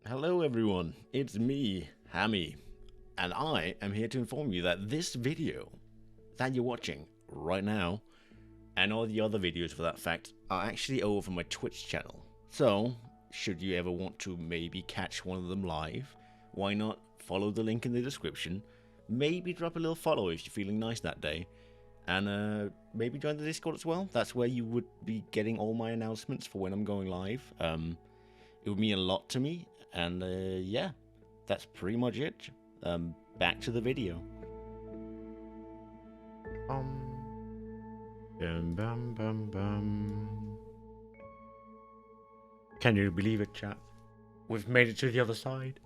Hello everyone, it's me, Hammy, and I am here to inform you that this video that you're watching right now, and all the other videos for that fact, are actually over my Twitch channel. So, should you ever want to maybe catch one of them live, why not follow the link in the description, maybe drop a little follow if you're feeling nice that day, and maybe join the Discord as well. That's where you would be getting all my announcements for when I'm going live. It would mean a lot to me. And yeah, that's pretty much it. Back to the video. Can you believe it, chat? We've made it to the other side.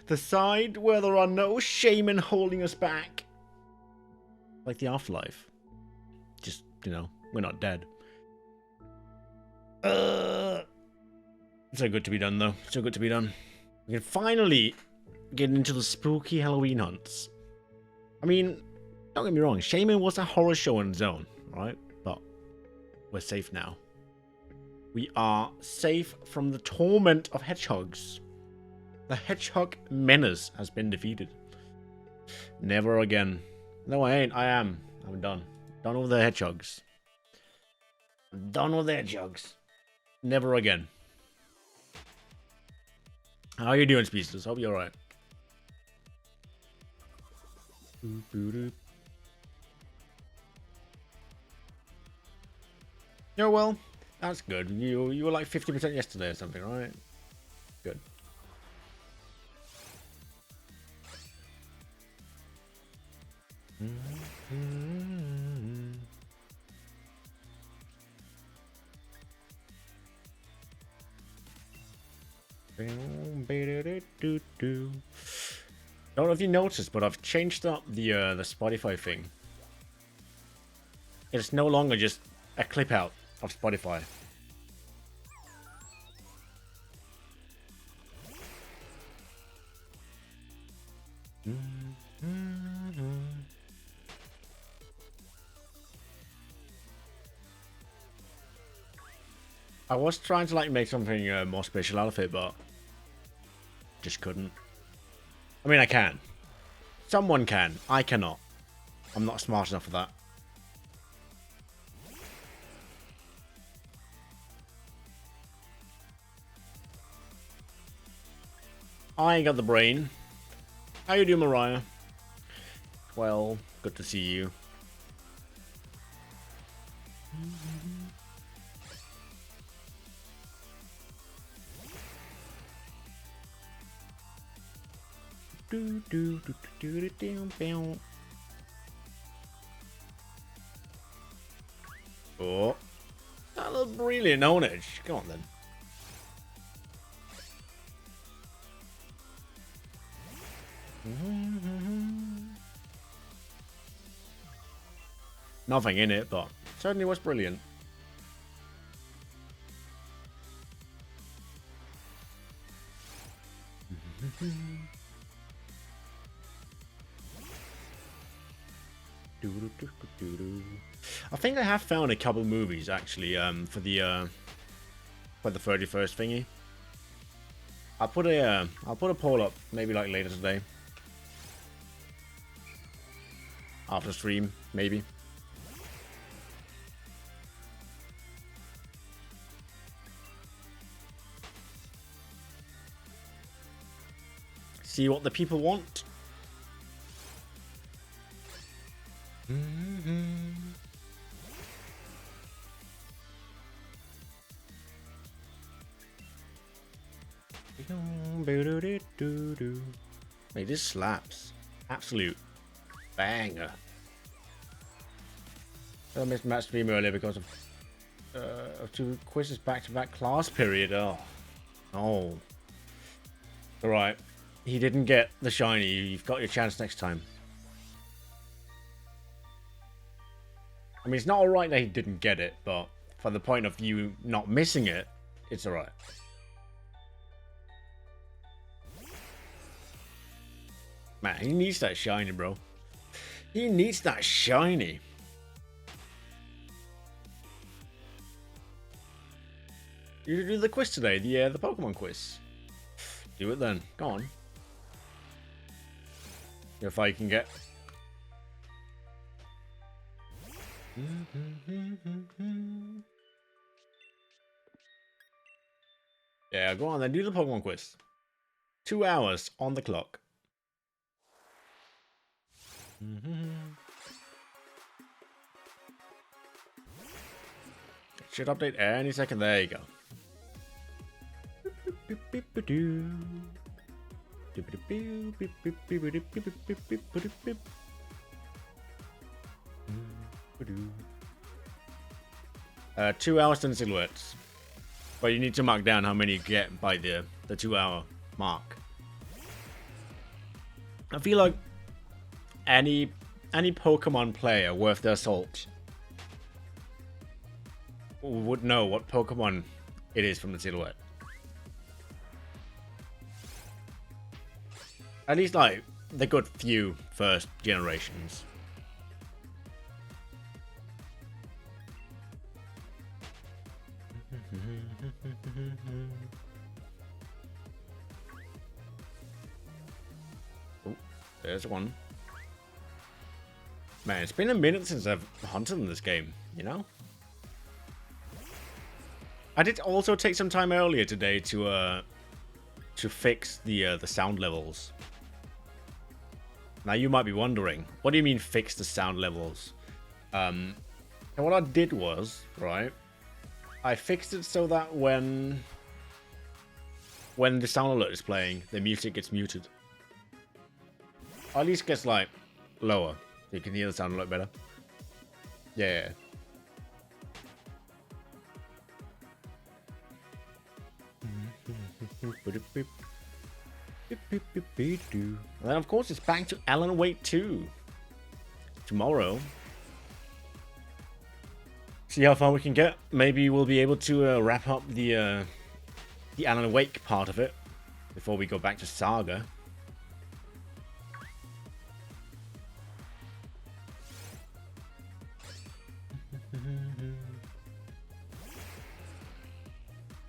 The side where there are no shaman holding us back. Like the afterlife. Just, you know, we're not dead. So good to be done, though. So good to be done. We can finally get into the spooky Halloween hunts. I mean, don't get me wrong. Shaman was a horror show on its own, right? But we're safe now. We are safe from the torment of hedgehogs. The hedgehog menace has been defeated. Never again. No, I ain't. I am. I'm done. Done with the hedgehogs. Done with the hedgehogs. Never again. How are you doing, Speechless? Hope you're alright. Oh, well, that's good. You were like 50% yesterday or something, right? Good. Don't know if you noticed, but I've changed up the Spotify thing. It's no longer just a clip out of Spotify. I was trying to like make something more special out of it, but just couldn't. I mean, I can. Someone can. I cannot. I'm not smart enough for that. I ain't got the brain. How you doing, Mariah? Well, good to see you. Oh, that looks brilliant, Honedge. Come on then. Nothing in it, but certainly was brilliant. I think I have found a couple movies actually for the 31st thingy. I'll put a poll up maybe like later today. After stream, maybe. See what the people want. Mate, this slaps. Absolute banger. I missed match stream earlier because of 2 quizzes back-to-back class period. Oh. Oh. Alright. He didn't get the shiny. You've got your chance next time. I mean, it's not alright that he didn't get it, but for the point of you not missing it, it's alright. Man, he needs that shiny, bro. He needs that shiny. You do the quiz today, the Pokemon quiz. Do it then. Go on. If I can get... Yeah, go on then. Do the Pokemon quiz. 2 hours on the clock. Should update any second. There you go. Uh, 2 hours and silhouettes. But you need to mark down how many you get by the 2 hour mark. I feel like any Pokemon player worth their salt would know what Pokemon it is from the silhouette. At least like the good few first generations. Oh, there's one. Man, it's been a minute since I've hunted in this game, you know? I did also take some time earlier today to fix the sound levels. Now you might be wondering, what do you mean fix the sound levels? And what I did was, right, I fixed it so that when the sound alert is playing, the music gets muted. Or at least gets like lower, so you can hear the sound alert better. Yeah. And then of course it's back to Alan Wake 2 tomorrow. See how far we can get. Maybe we'll be able to wrap up the Alan Wake part of it before we go back to Saga.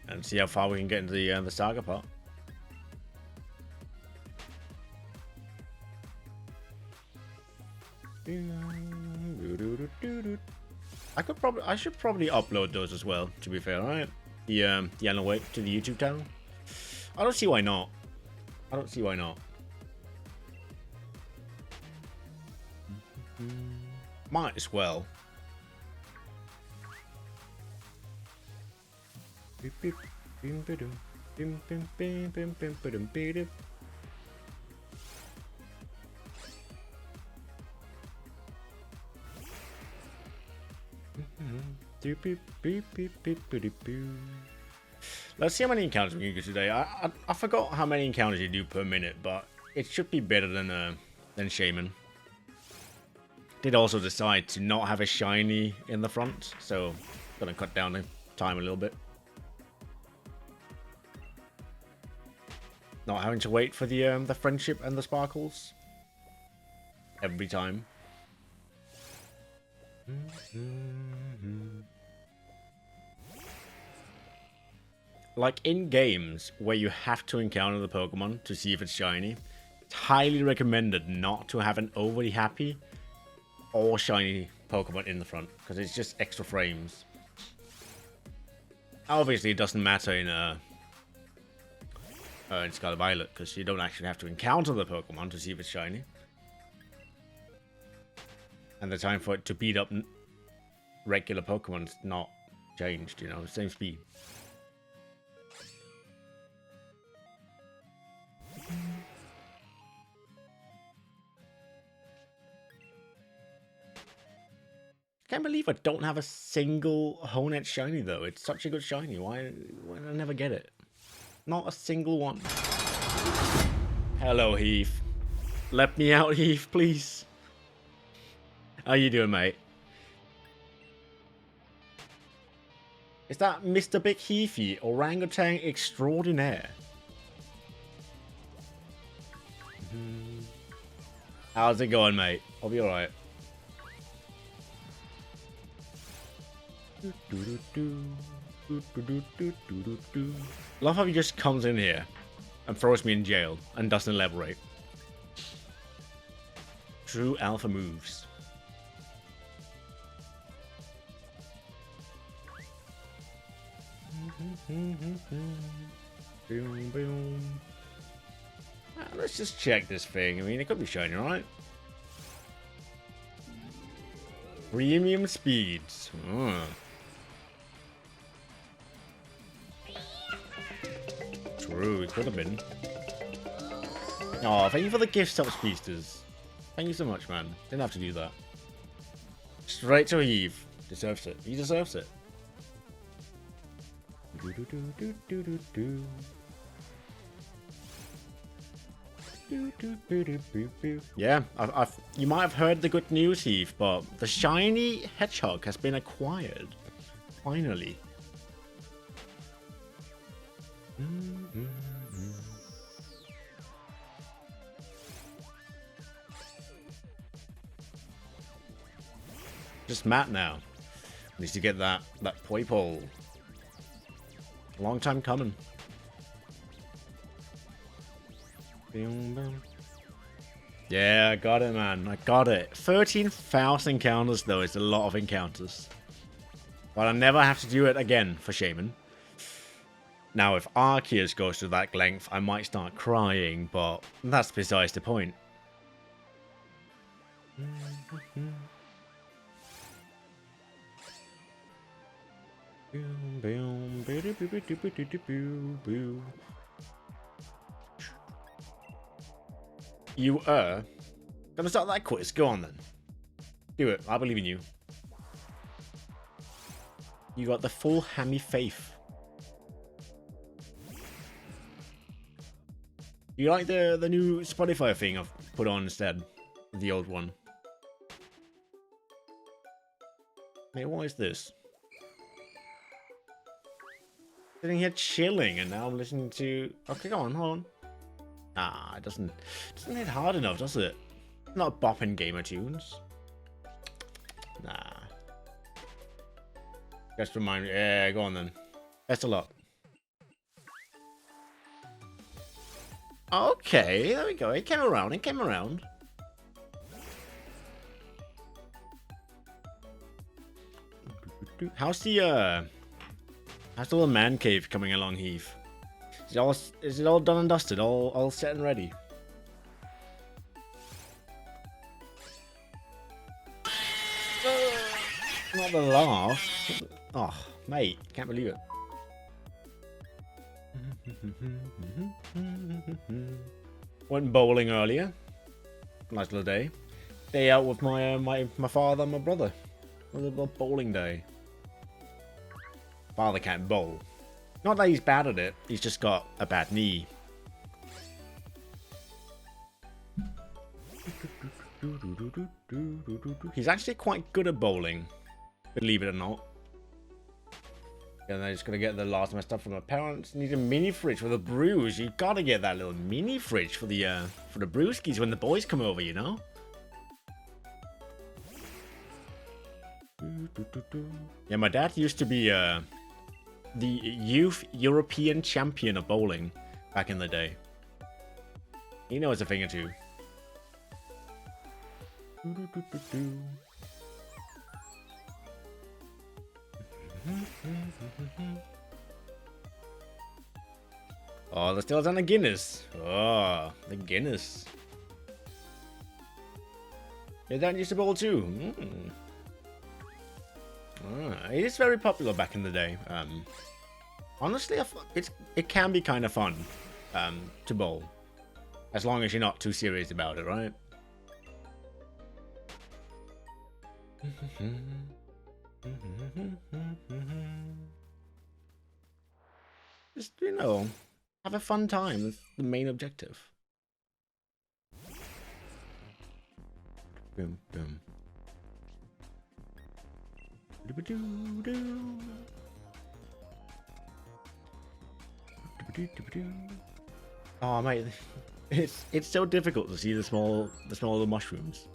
And see how far we can get into the Saga part. I should probably upload those as well, to be fair, right? The Alan Wake to the YouTube channel. I don't see why not. Might as well. Let's see how many encounters we can get today. I forgot how many encounters you do per minute, but it should be better than Shaman. Did also decide to not have a shiny in the front, so gonna cut down the time a little bit. Not having to wait for the friendship and the sparkles every time. Like in games where you have to encounter the Pokemon to see if it's shiny, it's highly recommended not to have an overly happy or shiny Pokemon in the front, because it's just extra frames. Obviously it doesn't matter in Scarlet Violet, because you don't actually have to encounter the Pokemon to see if it's shiny. And the time for it to beat up regular Pokemon's not changed, you know, same speed. Can't believe I don't have a single Honedge shiny though. It's such a good shiny. Why did I never get it? Not a single one. Hello, Heath. Let me out, Heath, please. How you doing, mate? Is that Mr. Big Heathy, orangutan extraordinaire? How's it going, mate? I'll be alright. Love how he just comes in here and throws me in jail and doesn't elaborate. True alpha moves. Boom, boom. Let's just check this thing. I mean, it could be shiny, right? Premium speeds. True, it could have been. Oh, thank you for the gift sub speedsters. Thank you so much, man. Didn't have to do that. Straight to Eve. Deserves it. He deserves it. Yeah, you might have heard the good news, Heath, but the shiny hedgehog has been acquired. Finally. Just Matt now. Needs to get that pole. Long time coming. Yeah, I got it, man. I got it. 13,000 encounters, though, is a lot of encounters. But I never have to do it again for Shaman. Now, if Arceus goes to that length, I might start crying, but that's besides the point. You gonna start that quiz? Go on then. Do it. I believe in you. You got the full hammy faith. You like the new Spotify thing I've put on instead of the old one? Mate, what is this? Sitting here chilling, and now I'm listening to. Okay, go on, hold on. Ah, it doesn't hit hard enough, does it? Not bopping gamer tunes. Nah. Just remind me. Yeah, go on then. Best of luck. Okay, there we go. It came around. It came around. How's the little man cave coming along, Heath? Is it all done and dusted? All set and ready? Not the laugh. Oh, mate, can't believe it. Went bowling earlier. Nice little day. Day out with my father and my brother. A little bowling day. Father can't bowl. Not that he's bad at it, he's just got a bad knee. He's actually quite good at bowling, believe it or not. And I'm just gonna get the last of my stuff from my parents. Need a mini fridge for the brews. You gotta get that little mini fridge for the brewskis when the boys come over, you know? Yeah, my dad used to be the youth European champion of bowling back in the day. He knows a thing or two. Oh, they're still on the Guinness. Oh, the Guinness. Your dad used to bowl too. It is very popular back in the day. Honestly, it can be kind of fun to bowl, as long as you're not too serious about it, right? Just, you know, have a fun time. That's the main objective. Boom, boom. Oh mate, it's so difficult to see the smaller mushrooms.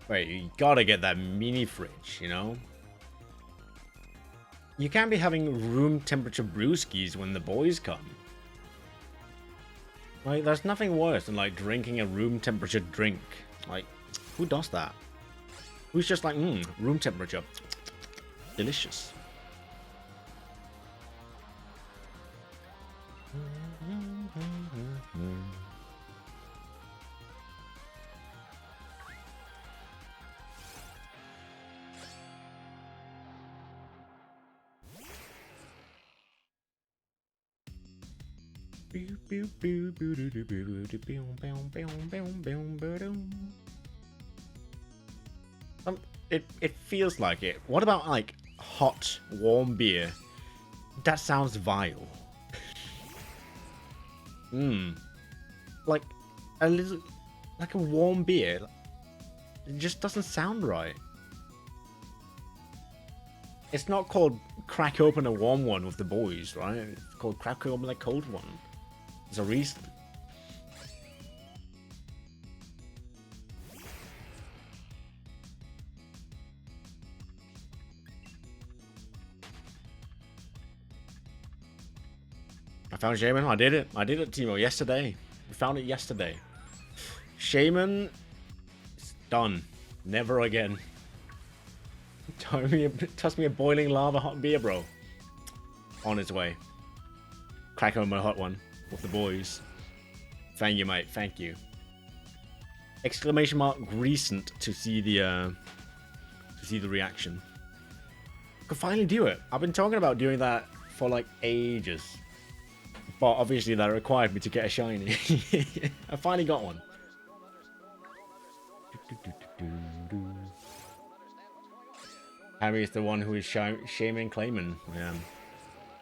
Wait, you gotta get that mini fridge, you know? You can't be having room temperature brewskis when the boys come. Like, there's nothing worse than, like, drinking a room temperature drink. Like, who does that? Who's just like, room temperature. Delicious. It feels like it. What about like hot, warm beer? That sounds vile. Like a little, like a warm beer. It just doesn't sound right. It's not called crack open a warm one with the boys, right? It's called crack open a cold one. There's a reason. I found Shaman. I did it, Timo, yesterday. We found it yesterday. Shaman, it's done. Never again. Toss me a boiling lava hot beer, bro. On its way. Crack on my hot one with the boys. Thank you, mate. Thank you. Exclamation mark recent to see the reaction. Could finally do it. I've been talking about doing that for like ages. But obviously that required me to get a shiny. I finally got one. Harry is the one who is shaming claiming.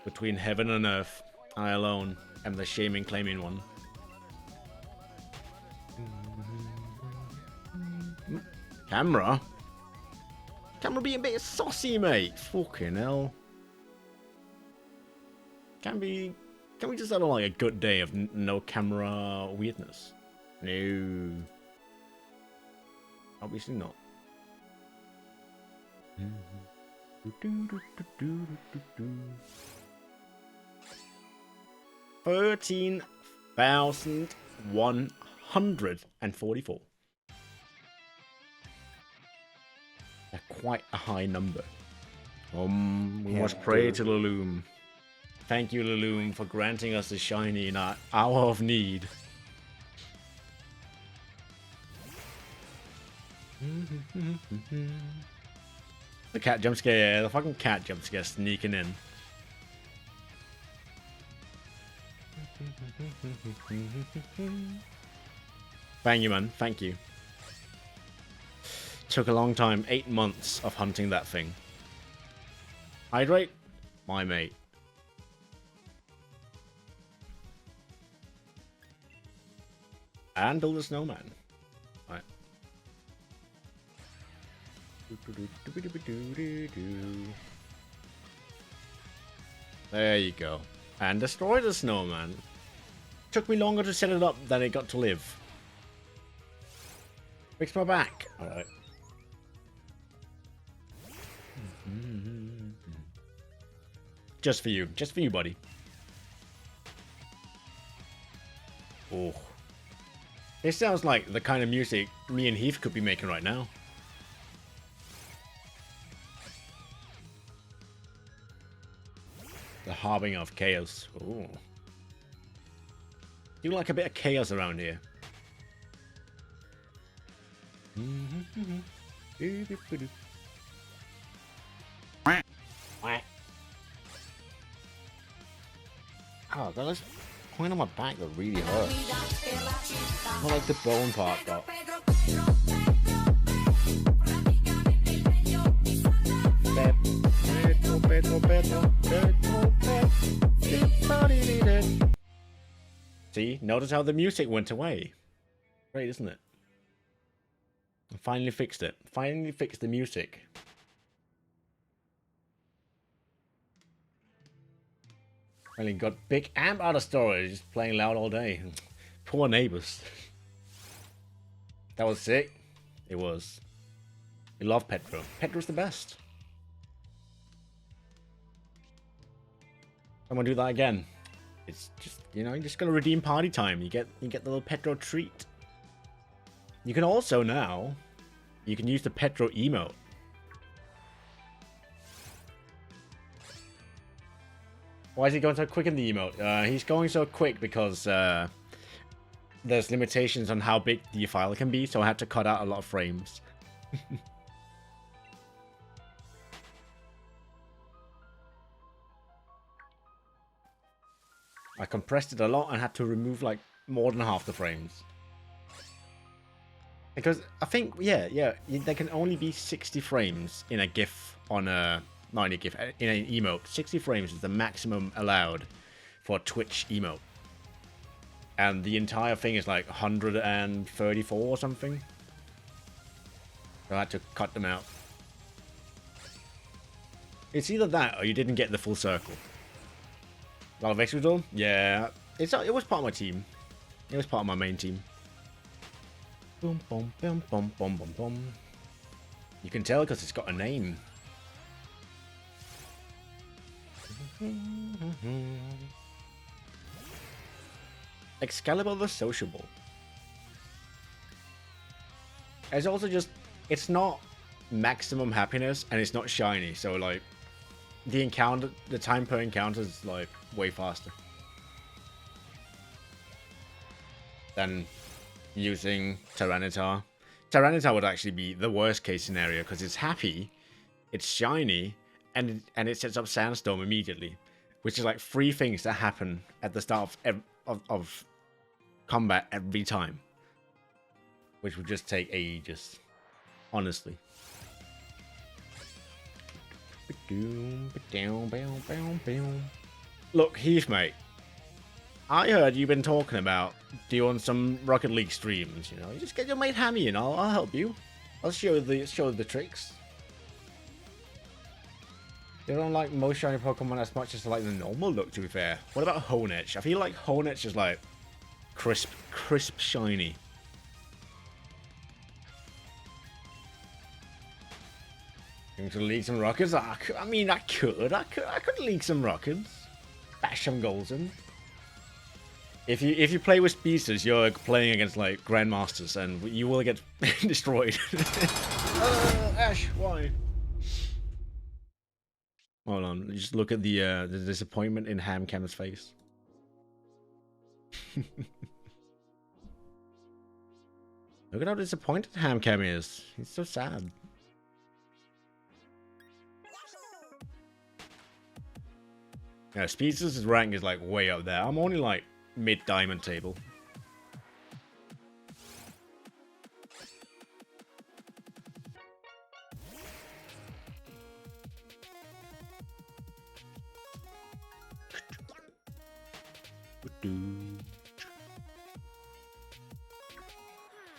Between heaven and earth, I alone am the shaming claiming one. Camera being a bit saucy, mate. Fucking hell. Can we just have like a good day of no camera weirdness? No. Obviously not. 13,144. Quite a high number. We must pray to Laloom. Thank you, Laloom, for granting us a shiny in our hour of need. The cat jump scare, yeah, the fucking cat jump scare sneaking in. Thank you, man. Thank you. Took a long time, 8 months of hunting that thing. Hydrate, my mate. And build a snowman. Right. There you go. And destroy the snowman. Took me longer to set it up than it got to live. Fix my back. Alright. Just for you, buddy. Oh. It sounds like the kind of music me and Heath could be making right now. The harbinger of chaos. Ooh. You like a bit of chaos around here. Oh, that was point on my back that really hurts. Not like the bone part, but. See, notice how the music went away. Great, isn't it? I finally fixed it. Finally fixed the music. Finally got big amp out of storage, just playing loud all day. Poor neighbors. That was sick. It was. We love Petro. Petro's the best. Someone do that again. It's just, you know, you're just gonna redeem party time. You get the little Petro treat. You can also now, you can use the Petro emote. Why is he going so quick in the emote? He's going so quick because there's limitations on how big the file can be, so I had to cut out a lot of frames. I compressed it a lot and had to remove like more than half the frames. Because I think, yeah, there can only be 60 frames in a GIF on a, not in a GIF, in an emote. 60 frames is the maximum allowed for a Twitch emote. And the entire thing is like 134 or something. So I had to cut them out. It's either that or you didn't get the full circle. A lot of Exodus? Yeah. It was part of my team. It was part of my main team. Boom, boom, boom, boom, boom, boom, boom. You can tell because it's got a name. Excalibur the Sociable. It's also just, it's not maximum happiness and it's not shiny, so like the time per encounter is like way faster than using Tyranitar. Tyranitar would actually be the worst case scenario because it's happy, it's shiny, and it sets up Sandstorm immediately, which is like 3 things that happen at the start of combat every time, which would just take ages, honestly. Look, Heath, mate, I heard you've been talking about doing some Rocket League streams. You know, you just get your mate Hammy and I'll help you. I'll show the tricks. They don't like most shiny Pokemon as much as like the normal look, to be fair. What about Honedge? I feel like Honedge is like crisp shiny. Going to leak some rockets? I mean, I could leak some rockets. Bash some goals in. If you play with speedsters, you're playing against like grandmasters, and you will get destroyed. Ash, why? Hold on, just look at the disappointment in Hamcam's face. Look at how disappointed Hamcam is. He's so sad. Yeah, Speedster's rank is like way up there. I'm only like mid-diamond table.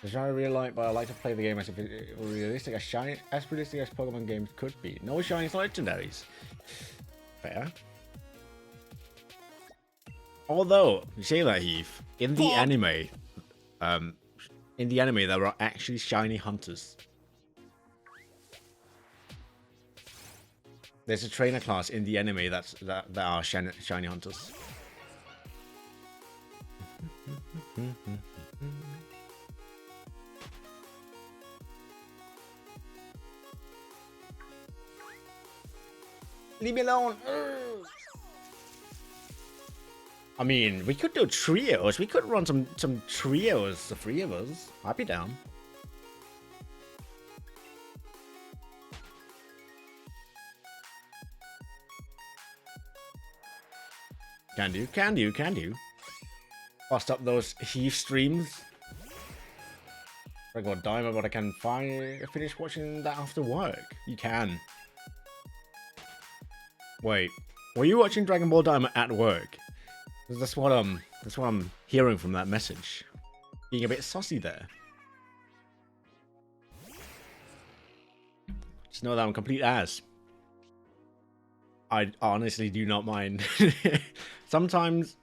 Which I really like, but I like to play the game as realistic as realistic as Pokemon games could be. No shiny legendaries. Fair. Although, you say that, Heath, in the anime, there are actually shiny hunters. There's a trainer class in the anime that are shiny hunters. Leave me alone. I mean, we could do trios. We could run some trios, the 3 of us. I'd be down. Can do. Bust up those Heath streams. I got Diamond, but I can finish watching that after work. You can. Wait, were you watching Dragon Ball Diamond at work? That's what I'm hearing from that message. Being a bit saucy there. Just know that I'm complete ass. I honestly do not mind. Sometimes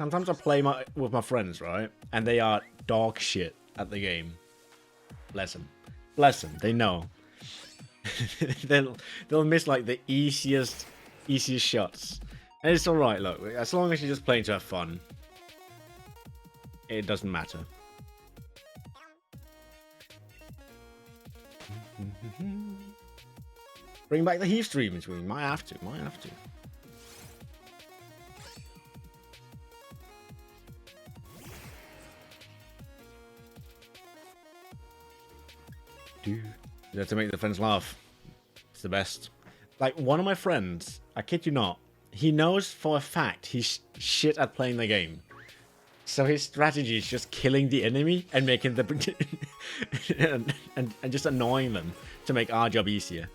I play with my friends, right? And they are dog shit at the game. Bless them. They know. they'll miss like the easiest shots. And it's alright, look, as long as you're just playing to have fun, it doesn't matter. Bring back the Heath streams, we might have to, You have to make the friends laugh. It's the best. Like, one of my friends, I kid you not, he knows for a fact he's shit at playing the game. So his strategy is just killing the enemy and making the and just annoying them to make our job easier.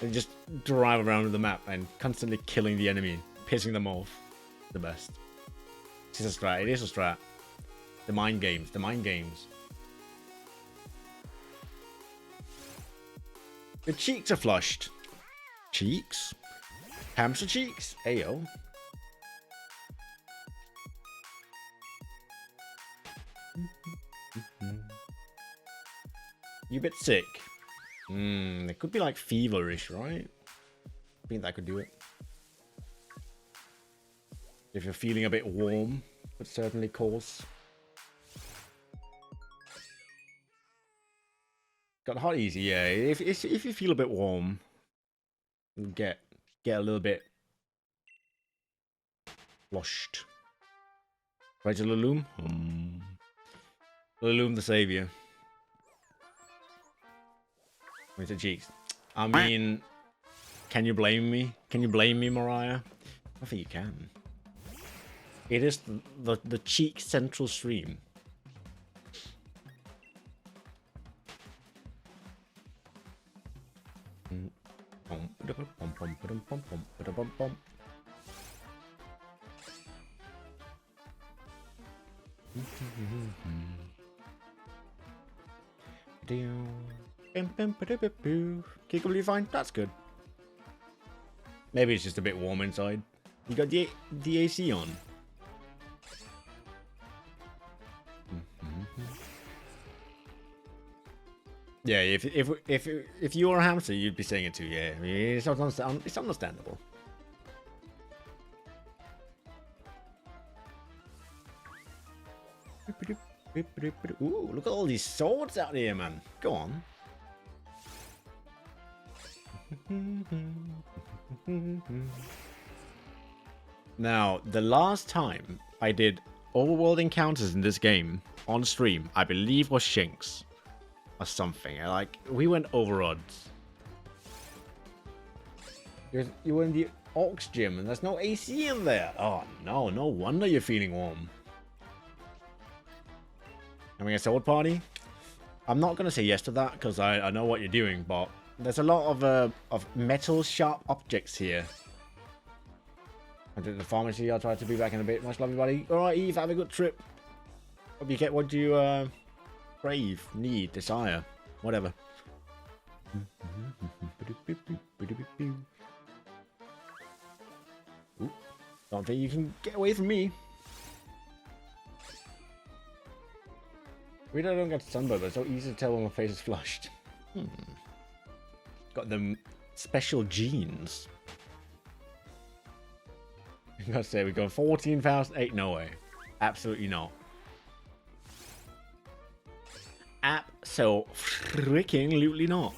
And just drive around the map and constantly killing the enemy, pissing them off. The best. It's a strat. It is a strat. The mind games. The mind games. The cheeks are flushed. Cheeks? Hamster cheeks? Ayo. You a bit sick? It could be like feverish, right? I think that could do it. If you're feeling a bit warm, would certainly cause. Got hot easy, yeah. If you feel a bit warm, get a little bit flushed. Right to Laloom? Laloom the savior. With the cheeks. I mean, can you blame me? Can you blame me, Mariah? I think you can. It is the cheek central stream. Completely fine. That's good. Maybe it's just a bit warm inside. You got the AC on. Yeah, if you were a hamster, you'd be saying it too. Yeah, it's understandable. Ooh, look at all these swords out here, man. Go on. Now, the last time I did overworld encounters in this game on stream, I believe was Shinx or something. Like, we went over odds. You were in the Aux gym and there's no AC in there. Oh no, no wonder you're feeling warm. Having a sword party? I'm not gonna say yes to that because I know what you're doing, but there's a lot of metal sharp objects here. I did the pharmacy. I'll try to be back in a bit. Much love, everybody. All right, Eve, have a good trip. Hope you get what you crave, need, desire, whatever. Ooh, don't think you can get away from me. Really, I don't get sunburned, but it's so easy to tell when my face is flushed. Got them special genes. I gotta say, we go 14,008. No way. Absolutely not. Absolutely not.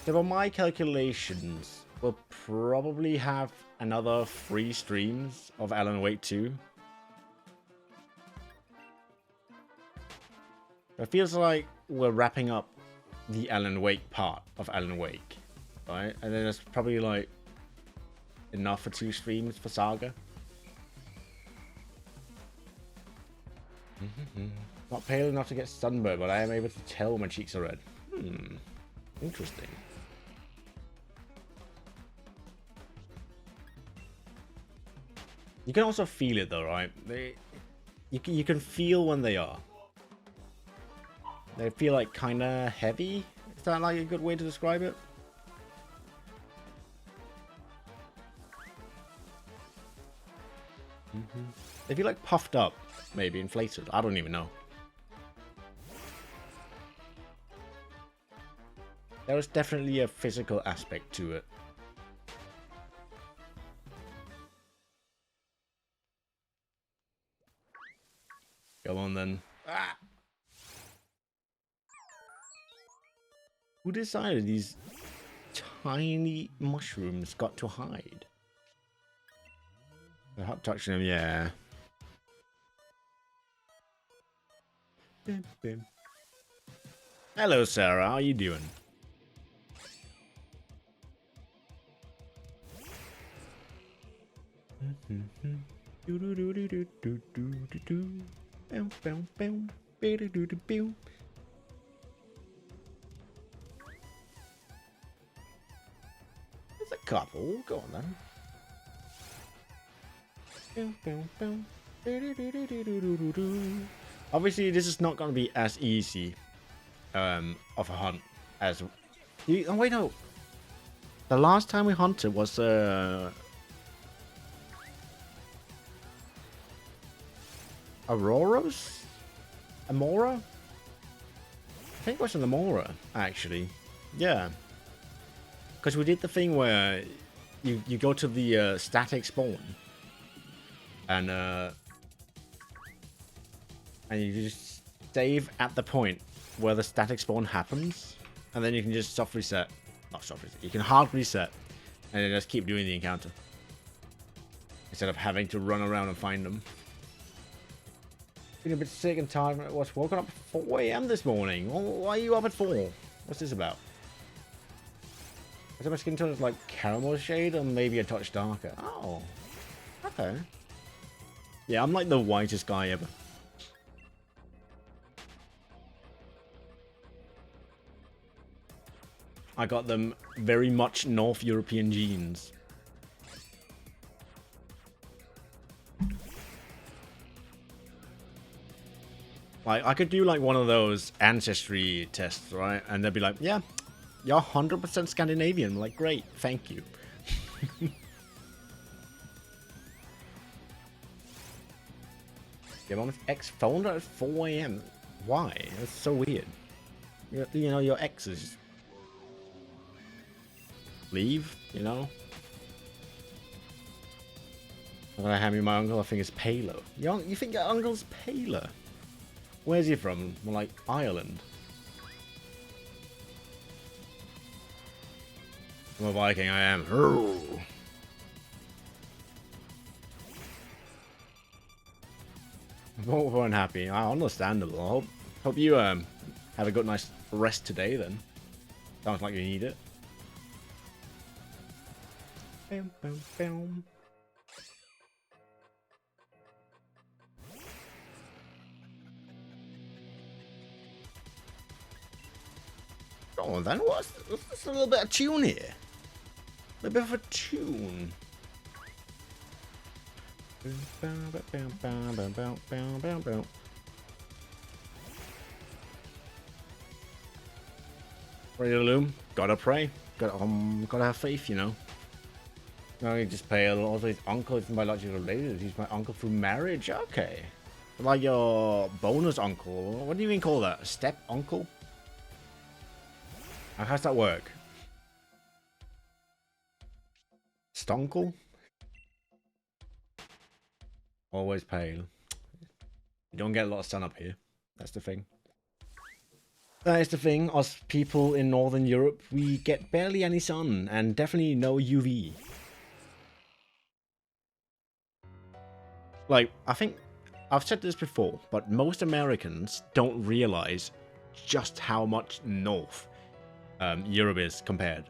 So by my calculations, we'll probably have another 3 streams of Alan Wake 2. It feels like we're wrapping up the Alan Wake part of Alan Wake, right? And then it's probably like enough for 2 streams for Saga. Not pale enough to get sunburned, but I am able to tell my cheeks are red. Interesting. You can also feel it though, right? You can feel when they are. They feel like kind of heavy. Is that like a good way to describe it? They feel like puffed up, maybe inflated. I don't even know. There was definitely a physical aspect to it. Come on then. Ah! Who decided these tiny mushrooms got to hide? The hot touching them, yeah. Hello, Sarah. How are you doing? There's a couple. Go on then. Obviously, this is not going to be as easy of a hunt as... Oh, wait, no. The last time we hunted was... Auroras? Amora? I think it was an Amora, actually. Yeah. Because we did the thing where you go to the static spawn. And you just save at the point where the static spawn happens. And then you can just soft reset. Not soft reset. You can hard reset. And then just keep doing the encounter. Instead of having to run around and find them. Feeling a bit sick and tired. I was woken up at 4 AM this morning. Why are you up at 4? What's this about? Is my skin tone is like caramel shade or maybe a touch darker? Oh. Okay. Yeah, I'm like the whitest guy ever. I got them very much North European genes. Like, I could do like one of those ancestry tests, right? And they'd be like, yeah, you're 100% Scandinavian. I'm like, great, thank you. Your mom's ex phoned her at 4 AM. Why? That's so weird. You know, your exes leave, you know? I'm gonna hand me my uncle. I think it's paler. You think your uncle's paler? Where's he from? More like Ireland. I'm a Viking, I am. Both unhappy. Understandable. Hope you have a good nice rest today then. Sounds like you need it. Bam, bam, bam. Go on then, what's a little bit of tune here? A little bit of a tune. Ready to loom? Gotta pray. Gotta have faith, you know. No, you just pay a lot. Also, his uncle is biologically related. He's my uncle through marriage. Okay. Like your bonus uncle. What do you even call that? A step uncle? How's that work? Stonkel? Always pale. You don't get a lot of sun up here. That's the thing. That is the thing. Us people in Northern Europe, we get barely any sun and definitely no UV. Like, I think I've said this before, but most Americans don't realize just how much north Europe is compared.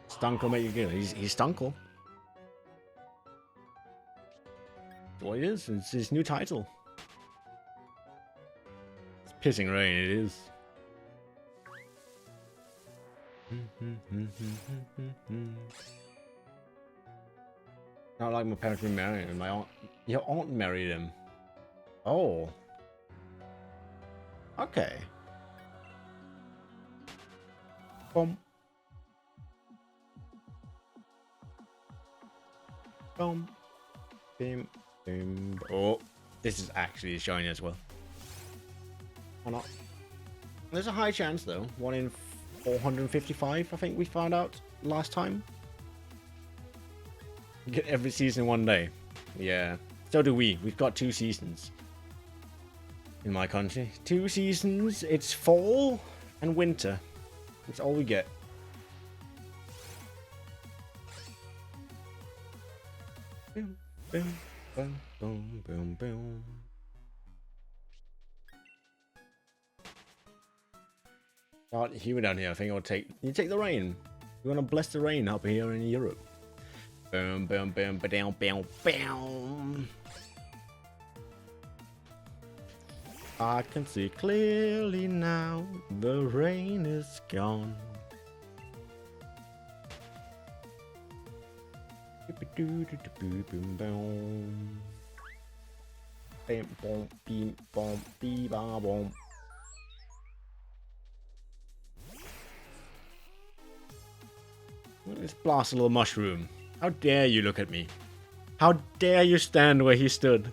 Stunkel make you good. He's Stunkel. That's what it is. It's his new title. It's pissing rain, it is. Not like my parents were married him. My aunt, your aunt married him. Oh. Okay. Boom. Boom. Bim. Bim. Oh, this is actually shiny as well. Or not? There's a high chance though. 1 in 455, I think we found out last time. You get every season 1 day. Yeah. So do we. We've got 2 seasons. In my country. 2 seasons. It's fall and winter. That's all we get. Boom, boom, boom, boom, boom, boom. Oh, humid down here. I think I'll take. You take the rain. You want to bless the rain up here in Europe. Boom, boom, boom, ba-down, boom, boom. I can see clearly now. The rain is gone. Let's blast a little mushroom. How dare you look at me? How dare you stand where he stood?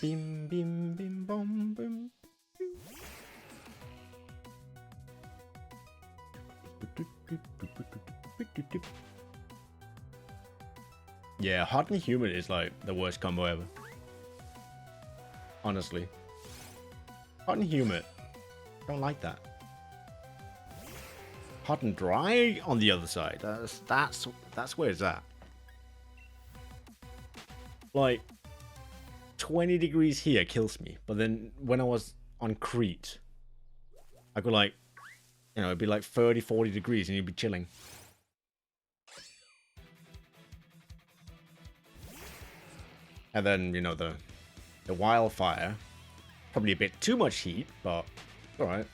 Bim, bim, bim, bom, bim. Yeah, hot and humid is like the worst combo ever. Honestly. Hot and humid. Don't like that. Hot and dry on the other side. That's where it's at. Like 20 degrees here kills me, but then when I was on Crete, I could like, you know, it'd be like 30, 40 degrees and you'd be chilling. And then, you know, the wildfire, probably a bit too much heat, but all right.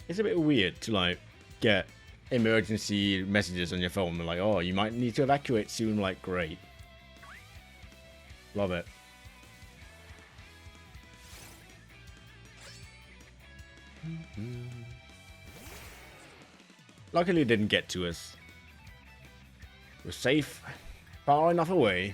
It's a bit weird to like get emergency messages on your phone like, oh, you might need to evacuate soon. Like, great, love it. Luckily it didn't get to us. We're safe, far enough away.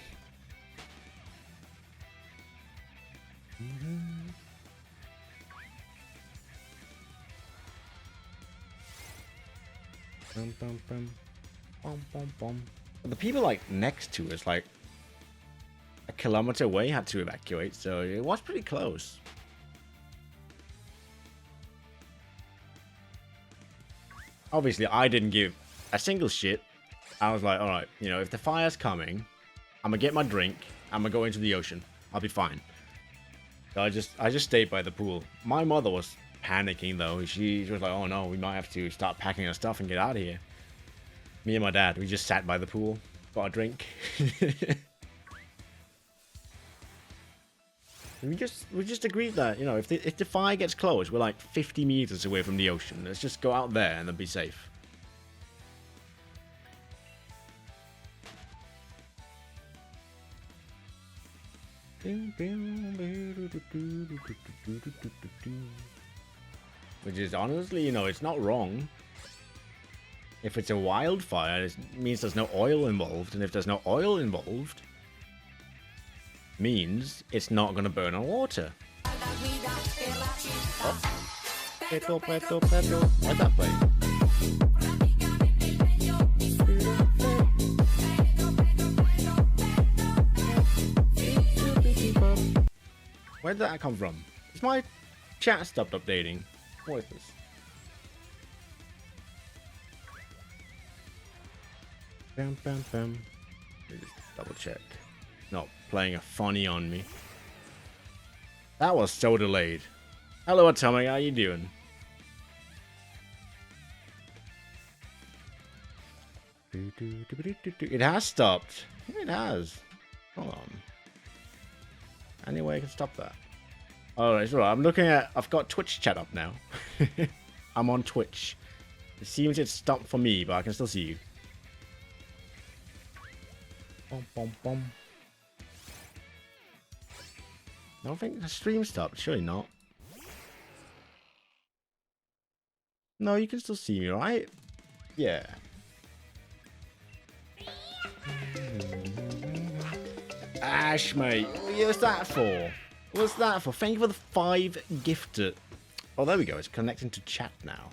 Bum, bum, bum. Bum, bum, bum. But the people like next to us, like a kilometer away, had to evacuate, so it was pretty close. Obviously, I didn't give a single shit. I was like, all right, you know, if the fire's coming, I'm gonna get my drink. I'm gonna go into the ocean. I'll be fine. So I just stayed by the pool. My mother was panicking though. She was like, oh no, we might have to start packing our stuff and get out of here. Me and my dad, we just sat by the pool, got a drink. we just agreed that, you know, if the fire gets close, we're like 50 meters away from the ocean. Let's just go out there and then be safe. Which is honestly, you know, it's not wrong. If it's a wildfire, it means there's no oil involved, and if there's no oil involved, means it's not going to burn on water. Oh. Petro. What's that play? Where did that come from? Is my chat stopped updating? What is this? Bam. Let me just double check. not playing a funny on me. That was so delayed. Hello, Atomic. How you doing? It has stopped. It has. Hold on. Any way I can stop that? Oh, it's alright. I'm looking at... I've got Twitch chat up now. I'm on Twitch. It seems it's stopped for me, but I can still see you. Bom, bom, bom. I don't think the stream stopped. Surely not. No, you can still see me, right? Yeah. Ash, mate. What's that for? What's that for? Thank you for the 5 gifted. Oh, there we go. It's connecting to chat now.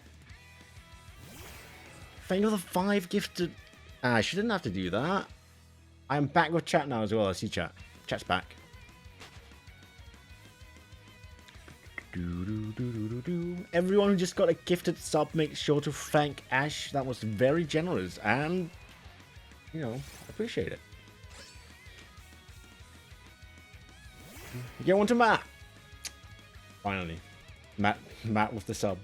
Thank you for the 5 gifted. Ash, you didn't have to do that. I'm back with chat now as well. I see chat. Chat's back. Everyone who just got a gifted sub, make sure to thank Ash. That was very generous and, you know, appreciate it. Get one to Matt. Finally, Matt with the sub.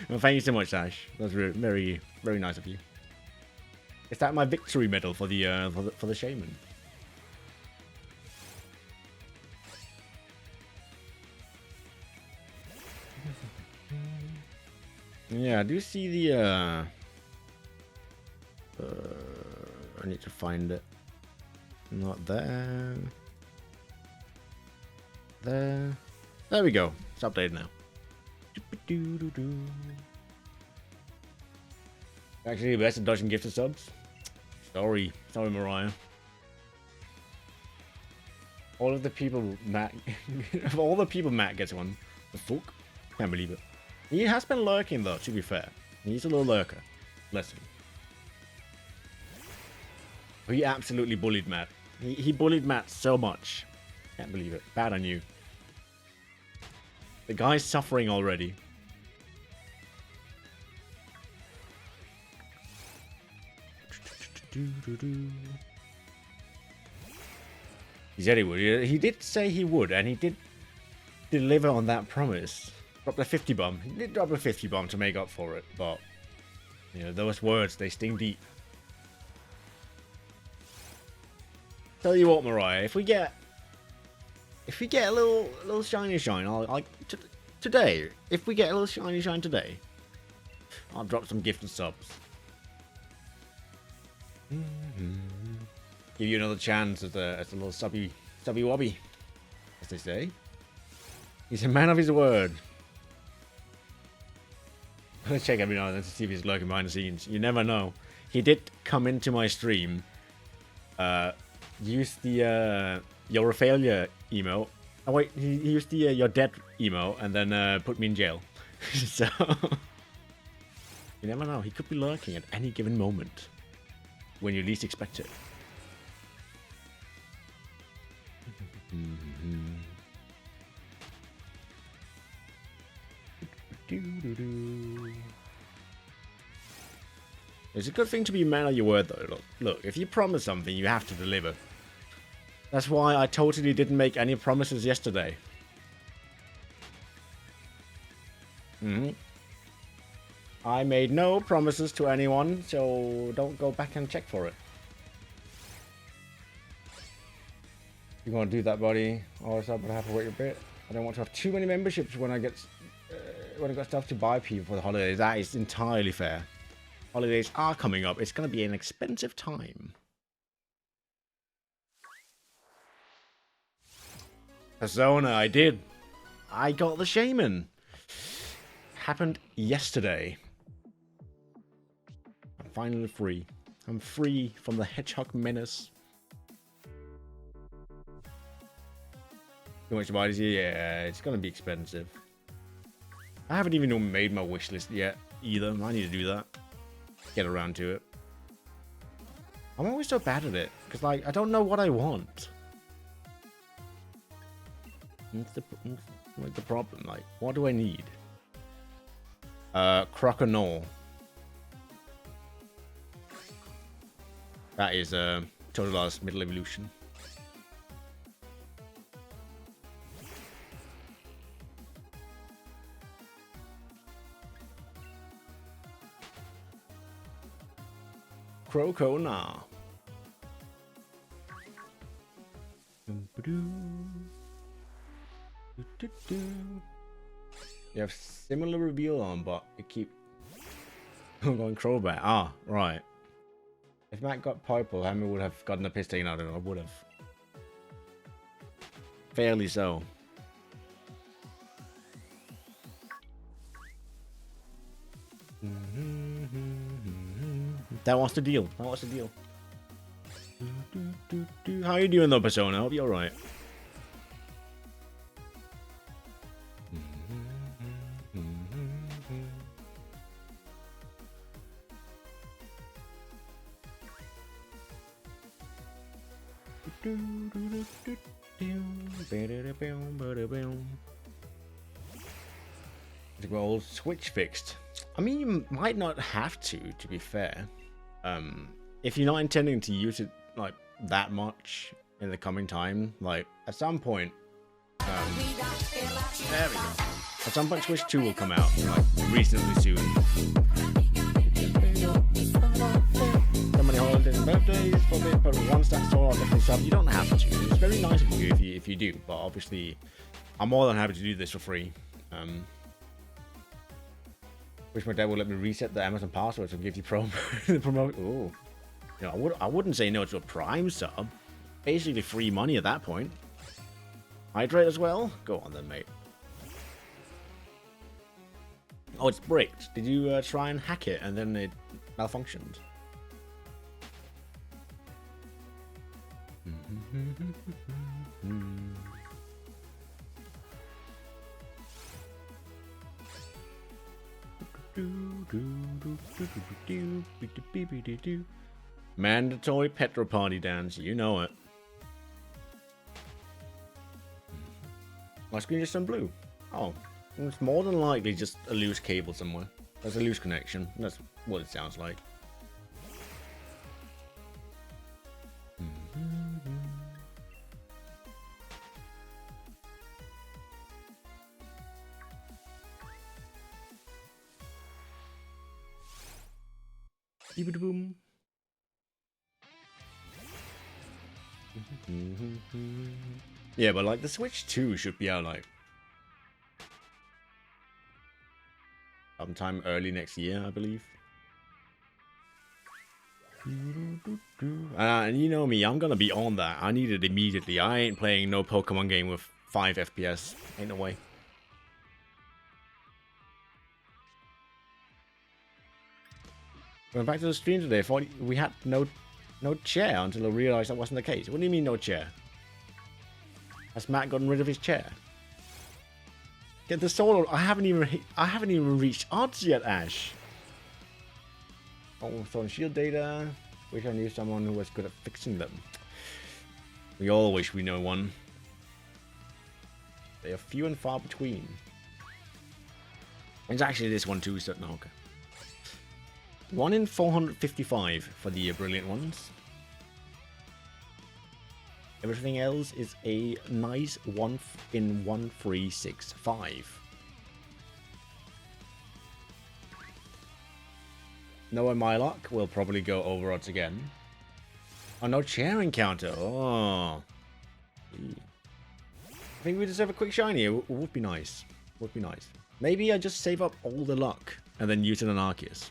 Well, thank you so much, Ash. That was very, very nice of you. Is that my victory medal for the shaman? Yeah, I do see the I need to find it. Not there. There we go. It's updated now. Actually, best of dodging gifted subs. Sorry, Mariah. All of the people Matt, of all the people Matt gets one. The fuck? Can't believe it. He has been lurking though. To be fair, he's a little lurker. Bless him. He absolutely bullied Matt. He bullied Matt so much. Can't believe it. Bad on you. The guy's suffering already. He said he would. He did say he would, and he did deliver on that promise. Dropped a 50 bomb. He did drop a 50 bomb to make up for it, but you know, those words, they sting deep. Tell you what, Mariah, if we get a little shiny shine, today, if we get a little shiny shine today, I'll drop some gifted subs. Give you another chance as a little subby wobby, as they say. He's a man of his word. I'm gonna check every now and then to see if he's lurking behind the scenes. You never know. He did come into my stream, use the your failure emo. Oh wait, he used the you're dead emo and then put me in jail. So you never know. He could be lurking at any given moment when you least expect it. It's a good thing to be a man of your word, though. Look, if you promise something, you have to deliver. That's why I totally didn't make any promises yesterday. I made no promises to anyone, so don't go back and check for it. You want to do that, buddy? Or so, but I have to wait a bit. I don't want to have too many memberships when I got stuff to buy people for the holidays. That is entirely fair. Holidays are coming up. It's going to be an expensive time. Persona, I did. I got the shaman. Happened yesterday. I'm finally free. I'm free from the hedgehog menace. Too much to buy this year? Yeah, it's going to be expensive. I haven't even made my wish list yet either. I need to do that. Get around to it. I'm always so bad at it because, like, I don't know what I want. What's the problem? Like, what do I need? Croconaw. That is Totodile middle evolution. Crocona. You have similar reveal on, but it keep I'm going Crowbat. Ah, right. If Matt got purple, Hammy would have gotten a piss taken out of it. I would have. Fairly so. That was the deal. That was the deal. How you doing though, Persona? I hope you're alright. The old Switch fixed. I mean, you might not have to be fair. If you're not intending to use it like that much in the coming time, like at some point, there we go. At some point, Switch 2 will come out, like reasonably soon. So many holidays and birthdays for it, but once that's all, I'll definitely sub. You don't have to. It's very nice of you if you do, but obviously, I'm more than happy to do this for free. Wish my dad would let me reset the Amazon password to give you promo. Oh, you know, I wouldn't say no to a Prime sub. Basically free money at that point. Hydrate as well? Go on then, mate. Oh, it's bricked. Did you try and hack it and then it malfunctioned? Mandatory Petro Party dance, you know it. My screen just turned blue. Oh, it's more than likely just a loose cable somewhere. There's a loose connection. That's what it sounds like. Boom. Yeah, but like the Switch 2 should be out like sometime early next year, I believe. And you know me, I'm gonna be on that. I need it immediately. I ain't playing no Pokemon game with 5 FPS. Ain't no way. Going back to the stream today, I thought we had no chair until I realized that wasn't the case. What do you mean no chair? Has Matt gotten rid of his chair? Get the solo. I haven't even reached odds yet, Ash. Oh, on shield data. Wish I knew someone who was good at fixing them. We all wish we know one. They are few and far between. It's actually this one too, so no, okay. 1 in 455 for the brilliant ones. Everything else is a nice 1 in 1365. Knowing my luck, we'll probably go over odds again. Oh, no chair encounter. Oh. I think we deserve a quick shiny. It would be nice. Would be nice. Maybe I just save up all the luck and then use an Arceus.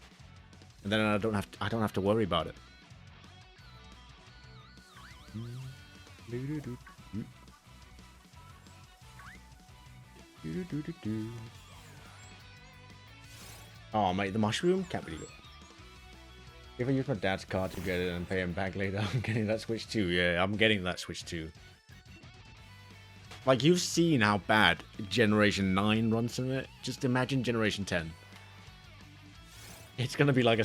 And then I don't have to worry about it. Oh mate, the mushroom? Can't believe it. If I use my dad's card to get it and pay him back later, I'm getting that Switch 2. Yeah, I'm getting that Switch 2. Like, you've seen how bad Generation 9 runs in it. Just imagine Generation 10. It's gonna be like a...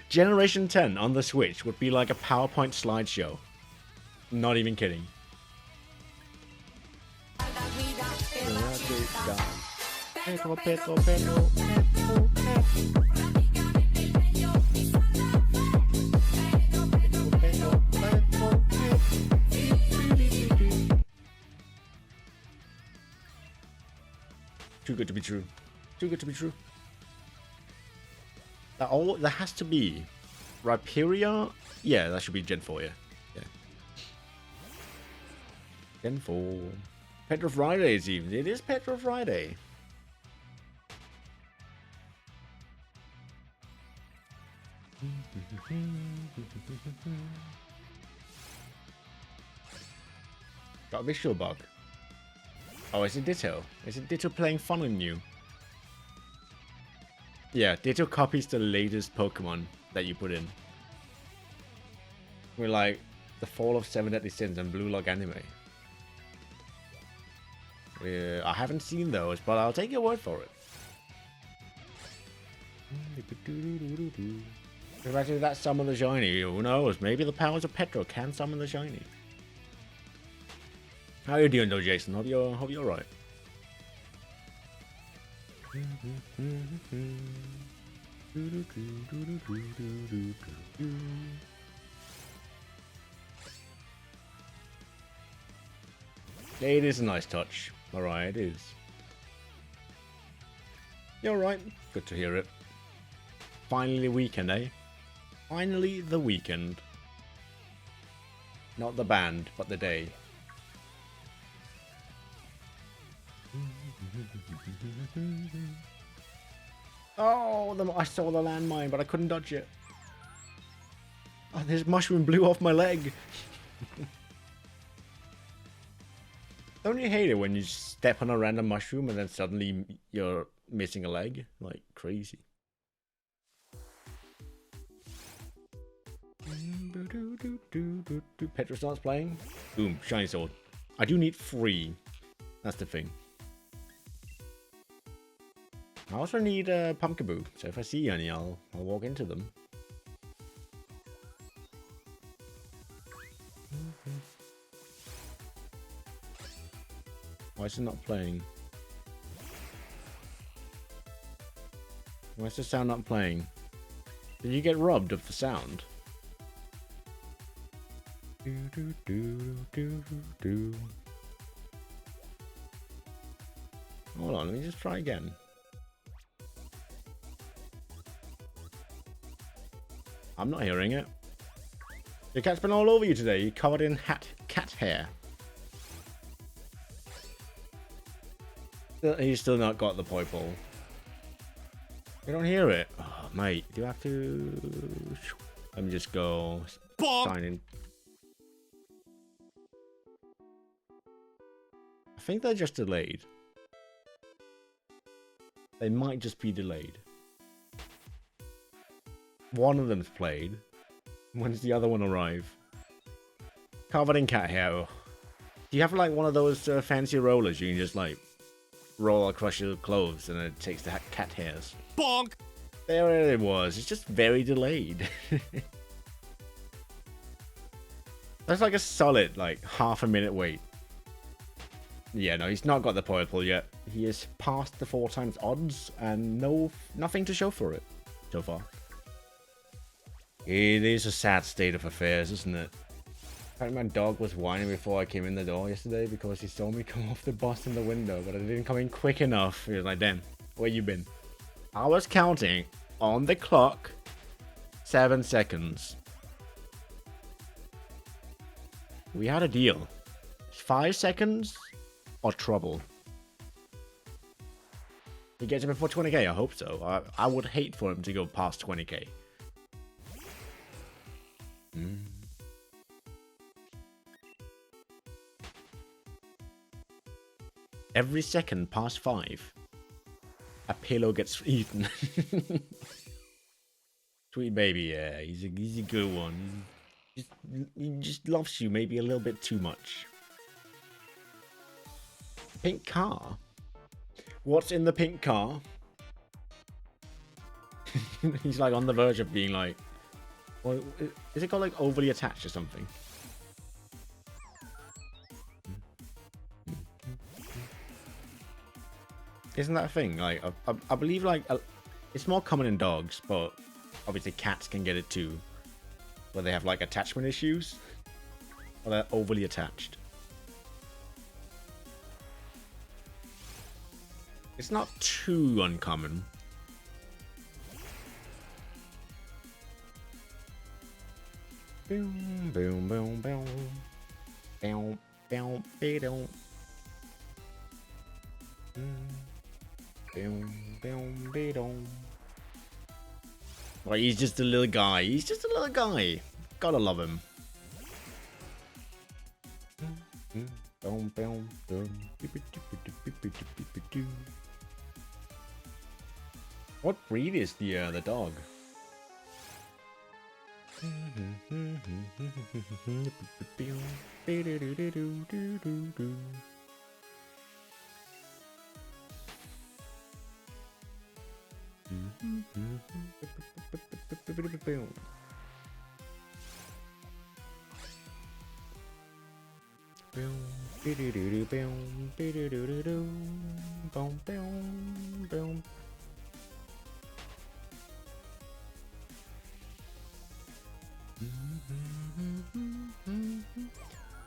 Generation 10 on the Switch would be like a PowerPoint slideshow. Not even kidding. good to be true. Too good to be true. That has to be Rhyperior. Yeah, that should be Gen 4, yeah. Gen 4. Petro Fridays even. It is Petro Friday. Got a visual bug. Oh, is it Ditto? Is it Ditto playing fun on you? Yeah, Ditto copies the latest Pokemon that you put in. We're like the Fall of 7 Deadly Sins and Blue Lock anime. I haven't seen those, but I'll take your word for it. Imagine that summon the shiny. Who knows? Maybe the powers of Petro can summon the shiny. How are you doing though, Jason? Hope you're right. It is a nice touch. Alright, it is. You're right. Good to hear it. Finally the weekend, eh? Finally the weekend. Not the band, but the day. Oh, I saw the landmine, but I couldn't dodge it. Oh, this mushroom blew off my leg. Don't you hate it when you step on a random mushroom and then suddenly you're missing a leg? Like crazy. Petro starts playing. Boom, shiny sword. I do need 3. That's the thing. I also need a Pumpkaboo, so if I see any, I'll walk into them. Why is it not playing? Why is the sound not playing? Did you get robbed of the sound? Hold on, let me just try again. I'm not hearing it. Your cat's been all over you today. You're covered in cat hair. He's still not got the purple. You don't hear it? Oh, mate, do you have to... Let me just go sign in. I think they're just delayed. They might just be delayed. One of them's played. When does the other one arrive? Covered in cat hair. Do you have like one of those fancy rollers you can just like roll across your clothes and it takes the cat hairs? Bonk! There it was. It's just very delayed. That's like a solid like half a minute wait. Yeah, no, he's not got the purple yet. He is past the 4 times odds and nothing to show for it so far. It is a sad state of affairs, isn't it? Apparently my dog was whining before I came in the door yesterday because he saw me come off the bus in the window, but I didn't come in quick enough. He was like, damn, where you been? I was counting on the clock 7 seconds. We had a deal. 5 seconds or trouble. He gets it before 20k, I hope so. I would hate for him to go past 20k. Every second past 5, a pillow gets eaten. Sweet baby, yeah, he's a good one. He just loves you maybe a little bit too much. Pink car? What's in the pink car? He's like on the verge of being like, well, is it called like overly attached or something? Isn't that a thing? Like, I believe like it's more common in dogs, but obviously cats can get it too, where they have like attachment issues, or they're overly attached. It's not too uncommon. Boom, boom, boom, boom. Boom, boom, boom. Boom, boom, boom. Well, he's just a little guy. He's just a little guy. Gotta love him. Boom, boom, boom. What breed is the dog?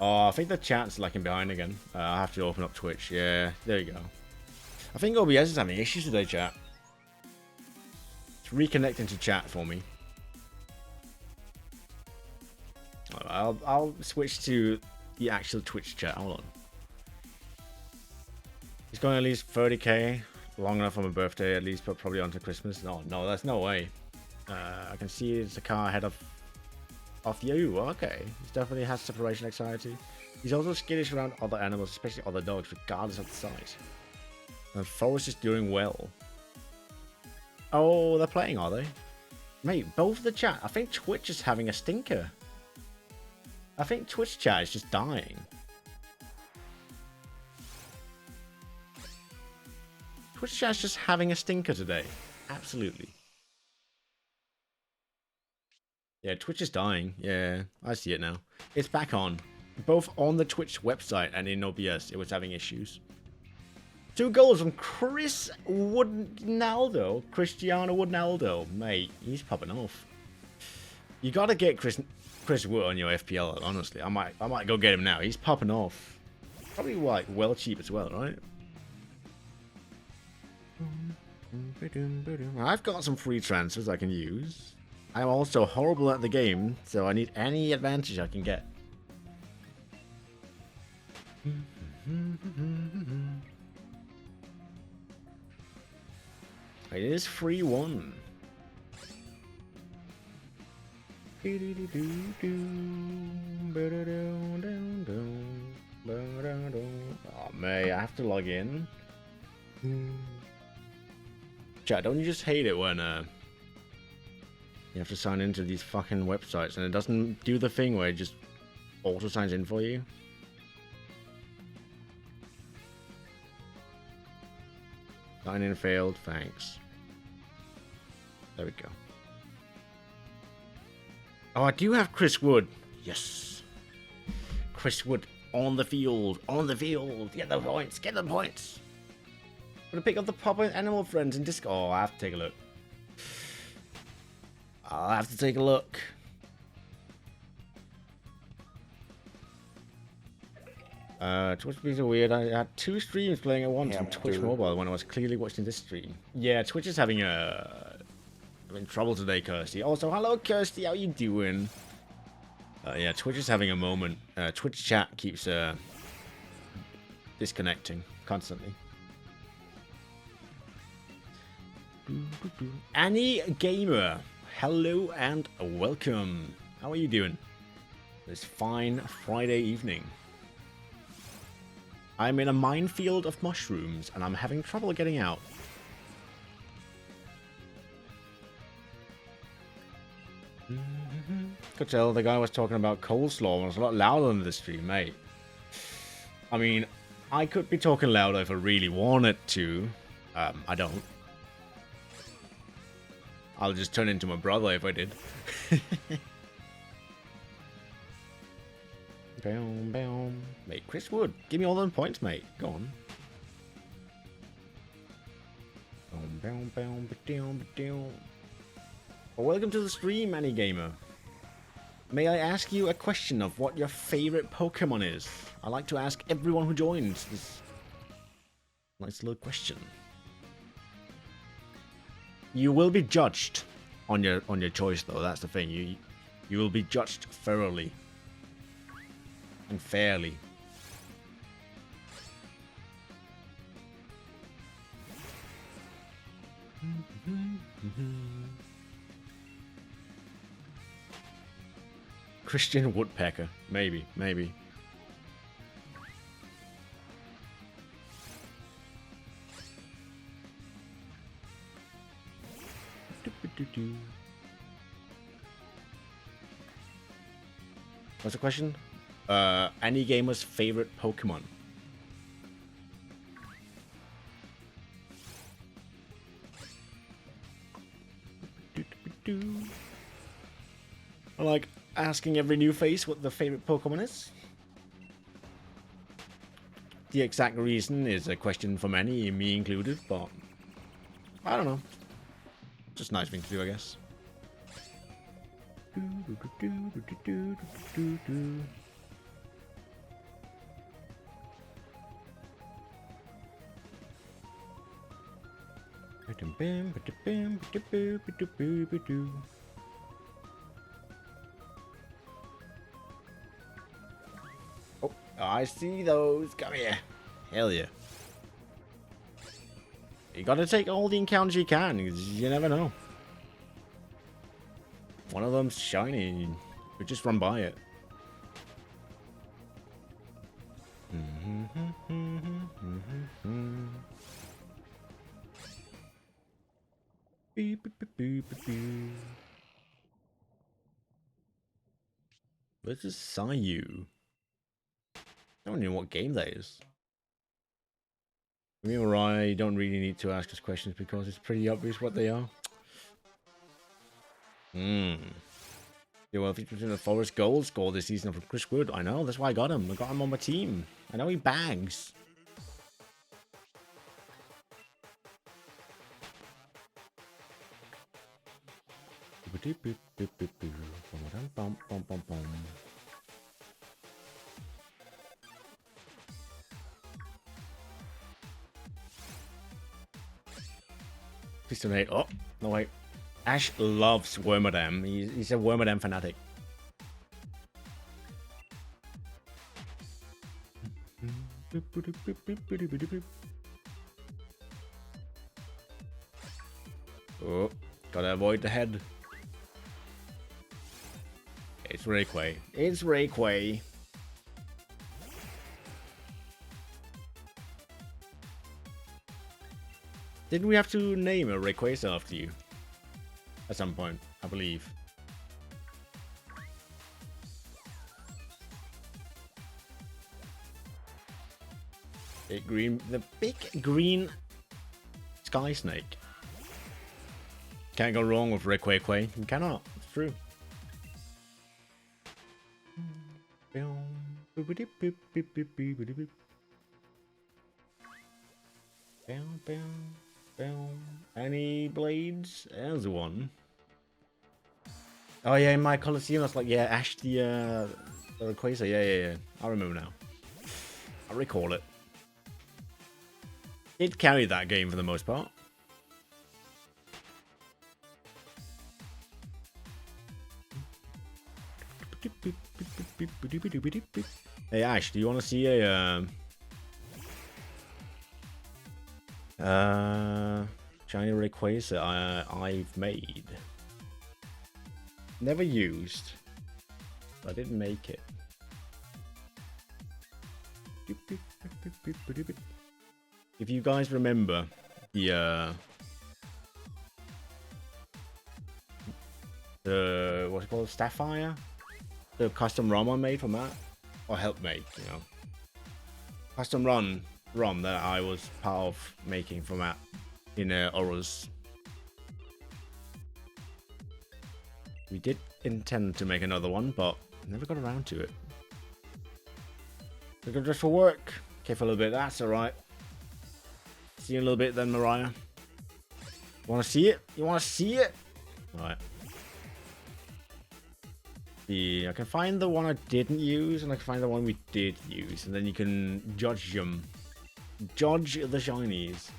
Oh, I think the chat's lagging behind again. I have to open up Twitch. Yeah, there you go. I think OBS is having issues today, chat. It's reconnecting to chat for me. I'll switch to the actual Twitch chat. Hold on. It's going at least 30k. Long enough for my birthday, at least, but probably onto Christmas. No, that's no way. I can see it's a car ahead of you. Okay, he definitely has separation anxiety. He's also skittish around other animals, especially other dogs, regardless of the size. And Forrest is doing well. Oh, they're playing, are they? Mate, both the chat. I think Twitch is having a stinker. I think Twitch chat is just dying. Twitch chat's just having a stinker today. Absolutely. Yeah, Twitch is dying. Yeah, I see it now. It's back on. Both on the Twitch website and in OBS, it was having issues. 2 goals from Cristiano Ronaldo. Mate, he's popping off. You gotta get Chris Wood on your FPL, honestly. I might go get him now. He's popping off. Probably like well cheap as well, right? I've got some free transfers I can use. I'm also horrible at the game, so I need any advantage I can get. It is free one. Oh man, I have to log in. Chat, don't you just hate it when you have to sign into these fucking websites and it doesn't do the thing where it just auto signs in for you? Sign in failed, thanks. There we go. Oh, I do have Chris Wood. Yes. Chris Wood on the field. On the field. Get the points. Get the points. I'm gonna pick up the proper animal friends in Discord. Oh, I have to take a look. I'll have to take a look. Twitch being so weird. I had 2 streams playing at once on Twitch Mobile when I was clearly watching this stream. Yeah, Twitch is having I'm in trouble today, Kirsty. Also, hello, Kirsty. How you doing? Yeah, Twitch is having a moment. Twitch chat keeps disconnecting constantly. Annie Gamer, hello and welcome. How are you doing this fine Friday evening? I'm in a minefield of mushrooms and I'm having trouble getting out. Could tell the guy was talking about coleslaw and it was a lot louder than the stream, mate. I mean, I could be talking louder if I really wanted to. I don't. I'll just turn into my brother if I did. Boom, boom. Mate, Chris Wood, give me all them points, mate. Go on. Boom, boom, boom, ba-doom, ba-doom. Well, welcome to the stream, Annie Gamer. May I ask you a question of what your favorite Pokemon is? I like to ask everyone who joins this nice little question. You will be judged on your choice, though. That's the thing. You will be judged thoroughly and fairly. Christian Woodpecker, maybe. What's the question? Any gamer's favorite Pokemon? I like asking every new face what the favorite Pokemon is. The exact reason is a question for many, me included, but I don't know. Just a nice thing to do, I guess. Oh, I see those. Come here. Hell yeah. You gotta take all the encounters you can, because you never know. One of them's shiny. We just run by it. This is Sayu. I don't know what game that is. Me or I don't really need to ask us questions because it's pretty obvious what they are. Yeah, well, featured in the Forest Gold score this season from Chris Wood. I know, that's why I got him. I got him on my team. I know he bags. Please donate. Oh, no wait. Ash loves Wormadam. He's a Wormadam fanatic. Oh, gotta avoid the head. It's Rayquay. It's Rayquay. Didn't we have to name a Rayquaza after you? At some point, I believe. The big green sky snake. Can't go wrong with Rayquay. You cannot. It's true. Any blades? There's one. Oh yeah, in my Coliseum, that's like, yeah, Ash the Rayquaza. Yeah. I remember now. I recall it. It carried that game for the most part. Hey Ash, do you want to see a shiny Rayquaza I've made? Never used. I didn't make it. If you guys remember the what's it called, Sapphire, the custom ROM I made from that, or helped make, you know, custom ROM that I was part of making from that in Auras. We did intend to make another one, but never got around to it. Looking just for work. Okay, for a little bit. That's alright. See you in a little bit then, Mariah. Want to see it? You want to see it? Alright. I can find the one I didn't use, and I can find the one we did use, and then you can judge them. Judge the shinies.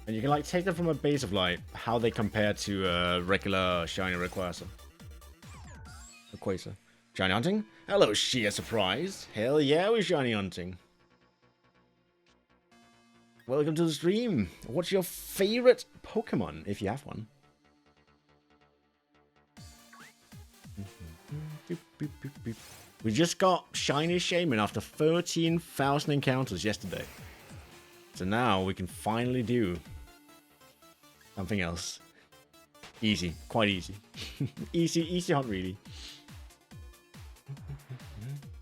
And you can like take them from a base of like how they compare to regular shiny Rayquaza. Shiny hunting? Hello, sheer surprise. Hell yeah, we're shiny hunting. Welcome to the stream. What's your favorite Pokemon, if you have one? We just got Shiny Shaman after 13,000 encounters yesterday. So now we can finally do something else. Easy. Quite easy. easy hunt, really.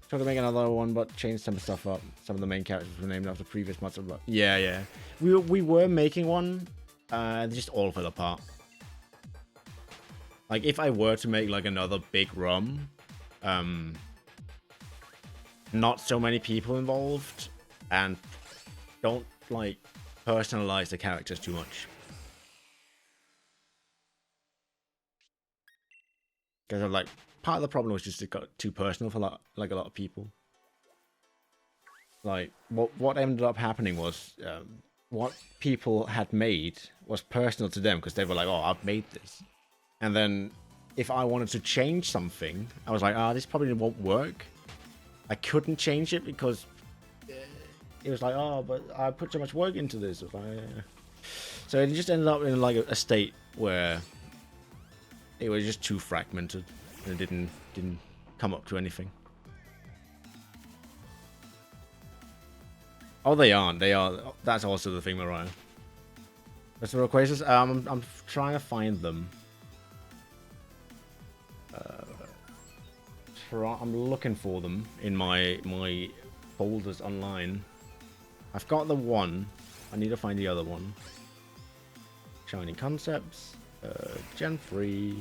Try to make another one, but change some stuff up. Some of the main characters were named after previous months. Yeah. We were making one. They just all fell apart. Like, if I were to make, like, another big ROM, not so many people involved, and don't, like, personalize the characters too much. Because I'm like, part of the problem was just it got too personal for a lot of people. Like, what ended up happening was, what people had made was personal to them, because they were like, oh, I've made this. And then, if I wanted to change something, I was like, this probably won't work. I couldn't change it because it was like, but I put so much work into this. So it just ended up in like a state where it was just too fragmented and it didn't come up to anything. Oh, they aren't. They are. That's also the thing, Mariah. That's the Rayquazas. I'm trying to find them. I'm looking for them in my folders online. I've got the one. I need to find the other one. Shiny Concepts. Gen 3.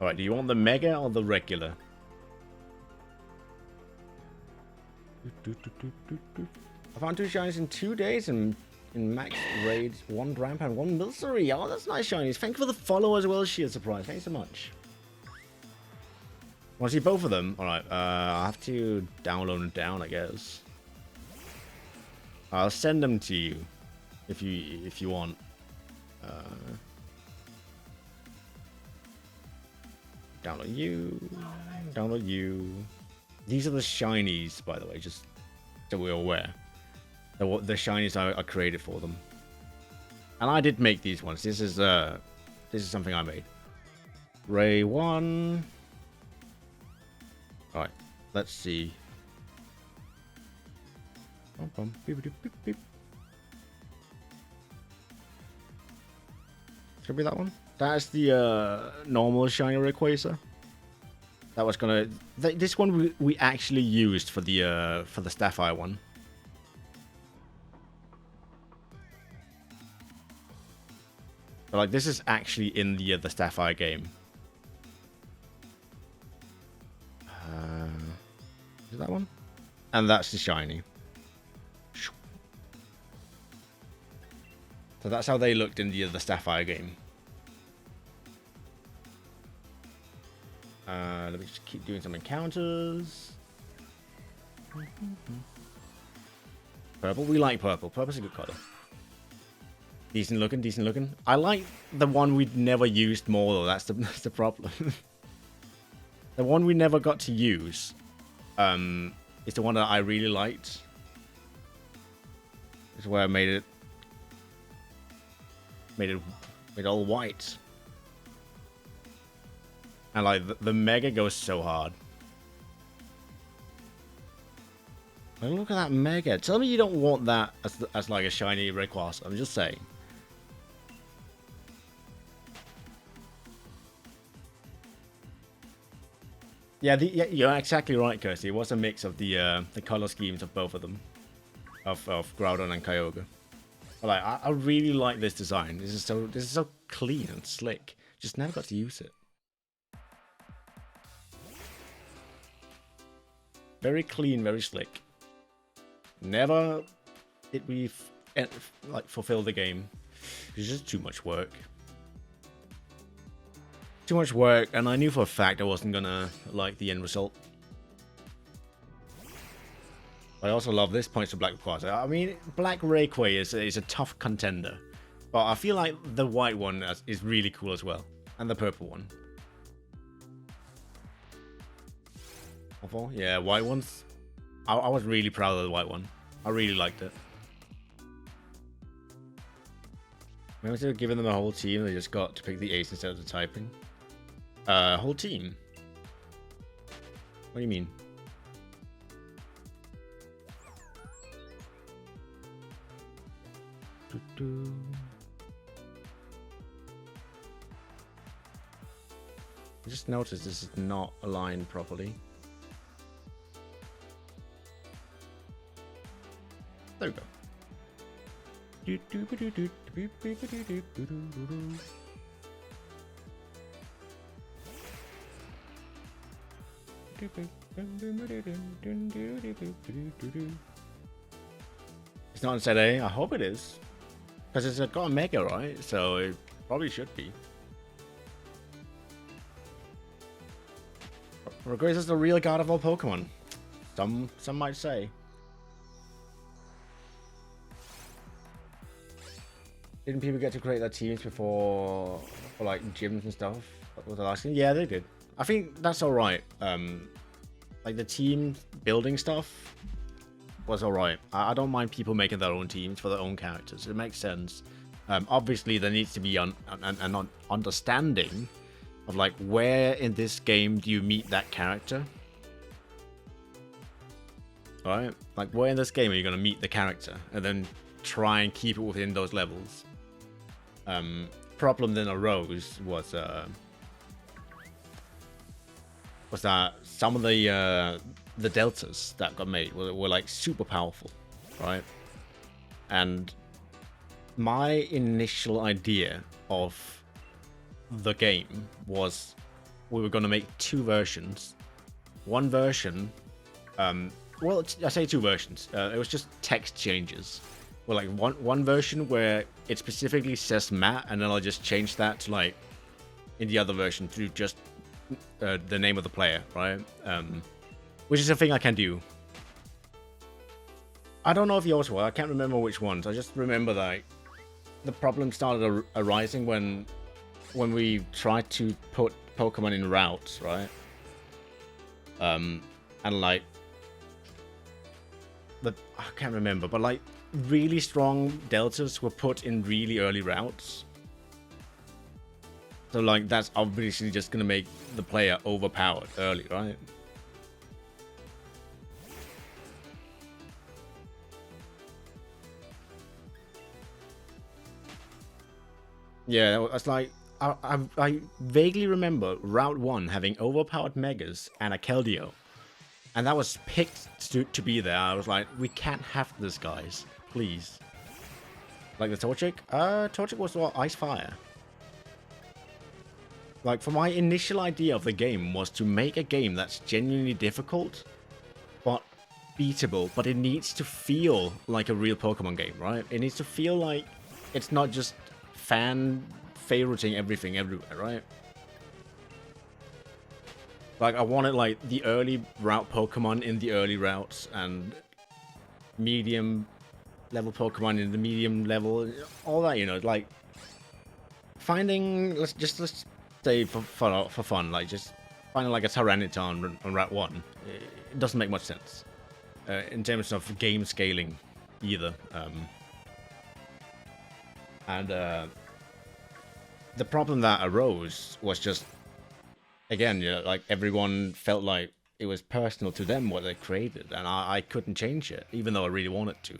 Alright, do you want the Mega or the regular? I found 2 shinies in 2 days and in max raids, 1 Ramp and 1 Milcery. Oh, that's nice shinies. Thank you for the follow as well, Sheer Surprise. Thanks so much. Want to see both of them? Alright, I'll have to download them down, I guess. I'll send them to you if you want. Download you. These are the shinies, by the way, just so we're aware. The shinies I created for them. And I did make these ones. This is something I made. Ray 1. Alright, let's see. Should be that one. That's the normal shiny Rayquaza. That was gonna. This one we actually used for the Sapphire one. But like this is actually in the Sapphire game. Is that one? And that's the shiny. So that's how they looked in the Sapphire game. Let me just keep doing some encounters. Purple, we like purple. Purple's a good color. Decent looking. I like the one we'd never used more though. That's the problem. The one we never got to use is the one that I really liked. It's where I made it all white. And like the Mega goes so hard. Like, look at that Mega. Tell me you don't want that as like a shiny Rayquaza. I'm just saying. Yeah, you're exactly right, Kirsty. It was a mix of the color schemes of both of them, of Groudon and Kyogre. But like, I really like this design. This is so clean and slick. Just never got to use it. Very clean, very slick. Never did we like fulfill the game. It's just too much work. Too much work, and I knew for a fact I wasn't gonna like the end result. I also love this points to Black Quasar. I mean, Black Rayquay is a tough contender, but I feel like the white one is really cool as well, and the purple one. Yeah, white ones. I was really proud of the white one. I really liked it. Maybe instead of giving them a whole team, they just got to pick the ace instead of the typing. Whole team? What do you mean? I just noticed this is not aligned properly. There we go. It's not in set A. I hope it is. Because it's got a Mega, right? So it probably should be. Regress is the real god of all Pokemon. Some might say. Didn't people get to create their teams before, for like gyms and stuff? What was I asking? Yeah, they did. I think that's all right. Like the team building stuff was all right. I don't mind people making their own teams for their own characters. It makes sense. Obviously, there needs to be an understanding of like where in this game do you meet that character. All right, like where in this game are you gonna meet the character, and then try and keep it within those levels. Problem then arose was that some of the deltas that got made were like super powerful, right? And my initial idea of the game was we were going to make two versions. One version, well, I say two versions. It was just text changes. Well, like one version where it specifically says Matt, and then I'll just change that to like in the other version to just the name of the player, right? Which is a thing I can do. I don't know if yours were. I can't remember which ones. I just remember that the problem started arising when we tried to put Pokemon in routes, right? And like I can't remember, but like really strong deltas were put in really early routes. So like that's obviously just gonna make the player overpowered early, right? Yeah, it's like I vaguely remember Route 1 having overpowered Megas and a Keldeo. And that was picked to be there. I was like, we can't have this, guys. Please. Like the Torchic? Torchic was what? Ice Fire. Like, for my initial idea of the game was to make a game that's genuinely difficult, but beatable. But it needs to feel like a real Pokemon game, right? It needs to feel like it's not just fan favoriting everything everywhere, right? Like, I wanted, like, the early route Pokemon in the early routes, and medium level Pokemon in the medium level, all that, you know, like, finding, let's say, for fun, like, just finding, like, a Tyranitar on Route 1, it doesn't make much sense, in terms of game scaling, either, and, the problem that arose was just, again, you know, like everyone felt like it was personal to them what they created, and I couldn't change it, even though I really wanted to.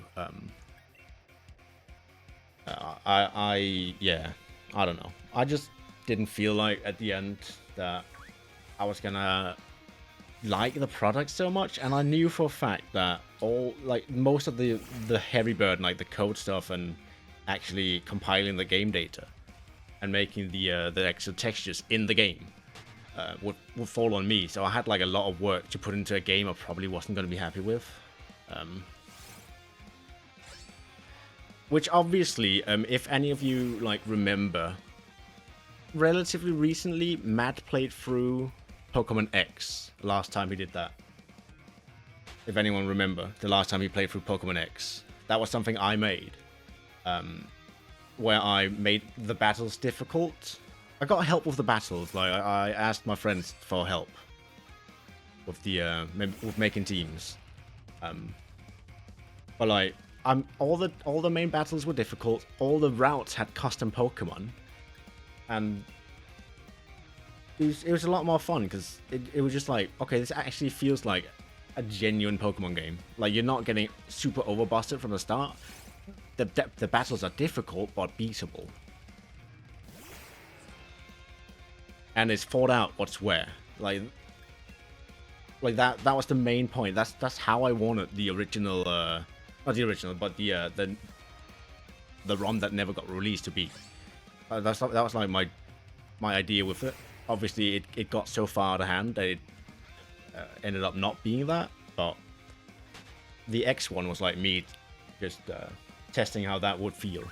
Yeah, I don't know. I just didn't feel like at the end that I was gonna like the product so much, and I knew for a fact that most of the heavy burden, like the code stuff and actually compiling the game data and making the extra textures in the game would fall on me. So I had like a lot of work to put into a game I probably wasn't going to be happy with. Which obviously, if any of you like remember, relatively recently, Matt played through Pokemon X last time he did that. If anyone remember the last time he played through Pokemon X, that was something I made, where I made the battles difficult. I got help with the battles. Like I asked my friends for help with the with making teams. But like all the main battles were difficult. All the routes had custom Pokemon, and it was a lot more fun because it was just like, okay, this actually feels like a genuine Pokemon game. Like you're not getting super overbusted from the start. The battles are difficult but beatable, and it's thought out what's where. Like that was the main point. That's how I wanted the original, not the original, but the ROM that never got released to be. That was like my idea with it. Obviously, it got so far out of hand that it ended up not being that. But the X one was like me just testing how that would feel,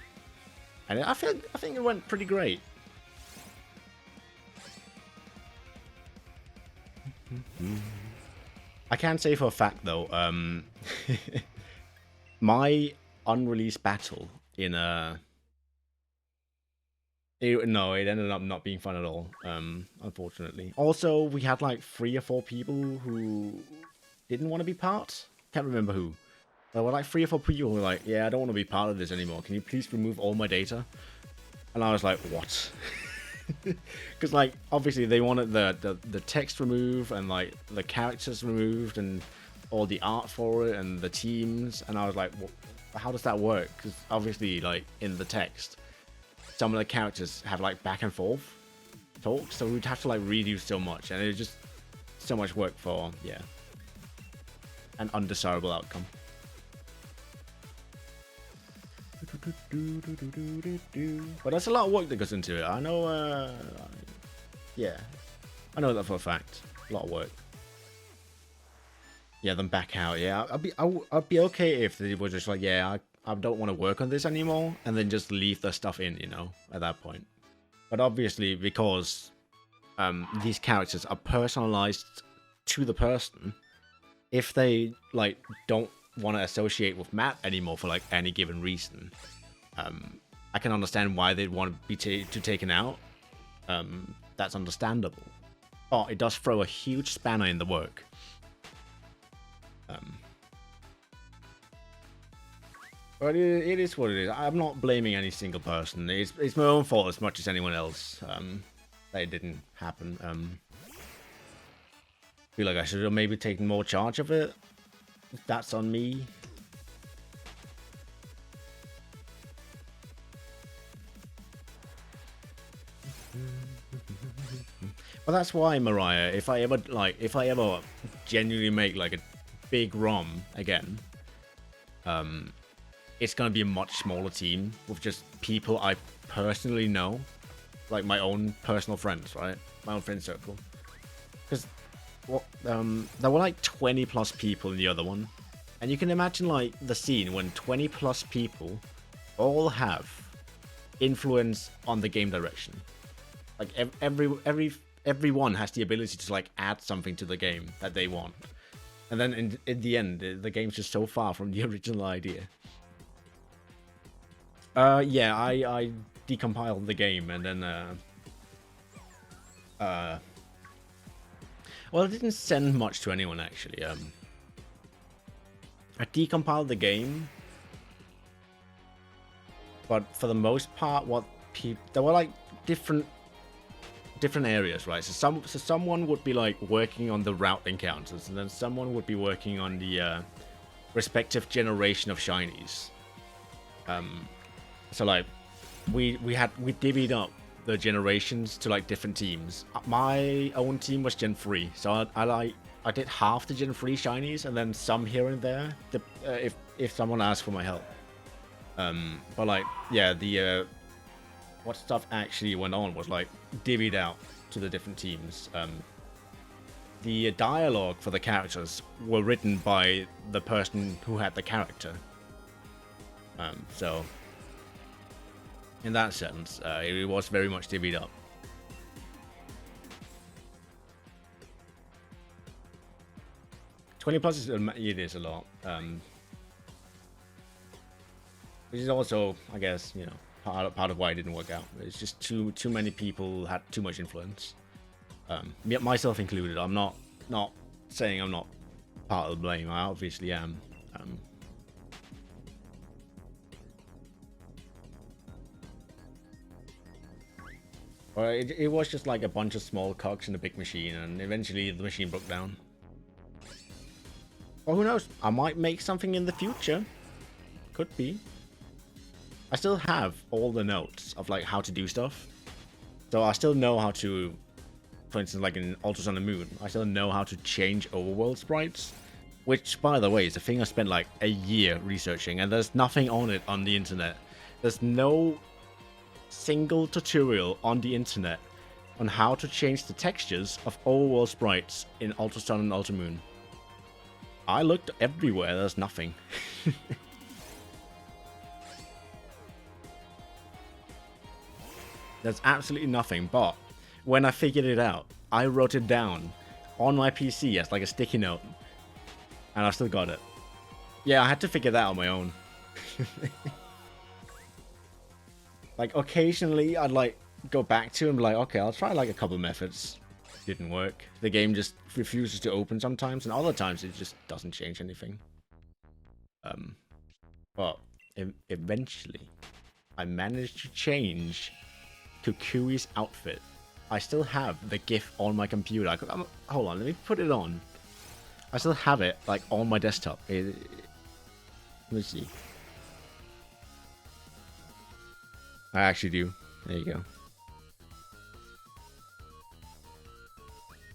and I think it went pretty great. I can say for a fact though, my unreleased battle in it ended up not being fun at all, unfortunately. Also, we had like 3 or 4 people who didn't want to be part. Can't remember who. There were like 3 or 4 people who were like, yeah, I don't want to be part of this anymore. Can you please remove all my data? And I was like, what? Because like obviously they wanted the text removed and like the characters removed and all the art for it and the teams, and I was like, well, how does that work? Because obviously like in the text some of the characters have like back and forth talk, so we'd have to like redo so much, and it was just so much work for an undesirable outcome. But that's a lot of work that goes into it. I know, yeah, I know that for a fact. A lot of work. Yeah, then back out. Yeah, I'd be okay if they were just like, yeah, I don't want to work on this anymore, and then just leave the stuff in, you know, at that point. But obviously, because these characters are personalized to the person, if they like don't want to associate with Matt anymore for like any given reason, I can understand why they'd want to be taken out. That's understandable, but it does throw a huge spanner in the work. But it is what it is. I'm not blaming any single person. It's my own fault as much as anyone else that it didn't happen. Feel like I should have maybe taken more charge of it. That's on me. But that's why, Mariah, if I ever genuinely make like a big ROM again, it's gonna be a much smaller team with just people I personally know, like my own personal friends, right? My own friend circle. Because there were like 20 plus people in the other one, and you can imagine like the scene when 20 plus people all have influence on the game direction. Like everyone has the ability to like add something to the game that they want, and then in the end, the game's just so far from the original idea. Yeah, I decompiled the game and then well, I didn't send much to anyone actually. I decompiled the game, but for the most part, there were like different areas, right? So someone would be like working on the route encounters, and then someone would be working on the respective generation of shinies. So like we divvied up the generations to like different teams. My own team was Gen 3, so I did half the Gen 3 shinies and then some here and there, if someone asked for my help. But like, yeah, the what stuff actually went on was like divvied out to the different teams. The dialogue for the characters were written by the person who had the character. So in that sense, it was very much divvied up. 20 plus is it is a lot. Which is also, I guess, you know, part of why it didn't work out. It's just too many people had too much influence. Myself included. I'm not saying I'm not part of the blame. I obviously am. Well, it was just like a bunch of small cogs in a big machine, and eventually the machine broke down. Well, who knows? I might make something in the future. Could be. I still have all the notes of like how to do stuff. So I still know how to, for instance, like in Ultras on the Moon, I still know how to change overworld sprites. Which, by the way, is a thing I spent like a year researching, and there's nothing on it on the internet. There's no single tutorial on the internet on how to change the textures of overworld sprites in Ultra Sun and Ultra Moon. I looked everywhere, there's nothing. There's absolutely nothing, but when I figured it out, I wrote it down on my PC as like a sticky note, and I still got it. Yeah, I had to figure that out on my own. Like, occasionally, I'd like go back to and be like, okay, I'll try like a couple methods. Didn't work. The game just refuses to open sometimes, and other times it just doesn't change anything. But eventually, I managed to change Kukui's outfit. I still have the GIF on my computer. Hold on, let me put it on. I still have it like on my desktop. Let me see. I actually do. There you go.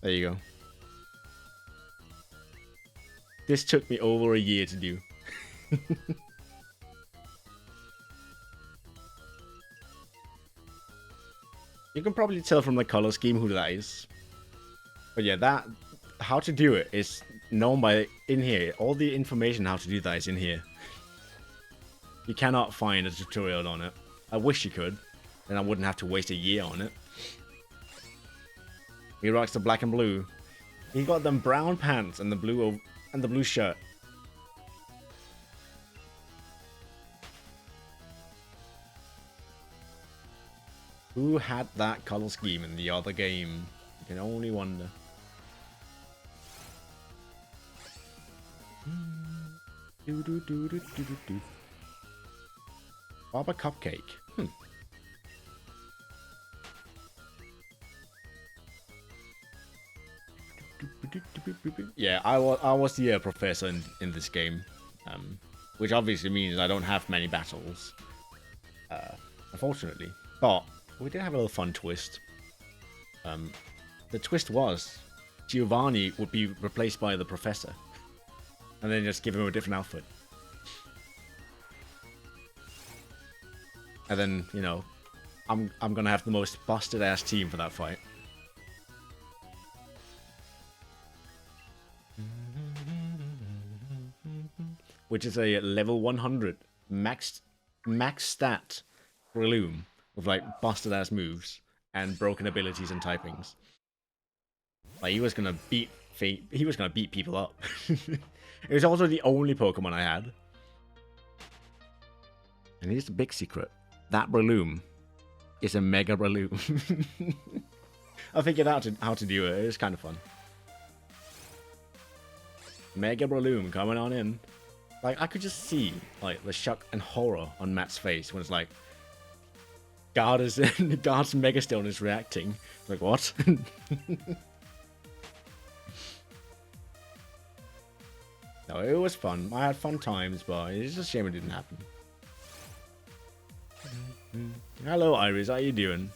There you go. This took me over a year to do. You can probably tell from the color scheme who that is. But yeah, how to do it is known by in here. All the information how to do that is in here. You cannot find a tutorial on it. I wish you could, then I wouldn't have to waste a year on it. He rocks the black and blue. He got them brown pants and the blue shirt. Who had that color scheme in the other game? You can only wonder. Baba Cupcake. Yeah, I was the professor in this game, which obviously means I don't have many battles, unfortunately. But we did have a little fun twist. The twist was Giovanni would be replaced by the professor, and then just give him a different outfit. And then, you know, I'm gonna have the most busted ass team for that fight. Which is a level 100 max stat Breloom with like busted ass moves and broken abilities and typings. Like he was gonna beat people up. It was also the only Pokemon I had. And here's the big secret. That Breloom is a Mega Breloom. I figured out how to do it. It was kind of fun. Mega Breloom coming on in. Like, I could just see, like, the shock and horror on Matt's face when it's like, Guard's Megastone is reacting. Like, what? No, it was fun. I had fun times, but it's just a shame it didn't happen. Hello, Iris. How you doing?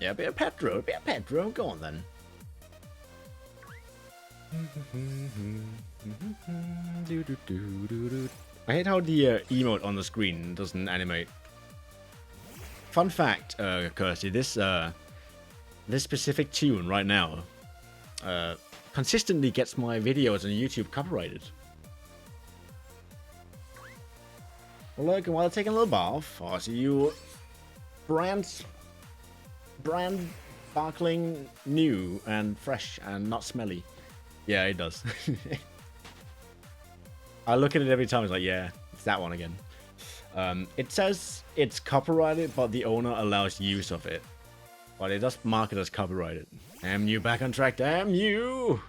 Yeah, a bit of Pedro. Go on, then. I hate how the emote on the screen doesn't animate. Fun fact, Kirsty, this specific tune right now consistently gets my videos on YouTube copyrighted. Well, look, while taking a little bath, I see you brand sparkling, new and fresh and not smelly. Yeah, it does. I look at it every time. It's like, yeah, it's that one again. It says it's copyrighted, but the owner allows use of it. But it does mark it as copyrighted. Damn you, back on track. Damn you!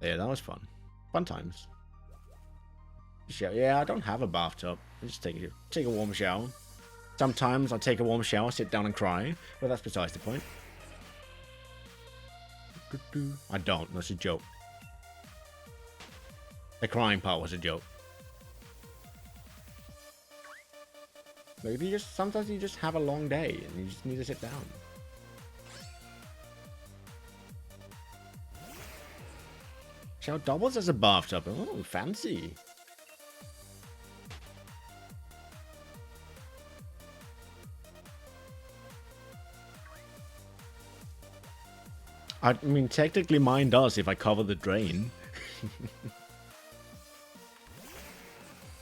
Yeah, that was fun. Fun times. Yeah, I don't have a bathtub. I just take a warm shower. Sometimes I take a warm shower, sit down and cry. But that's besides the point. I don't. That's a joke. The crying part was a joke. Maybe sometimes you just have a long day and you just need to sit down. Shower doubles as a bathtub. Oh, fancy. I mean, technically mine does if I cover the drain.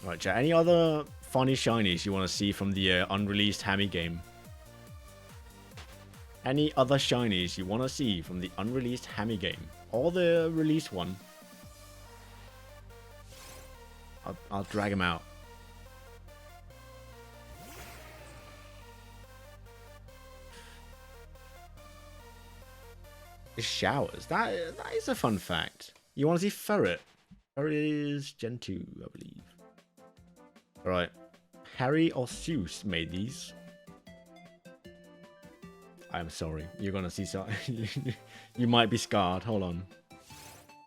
Right, chat. Any other funny shinies you want to see from the unreleased Hammy game? Any other shinies you want to see from the unreleased Hammy game? Or the released one? I'll drag him out. Showers. That is a fun fact. You want to see Ferret? Ferret is Gen 2, I believe. Alright. Harry or Zeus made these. I'm sorry. You're gonna see some. You might be scarred. Hold on.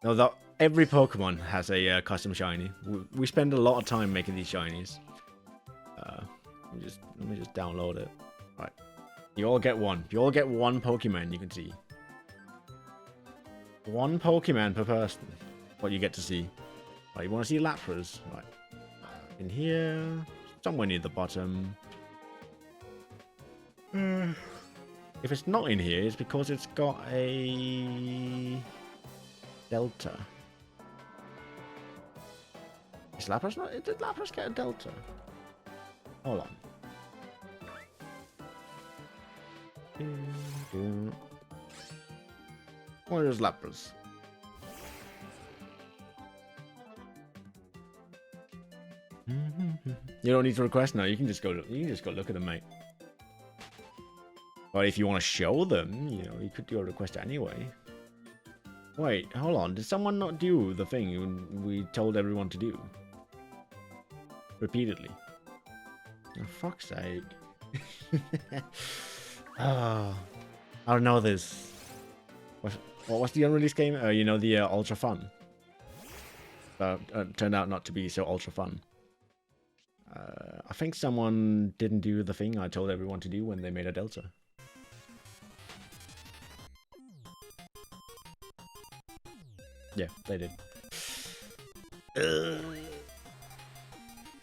No, every Pokemon has a custom shiny. We spend a lot of time making these shinies. Let me just download it. Right. You all get one. You all get one Pokemon you can see. One Pokemon per person. What you get to see. Right, you want to see Lapras? Right. In here. Somewhere near the bottom. If it's not in here, it's because it's got a Delta. Is Lapras not? Did Lapras get a Delta? Hold on. Where is Lapras? You don't need to request now. You can just go. You can just go look at them, mate. But if you want to show them, you know, you could do a request anyway. Wait, hold on. Did someone not do the thing we told everyone to do? Repeatedly. Oh, fuck's sake. Oh, I don't know this. What's the unreleased game? You know, the Ultra Fun. Turned out not to be so ultra fun. I think someone didn't do the thing I told everyone to do when they made a Delta. Yeah, they did.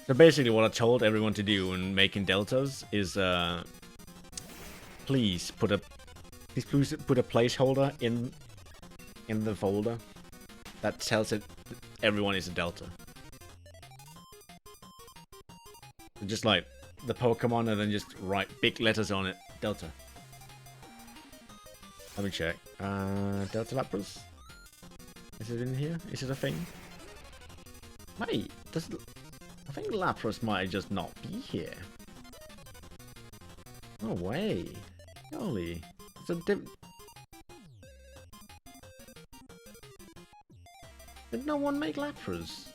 So basically what I told everyone to do when making Deltas is please put a placeholder in the folder that tells it everyone is a Delta. So just like the Pokemon and then just write big letters on it. Delta. Let me check. Delta Lapras? Is it in here? Is it a thing? Wait, I think Lapras might just not be here. No way. Holy. It's a Did no one make Lapras?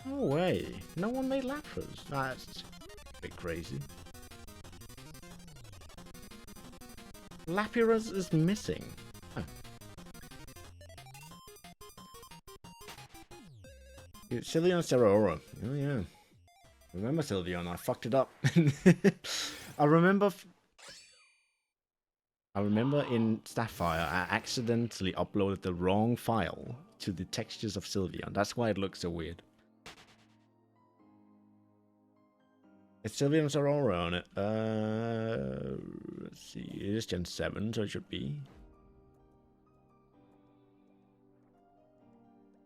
No way. No one made Lapras. That's a bit crazy. Lapras is missing. Huh. Sylveon Serora. Oh yeah. Remember Sylveon? I fucked it up. I remember in Sapphire, I accidentally uploaded the wrong file to the textures of Sylveon. That's why it looks so weird. It's Sylveon's Aurora on it. Let's see. It is Gen 7, so it should be.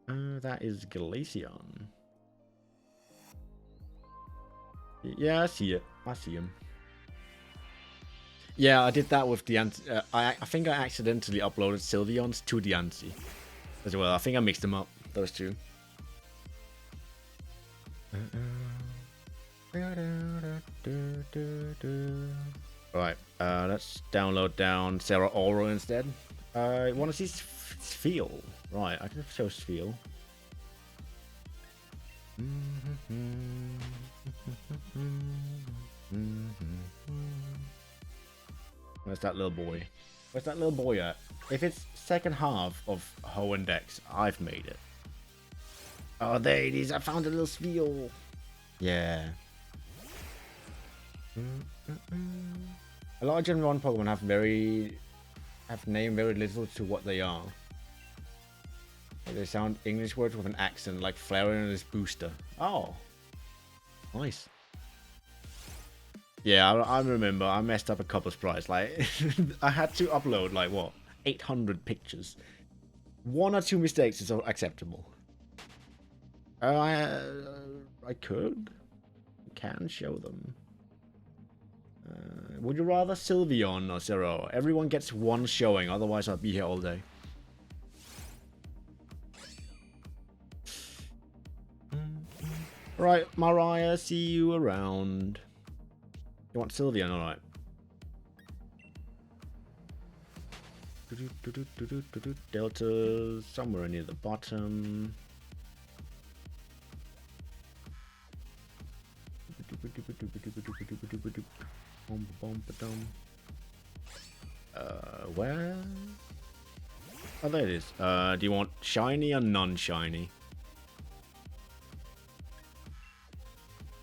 That is Glaceon. Yeah, I see it. I see him. Yeah, I did that with the I think I accidentally uploaded Sylveons to the Ansi as well. I think I mixed them up, those two. Right, let's download down Sarah Aura instead. I want to see Spheal. Right, I can show Spheal. Where's that little boy? Where's that little boy at? If it's second half of Honedge, I've made it. Oh, there it is. I found a little Spheal. Yeah. A lot of Gen 1 Pokemon have named very little to what they are. They sound English words with an accent, like Flareon and his booster. Oh. Nice. Yeah, I remember I messed up a couple of sprites. Like, I had to upload, like, what? 800 pictures. 1 or 2 mistakes is acceptable. I can show them. Would you rather Sylveon or Zero? Everyone gets 1 showing, otherwise I'll be here all day. Right, Mariah, see you around. You want Sylveon, alright. Delta somewhere near the bottom. Where? Oh, there it is. Do you want shiny or non-shiny?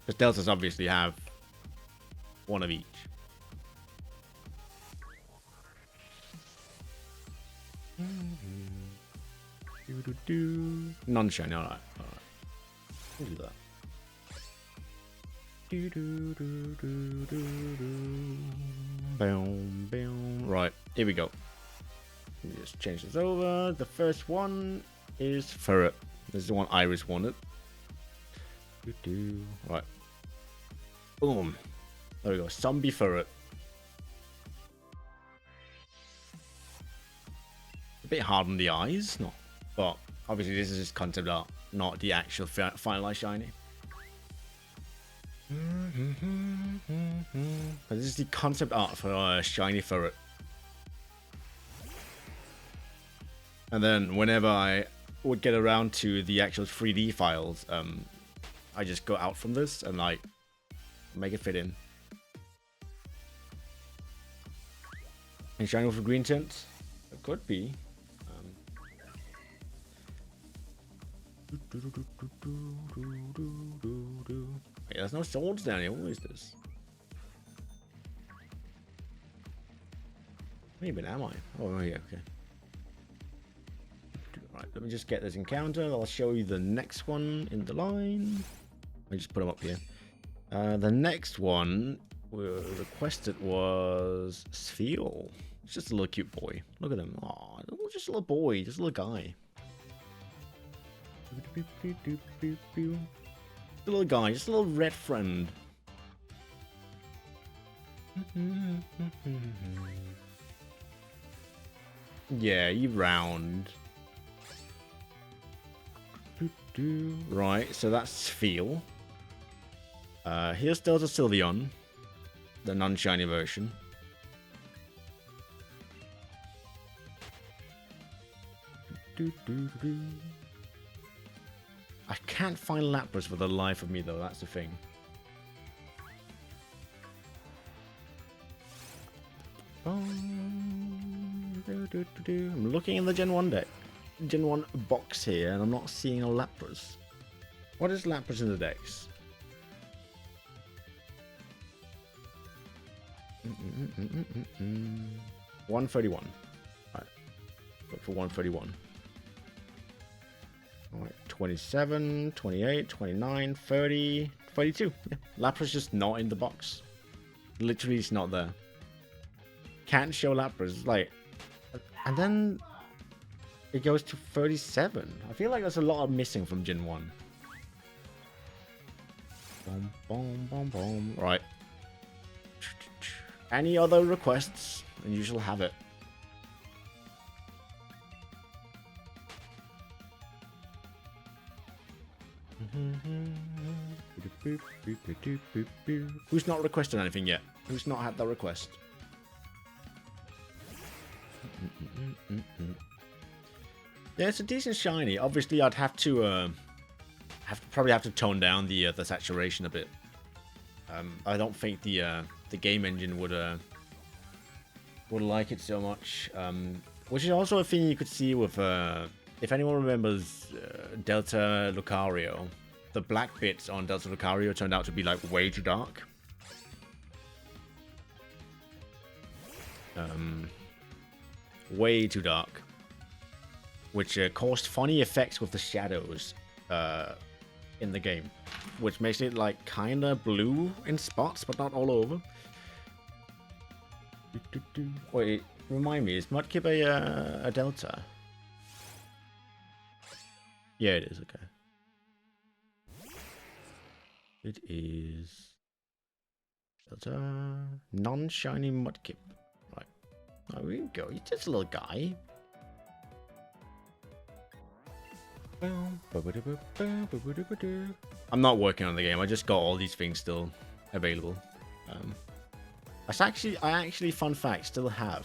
Because Deltas obviously have 1 of each. Non-shiny, alright. We'll do that. Right, here we go. Let me just change this over. The first one is Ferret. This is the one Iris wanted. Right. Boom. There we go. Zombie Ferret. A bit hard on the eyes, not, but obviously this is just concept art, not the actual finalized shiny. But this is the concept art for shiny Ferret. And then whenever I would get around to the actual 3D files, I just go out from this and like make it fit in. And shiny with a green tint? It could be. Wait, there's no swords down here. What is this? Where even am I? Oh, yeah, okay. Right, let me just get this encounter. I'll show you the next one in the line. I just put them up here. The next one we requested was Spheal. It's just a little cute boy. Look at him. Aw, just a little boy, just a little guy. A little guy, just a little red friend. Yeah, you round. Right, so that's Spheal. Here's Delta Sylveon, the non-shiny version. I can't find Lapras for the life of me, though. That's the thing. I'm looking in the Gen 1 deck, Gen 1 box here, and I'm not seeing a Lapras. What is Lapras in the decks? 131. Right. Look for 131. Alright, 27, 28, 29, 30, 32. Yeah. Lapras just not in the box. Literally, it's not there. Can't show Lapras. Like, and then It goes to 37. I feel like there's a lot missing from Gen 1. Boom, boom, boom, boom. Right. Any other requests, and you shall have it. Who's not requested anything yet? Who's not had that request? Yeah, it's a decent shiny. Obviously, I'd have to probably have to tone down the saturation a bit. I don't think the game engine would like it so much. Which is also a thing you could see with if anyone remembers Delta Lucario, the black bits on Delta Lucario turned out to be like way too dark. Way too dark. Which caused funny effects with the shadows in the game. Which makes it like kinda blue in spots, but not all over. Wait, remind me, is Mudkip a Delta? Yeah, it is, okay. It is Delta non-shiny Mudkip. Right. There we go. He's just a little guy. I'm not working on the game. I just got all these things still available. I actually, fun fact, still have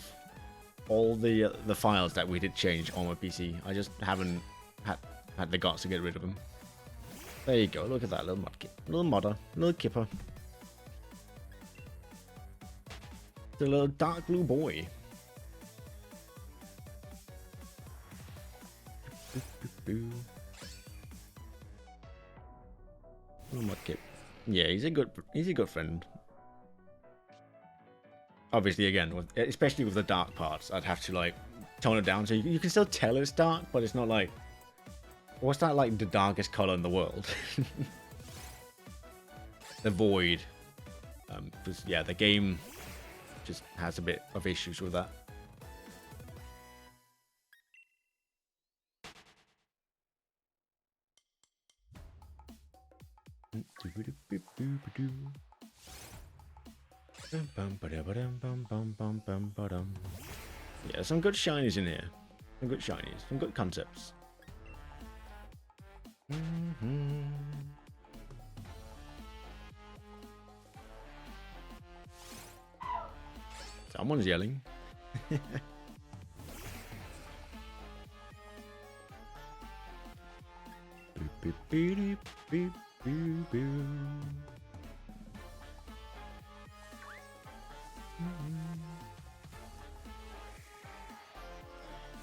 all the files that we did change on my PC. I just haven't had the guts to get rid of them. There you go. Look at that little mudkip, little modder, little kipper, the little dark blue boy. Little mudkip. Yeah, he's a good friend. Obviously, again, especially with the dark parts, I'd have to like tone it down so you can still tell it's dark, but it's not like, what's that, like the darkest color in the world? The void. Because yeah, the game just has a bit of issues with that. Yeah, some good shinies in here. Some good shinies. Some good concepts. Someone's yelling.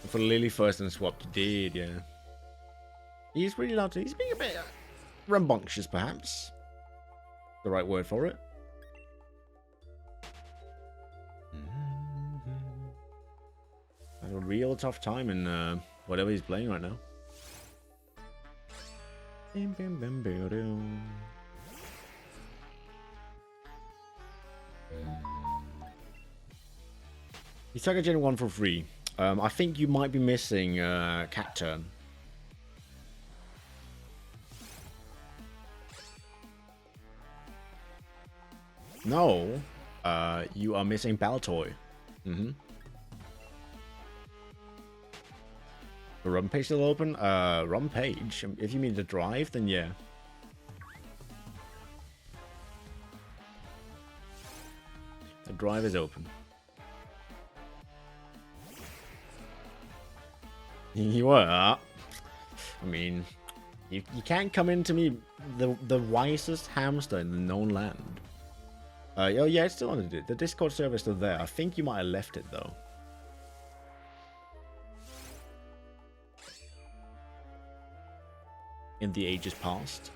For Lily first and swapped, you did, yeah. He's really loud. He's being a bit rambunctious, perhaps. The right word for it. Having a real tough time in whatever he's playing right now. You took a Gen 1 for free. I think you might be missing Cat Turn. No, you are missing Baltoy. The run page still open? Run page? If you mean the drive, then yeah. The drive is open. You are. I mean, you can't come into me, the wisest hamster in the known land. Oh yeah, it's still on the Discord server is still there. I think you might have left it though. In the ages past.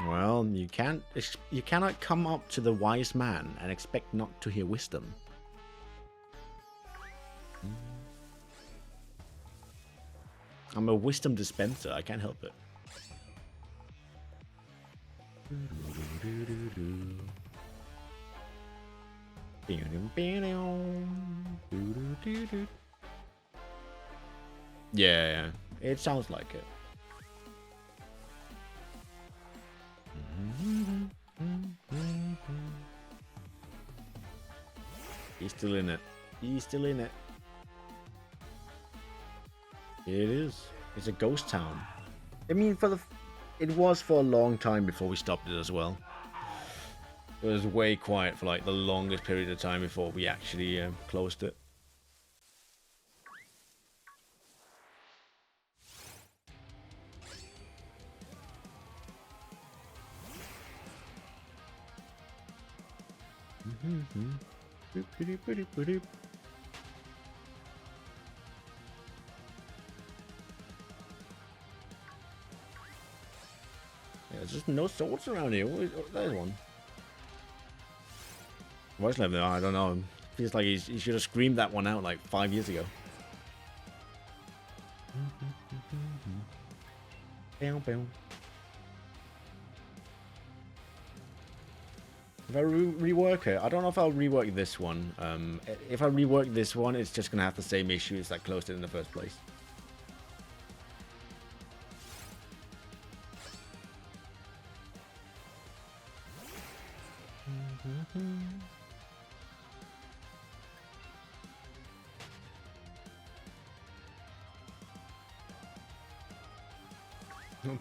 Well, you cannot come up to the wise man and expect not to hear wisdom. I'm a wisdom dispenser, I can't help it. Yeah, it sounds like it. He's still in it. He's still in it. It is. It's a ghost town. I mean, it was for a long time before we stopped it as well. It was way quiet for like the longest period of time before we actually closed it. Yeah, there's just no swords around here. There's one. Voice level, I don't know. Feels like he should have screamed that one out like 5 years ago. If I rework it, I don't know if I'll rework this one. If I rework this one, it's just gonna have the same issues that closed it in the first place.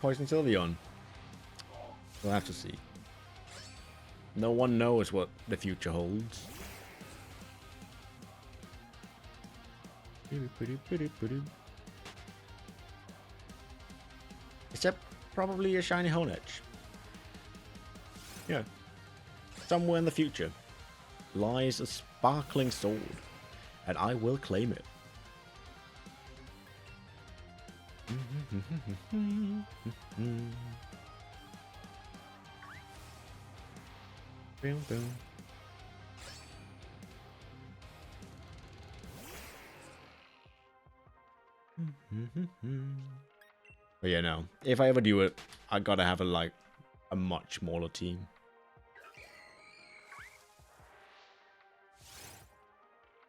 Poison Sylveon. We'll have to see. No one knows what the future holds. Except probably a shiny Honedge. Yeah. Somewhere in the future lies a sparkling sword, and I will claim it. Boom, boom. But yeah, no. If I ever do it, I gotta have a much smaller team.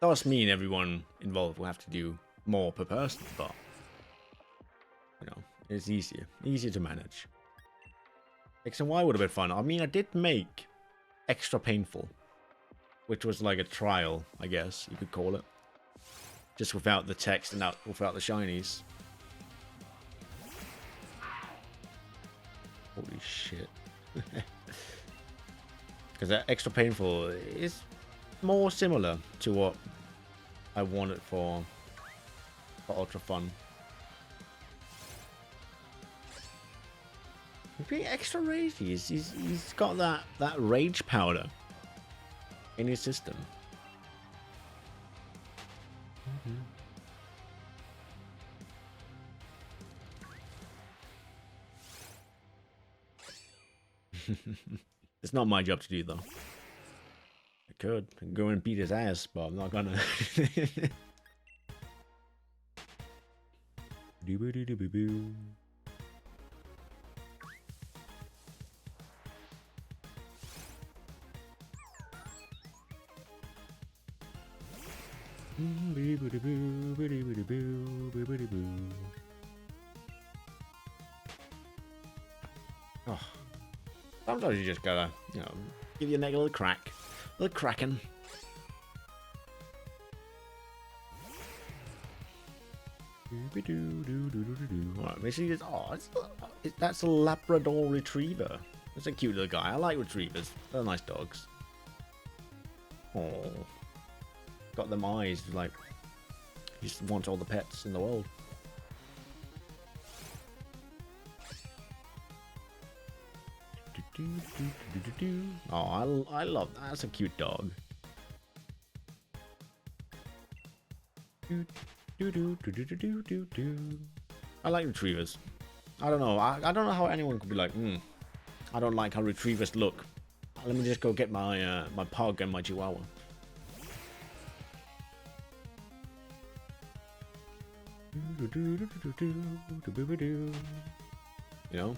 That does mean everyone involved will have to do more per person, but you know, it's easier to manage. X and Y would have been fun. I mean, I did make Extra Painful, which was like a trial, I guess you could call it, just without the text and without the shinies. Holy shit. Because that Extra Painful is more similar to what I wanted for Ultra Fun. He's being extra ragey. He's got that rage powder in his system. It's not my job to do though. I could go and beat his ass, but I'm not gonna. Oh. Sometimes you just gotta, you know, give your neck a little crack. A little cracking. Alright, basically, that's a Labrador Retriever. That's a cute little guy. I like retrievers. They're nice dogs. Oh, got them eyes like he just wants all the pets in the world. Oh, I love that. That's a cute dog. I like retrievers. I don't know. I don't know how anyone could be like, I don't like how retrievers look. Let me just go get my my pug and my chihuahua. You know?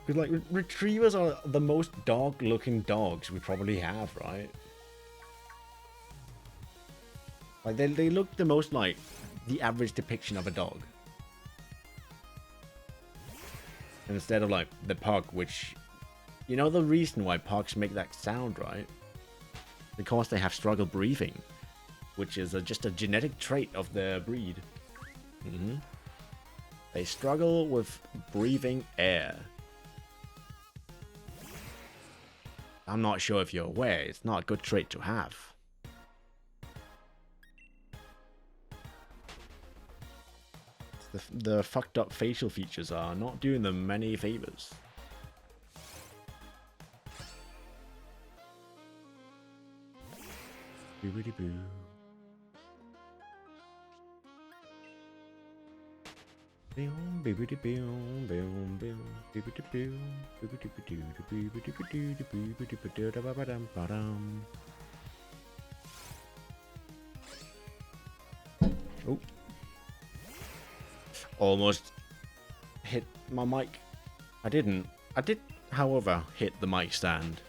Because, like, retrievers are the most dog-looking dogs we probably have, right? Like, they look the most like the average depiction of a dog. Instead of, like, the pug, which... You know the reason why pugs make that sound, right? Because they have struggle breathing, which is just a genetic trait of their breed. They struggle with breathing air. I'm not sure if you're aware, it's not a good trait to have. The fucked up facial features are not doing them many favors. Boobity-boo. Oh. Almost hit my mic. I didn't. I did, however, hit the mic stand.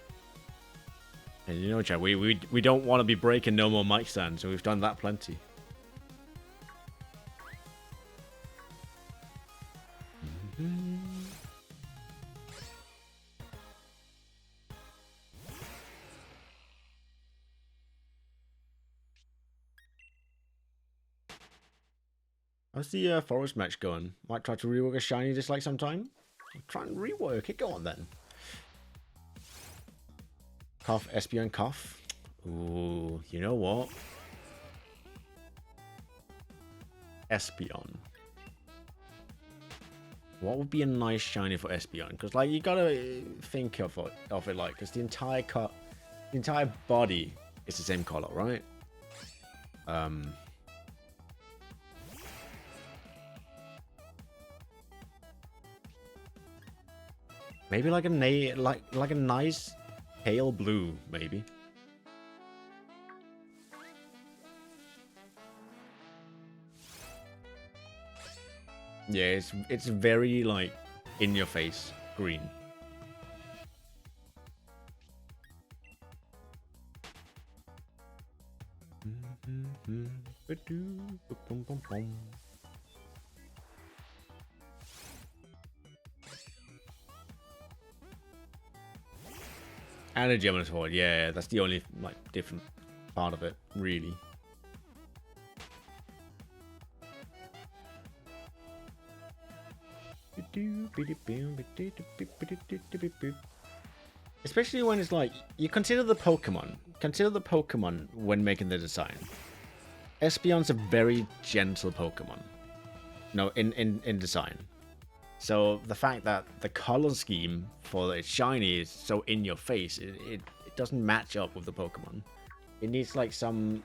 And you know, chat, we don't want to be breaking no more mic stands, so we've done that plenty. How's the forest match going? Might try to rework a shiny dislike sometime. I'll try and rework it. Go on then. Cough, Espeon, cough. Ooh, you know what? Espeon. What would be a nice shiny for Espeon? Because, like, you gotta think of it like, because the entire body is the same color, right? Maybe like a nice pale blue, maybe. Yeah, it's very like in your face green. And a Gemini Sword, yeah, that's the only like different part of it, really. Especially when it's like you consider the Pokemon when making the design. Espeon's a very gentle Pokemon. No, in design. So the fact that the color scheme for its shiny is so in your face, it doesn't match up with the Pokemon. It needs like some,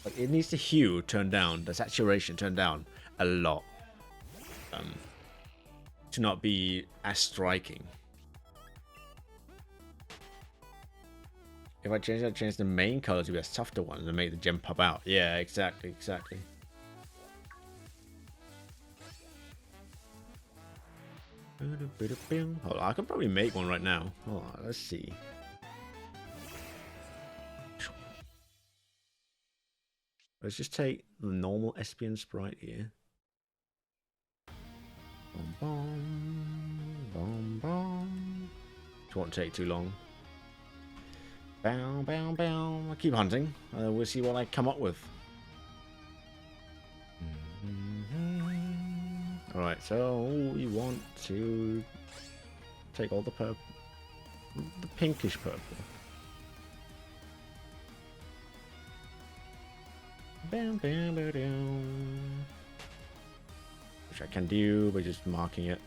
like it needs the hue turned down, the saturation turned down a lot, to not be as striking. If I change the main color to be a softer one and make the gem pop out. Yeah, exactly. Hold on, I could probably make one right now. Hold on, let's see. Let's just take the normal Espeon sprite here. It won't take too long. I keep hunting. We'll see what I come up with. Alright, so we want to take all the purple, the pinkish purple. Which I can do by just marking it.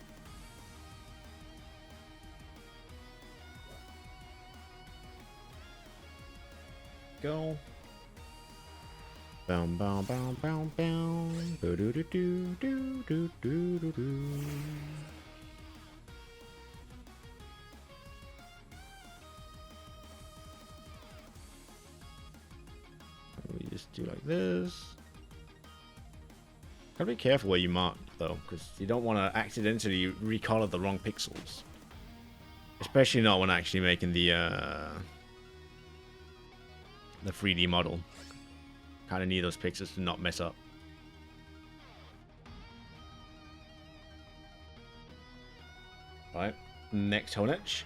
Go. Boom, boom, boom, boom, boom. Do do do do do do do do do. We just do like this. Gotta be careful where you mark though, because you don't want to accidentally recolor the wrong pixels. Especially not when actually making the 3D model. Kind of need those pixels to not mess up. Right, next Honedge.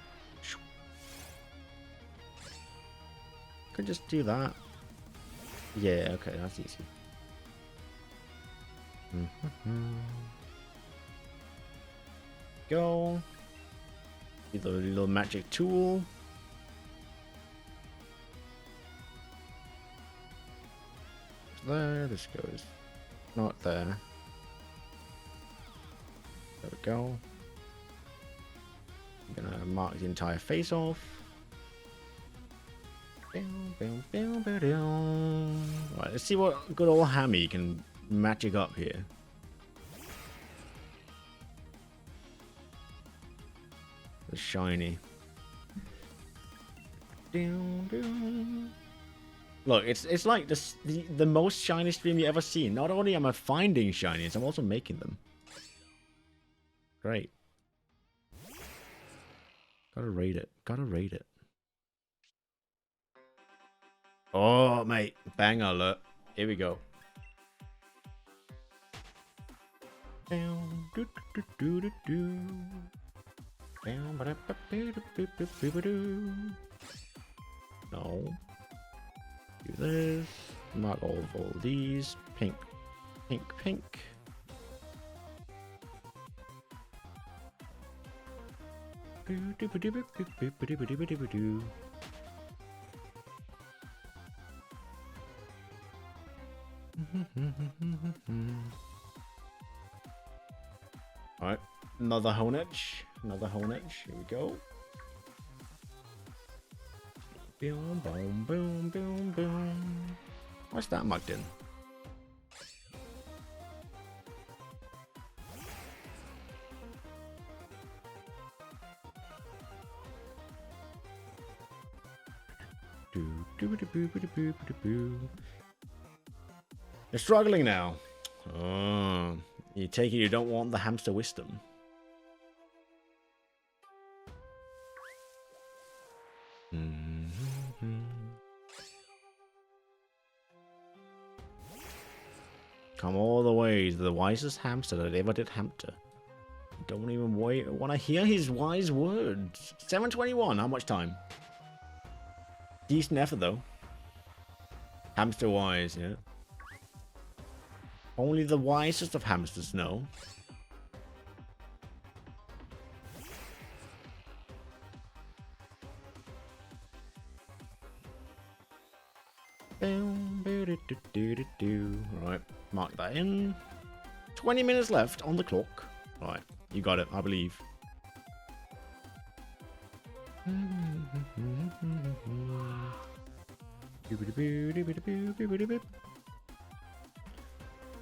Could just do that. Yeah, okay, that's easy. Go. The little magic tool. There, this goes not there. There we go. I'm gonna mark the entire face off. Right, let's see what good old Hammy can magic up here. The shiny. Look, it's like the most shiny stream you ever seen. Not only am I finding shinies, I'm also making them. Great. Gotta rate it. Gotta rate it. Oh, mate. Bang alert. Here we go. No. Do this. Mark all these. Pink. Pink, pink. Alright, another Honedge. Another Honedge. Here we go. Boom, boom, boom, boom, boom. What's that marked in? They're struggling now. Oh, you take it you don't want the hamster wisdom. Come all the way to the wisest hamster that ever did hamster. Don't even want to hear his wise words. 7:21. How much time? Decent effort though. Hamster wise, yeah. Only the wisest of hamsters know. Right, mark that in. 20 minutes left on the clock. Right, you got it, I believe.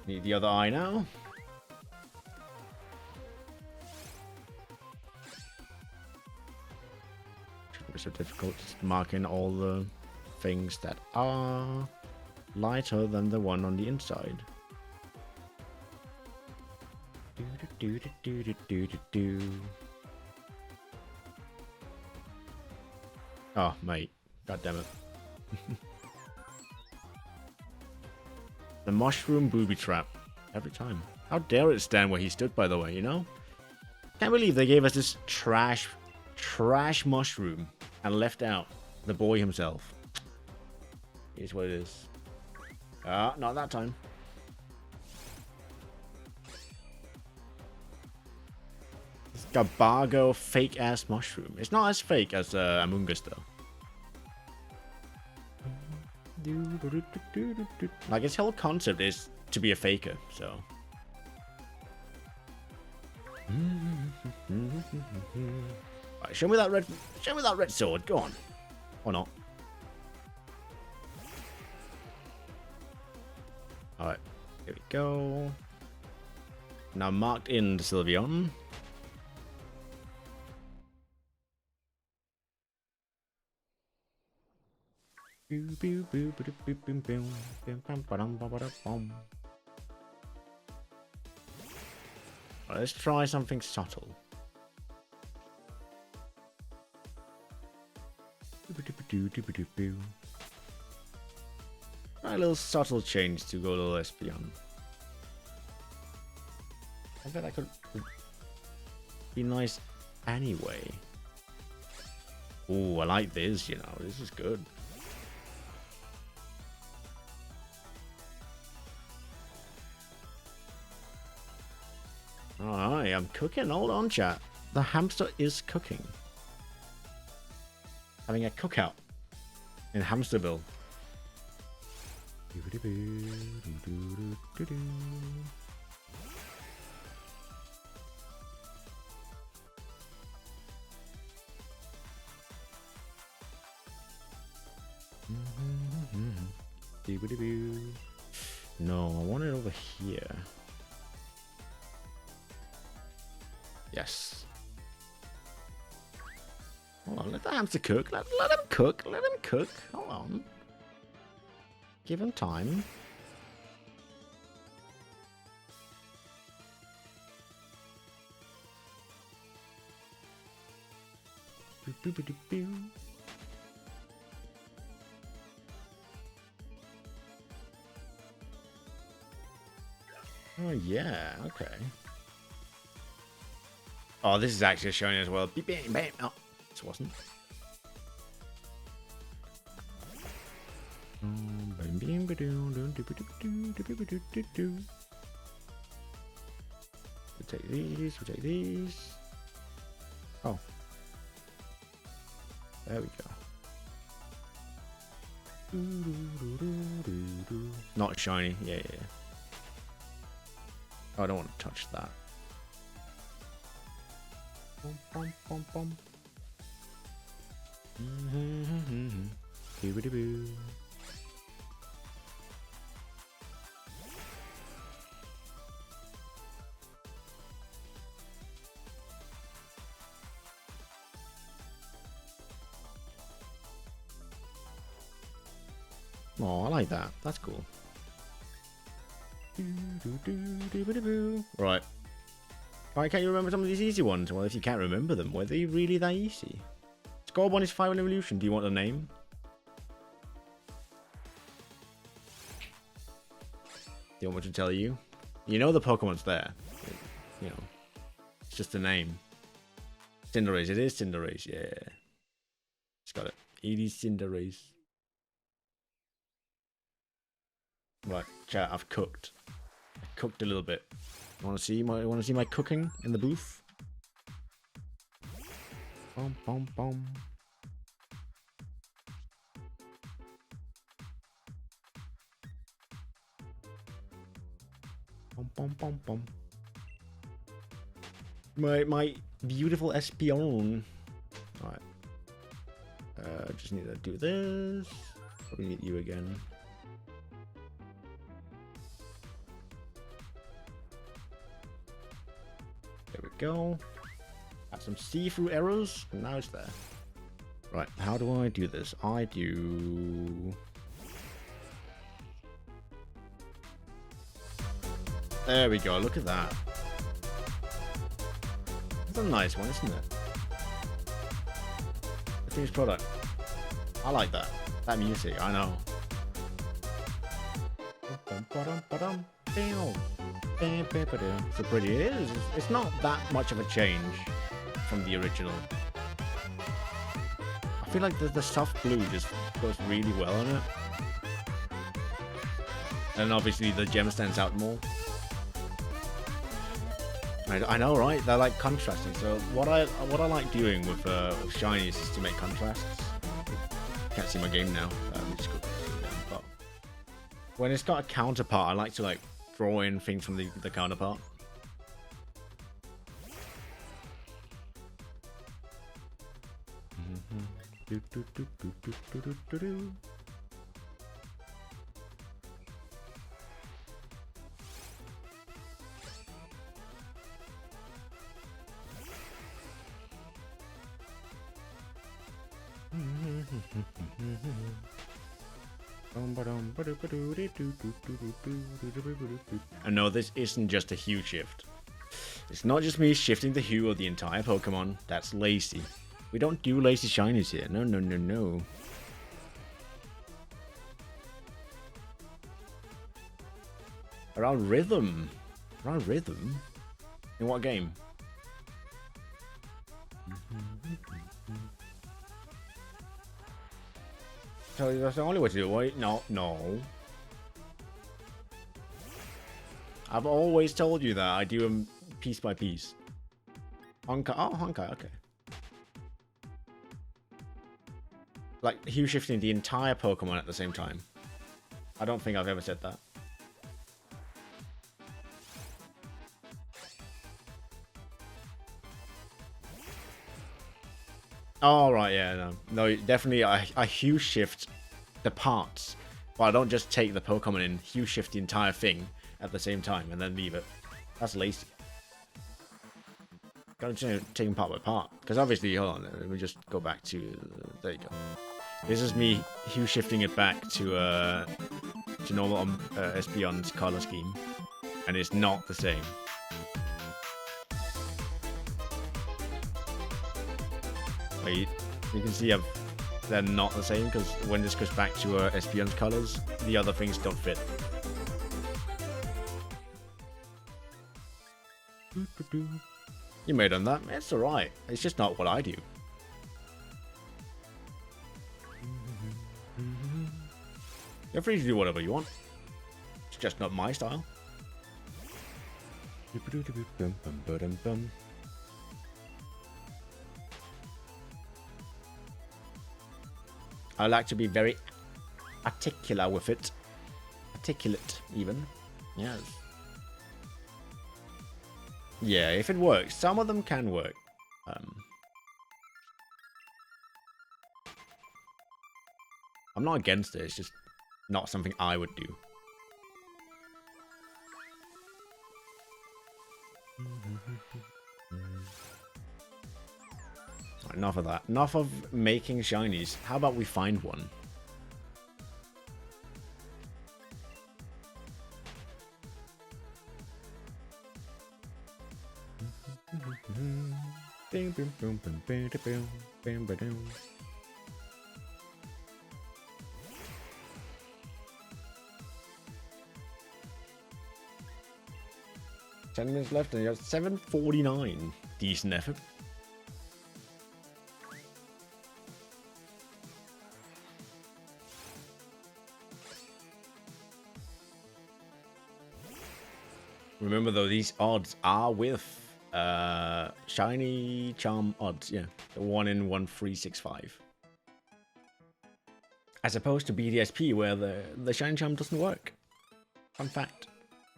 Need the other eye now. Shouldn't be so difficult, just marking all the things that are lighter than the one on the inside. Oh, mate. God damn it. The mushroom booby trap. Every time. How dare it stand where he stood, by the way, you know? Can't believe they gave us this trash mushroom and left out the boy himself. Here's what it is. Ah, not that time. It's Gabago fake ass mushroom. It's not as fake as Among Us though. Like its whole concept is to be a faker, so. Right, show me that red sword. Go on, or not? All right, here we go. Now marked in the Sylveon. Let's try something subtle. A little subtle change to go a little Espeon. I bet that could be nice anyway. Oh, I like this, you know. This is good. Alright, I'm cooking. Hold on, chat. The hamster is cooking. Having a cookout in Hamsterville. No, I want it over here. Yes. Hold on, let the hamster cook. Let him cook. Let him cook. Hold on. Give him time. Oh yeah, okay. Oh, this is actually showing as well. Beep, bam, bam. Oh, this wasn't. We'll take these, we'll take these. Oh. There we go. Not shiny, yeah. Oh, I don't want to touch that. Oh, I like that. That's cool. Right. Why can't you remember some of these easy ones? Well, if you can't remember them, were they really that easy? Scorbunny is 5 in evolution. Do you want a name? Do you want me to tell you? You know the Pokemon's there. You know. It's just a name. Cinderace. It is Cinderace. Yeah. It's got it. It is Cinderace. Right, chat, I've cooked. I cooked a little bit. Want to see my cooking in the booth? Bum bum bum. Bum bum bum bum. My beautiful Espeon. Alright. Just need to do this. Probably need you again. There we go. Have some see-through arrows, and now it's there. Right, how do I do this? I do... There we go, look at that. That's a nice one, isn't it? The finished product. I like that. That music, I know. So pretty it is. It's not that much of a change from the original. I feel like the soft blue just goes really well on it. And obviously the gem stands out more. I know, right? They're like contrasting. So what I like doing with shinies is to make contrasts. Can't see my game now. But when it's got a counterpart, I like to like draw in things from the counterpart. And no, this isn't just a hue shift. It's not just me shifting the hue of the entire Pokemon. That's lazy. We don't do lazy shinies here. No, no, no, no. Around rhythm. Around rhythm? In what game? So that's the only way to do it. Wait, no, no. I've always told you that I do them piece by piece. Honkai, oh, Honkai, okay. Like, hue shifting the entire Pokemon at the same time. I don't think I've ever said that. Oh, right, yeah, no. No, definitely, I hue shift the parts. But I don't just take the Pokemon and hue shift the entire thing at the same time and then leave it. That's lazy. Gotta take part by part. Because obviously, hold on, let me just go back to... there you go. This is me hue shifting it back to normal Espeon's color scheme. And it's not the same. You can see they're not the same because when this goes back to Espeon's colors, the other things don't fit. You may have done that. It's alright. It's just not what I do. You're free to do whatever you want. It's just not my style. I like to be very articulate with it. Articulate, even. Yes. Yeah, if it works. Some of them can work. I'm not against it. It's just not something I would do. Enough of that. Enough of making shinies. How about we find one? Ten minutes left and you got 7:49. Decent effort. Remember though, these odds are with shiny charm odds, yeah. The 1 in 1365. As opposed to BDSP where the shiny charm doesn't work. Fun fact.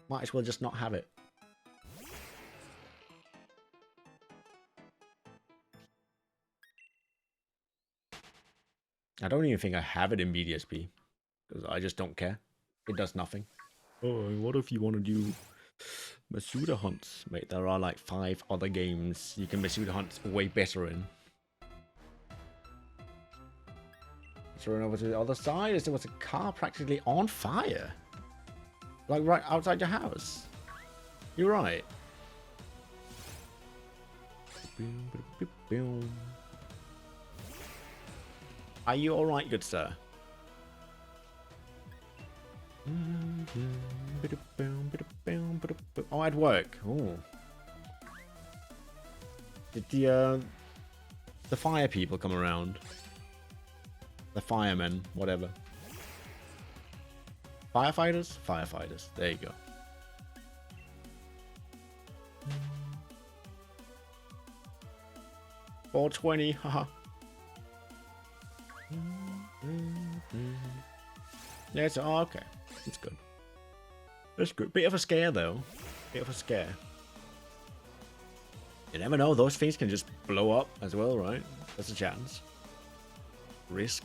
Might as well just not have it. I don't even think I have it in BDSP. Because I just don't care. It does nothing. Oh, what if you want to do Masuda hunts? Mate, there are like 5 other games you can Masuda hunt way better in. Let's run over to the other side. There was a car practically on fire. Like right outside your house. You're right. Are you alright, good sir? Oh, at work. Oh. Did the fire people come around? The firemen, whatever. Firefighters? Firefighters. There you go. $4.20, haha. Yeah, it's oh, okay. It's good. That's good. Bit of a scare though. Bit of a scare. You never know, those things can just blow up as well, right? That's a chance. Risk.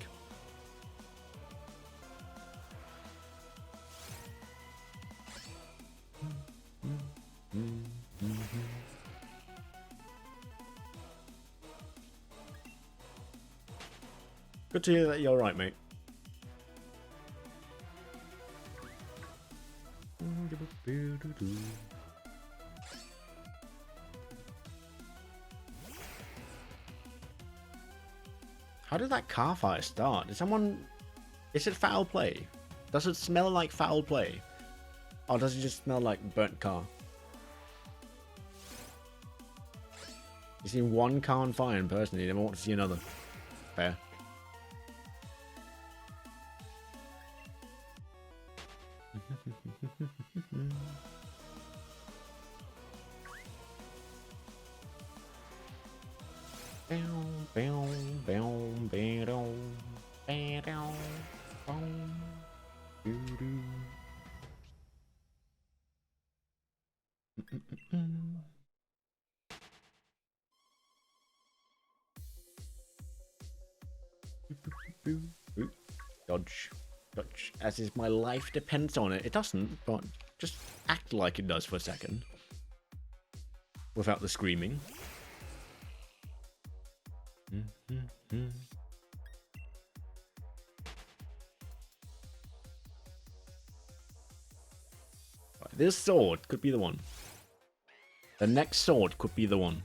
Good to hear that you're right, mate. How did that car fire start? Did someone... Is it foul play? Does it smell like foul play? Or does it just smell like burnt car? You see one car on fire and personally you never want to see another. Fair. Dodge. Dodge. As if my life depends on it. It doesn't, but just act like it does for a second. Without the screaming. Right, this sword could be the one. The next sword could be the one.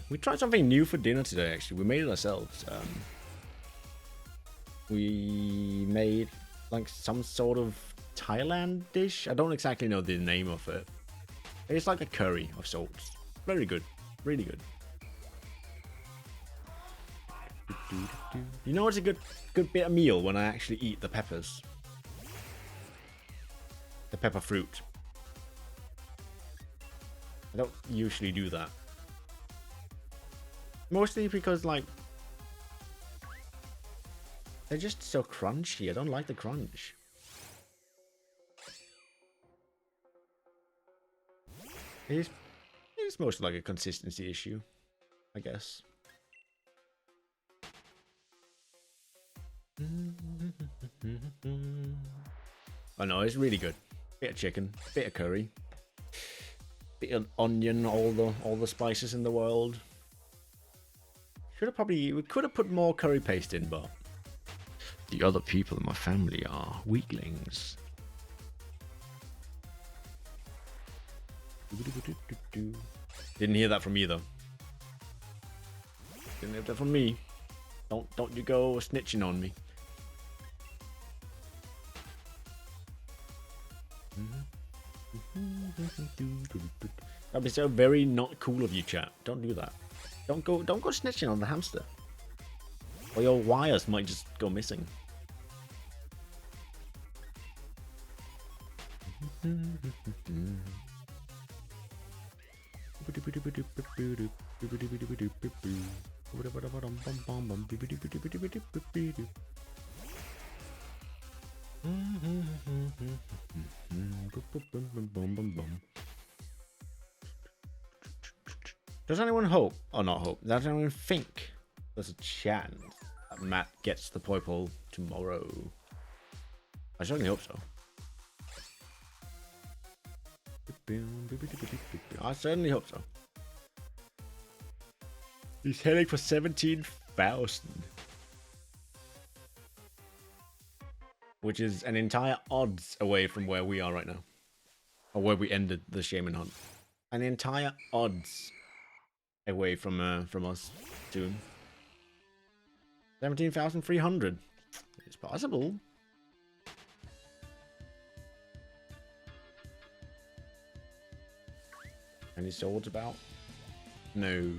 We tried something new for dinner today, actually. We made it ourselves. We made like some sort of Thailand dish. I don't exactly know the name of it. It's like a curry of sorts. Very good. Really good. You know what's a good bit of meal when I actually eat the peppers? The pepper fruit. I don't usually do that. Mostly because, like, they're just so crunchy. I don't like the crunch. It's mostly like a consistency issue, I guess. Oh no, it's really good. Bit of chicken, bit of curry, bit of onion, all the spices in the world. We could have put more curry paste in, but the other people in my family are weaklings. Didn't hear that from you though. Didn't hear that from me. Don't you go snitching on me. That'd be so very not cool of you, chat. Don't do that. Don't go snitching on the hamster. Or your wires might just go missing. Does anyone hope, or not hope, does anyone think there's a chance that Matt gets the purple tomorrow? I certainly hope so. I certainly hope so. He's heading for 17,000. Which is an entire odds away from where we are right now. Or where we ended the Shaman Hunt. An entire odds away from us soon. 17,300. It's possible. Any swords about? No.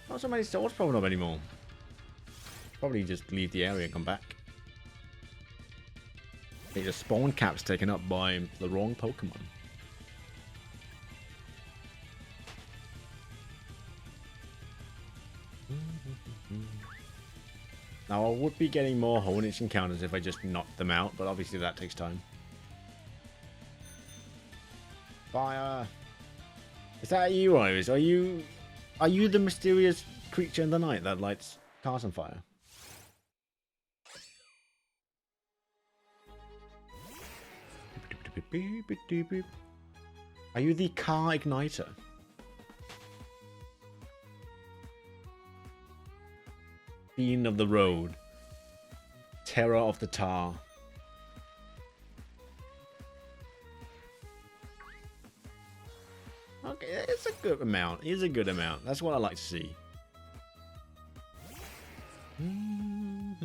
Not so many swords popping up anymore. Probably just leave the area and come back. Hey, the spawn cap's taken up by the wrong Pokemon. Now, I would be getting more Honedge encounters if I just knocked them out, but obviously that takes time. Fire! Is that you, Iris? Are you the mysterious creature in the night that lights cars on fire? Are you the car igniter? Fiend of the road. Terror of the tar. Okay, it's a good amount. It's a good amount. That's what I like to see. Now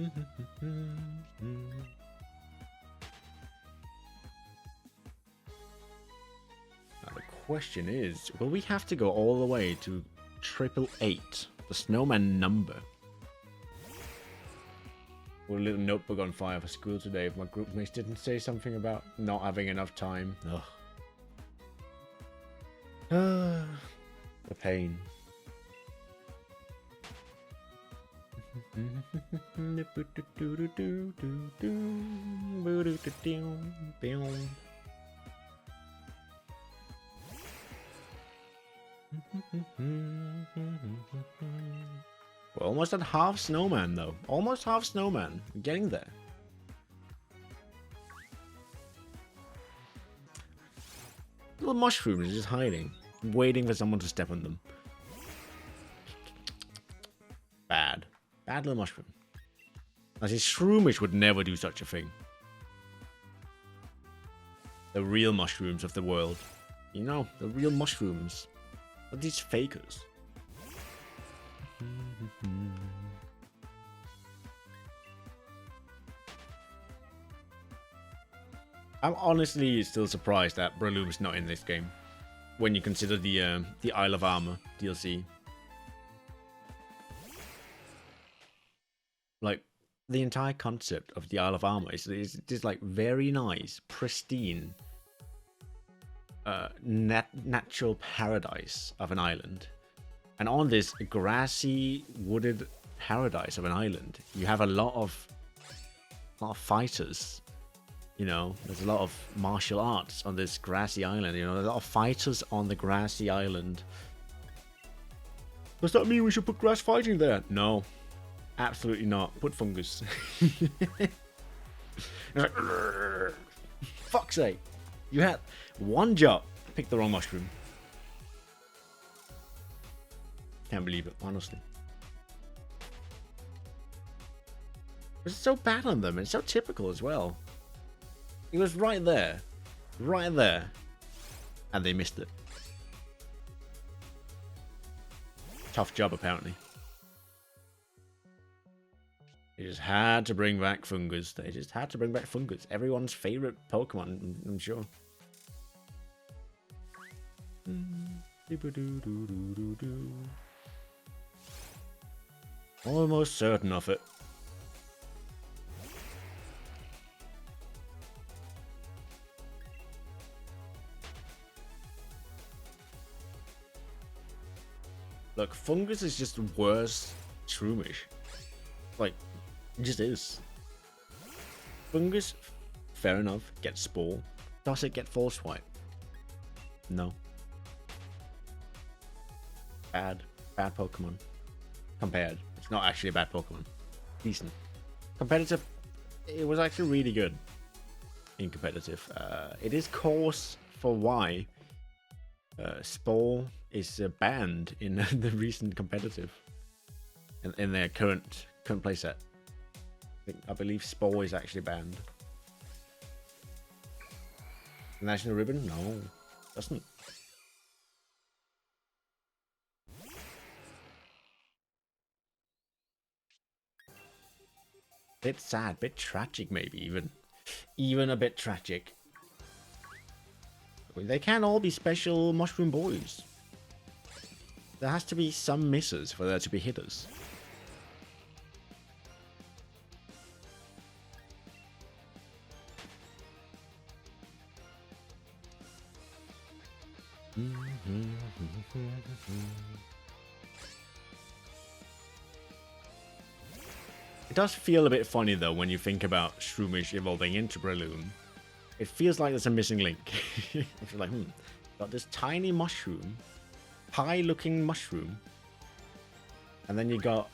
the question is, will we have to go all the way to 888, the snowman number? Put a little notebook on fire for school today if my group mates didn't say something about not having enough time. Ugh. The pain. We're almost at half snowman though. Almost half snowman. We're getting there. Little mushrooms just hiding, waiting for someone to step on them. Bad. Bad little mushroom. I see Shroomish would never do such a thing. The real mushrooms of the world. You know, the real mushrooms. Not these fakers. I'm honestly still surprised that Breloom's not in this game, when you consider the Isle of Armor DLC. Like, the entire concept of the Isle of Armor is just like very nice, pristine, natural paradise of an island. And on this grassy, wooded paradise of an island, you have a lot of fighters. You know, there's a lot of martial arts on this grassy island. You know, there's a lot of fighters on the grassy island. Does that mean we should put grass fighting there? No, absolutely not. Put fungus. Like, fuck's sake. You had one job. Pick the wrong mushroom. Can't believe it, honestly. It's so bad on them. It's so typical as well. It was right there. Right there. And they missed it. Tough job, apparently. They just had to bring back fungus. They just had to bring back fungus. Everyone's favorite Pokemon, I'm sure. Almost certain of it. Look, fungus is just worse Shroomish. Like, it just is. Fungus, fair enough, gets Spore. Does it get Force Swipe? No. Bad Pokemon. Compared. It's not actually a bad Pokemon. Decent. Competitive, it was actually really good in competitive. It is course for why Spore is banned in the recent competitive. In their current playset. I believe Spore is actually banned. National Ribbon? No, doesn't. Bit sad, bit tragic maybe even a bit tragic. They can't all be special mushroom boys. There has to be some misses for there to be hitters. does feel a bit funny though when you think about Shroomish evolving into Breloom. It feels like there's a missing link. It's like, got this tiny mushroom, pie-looking mushroom, and then you got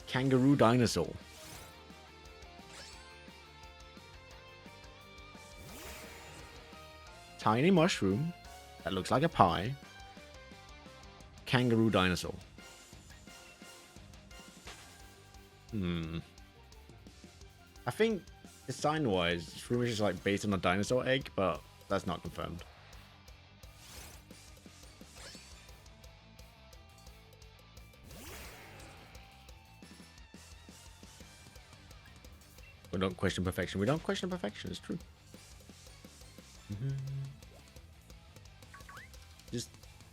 kangaroo dinosaur. Tiny mushroom that looks like a pie, kangaroo dinosaur. I think design-wise, Shroomish is like based on a dinosaur egg, but that's not confirmed. We don't question perfection. We don't question perfection. It's true. Just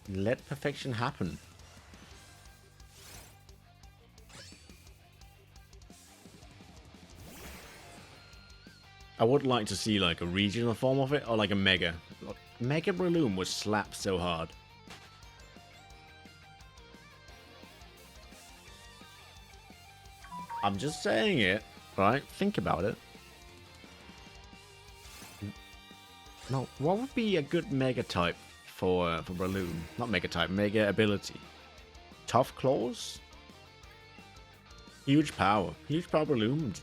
let perfection happen. I would like to see like a regional form of it, or like a mega. Mega Breloom would slap so hard. I'm just saying it, right? Think about it. No, what would be a good mega type for Breloom? Not mega type, mega ability. Tough claws? Huge power. Huge power Breloom?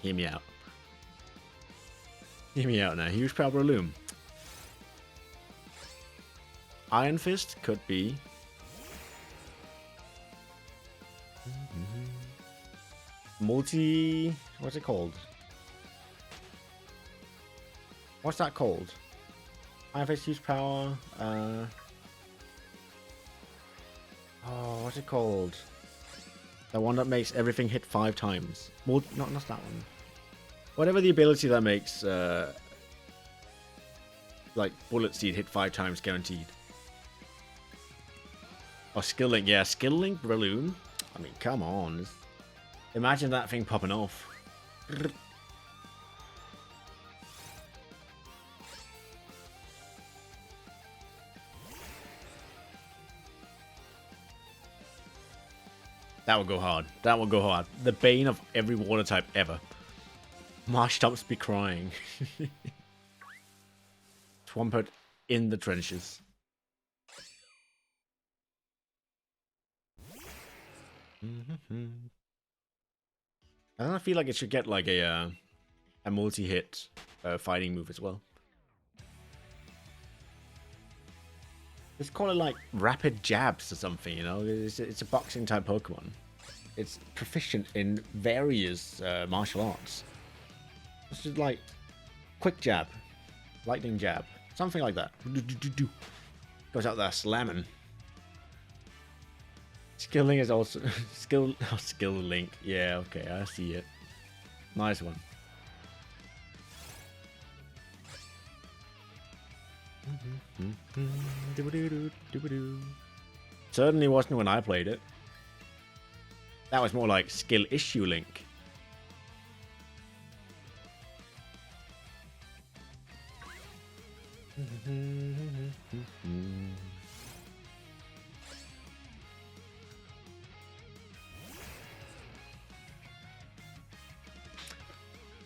Hear me out. Hear me out now. Huge power Breloom. Iron Fist could be. Multi... What's it called? What's that called? Iron Fist, huge power. Oh, what's it called? The one that makes everything hit 5 times. Not that one. Whatever the ability that makes, like, Bullet Seed hit 5 times guaranteed. Oh, Skill Link. Yeah, Skill Link Breloom. I mean, come on. Imagine that thing popping off. That would go hard. That would go hard. The bane of every water type ever. Marshtomps be crying. Swampert in the trenches. I don't feel like it should get like a multi-hit fighting move as well. Let's call it like rapid jabs or something, you know? It's a boxing type Pokemon. It's proficient in various martial arts. It's just like quick jab, lightning jab, something like that. Goes out there slamming. Skill Link is also skill Link. Yeah, okay, I see it. Nice one. Certainly wasn't when I played it. That was more like skill issue Link.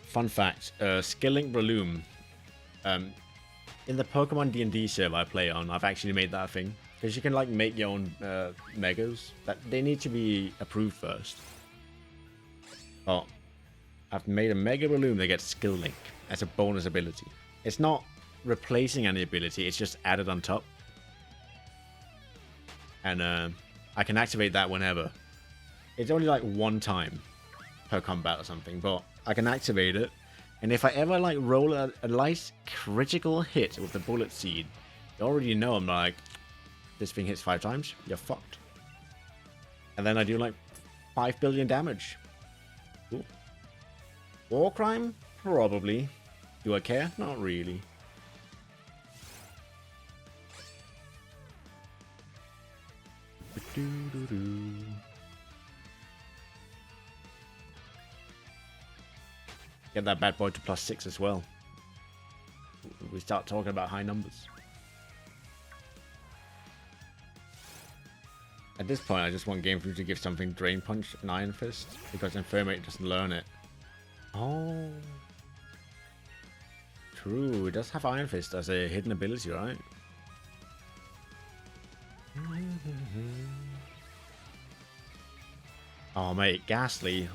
Fun fact, Skill Link Breloom. In the Pokemon D&D server I play on, I've actually made that a thing. Because you can like make your own Megas. That they need to be approved first. Oh, I've made a Mega Breloom that gets Skill Link as a bonus ability. It's not replacing any ability, it's just added on top. And I can activate that whenever. It's only like one time per combat or something, but I can activate it. And if I ever like roll a nice critical hit with the Bullet Seed, you already know I'm like, this thing hits 5 times, you're fucked. And then I do like 5 billion damage. Cool. War crime? Probably. Do I care? Not really. Get that bad boy to +6 as well. We start talking about high numbers. At this point, I just want Game Freak to give something Drain Punch and Iron Fist, because Infirmate doesn't learn it. Oh. True, it does have Iron Fist as a hidden ability, right? Oh, mate, Ghastly.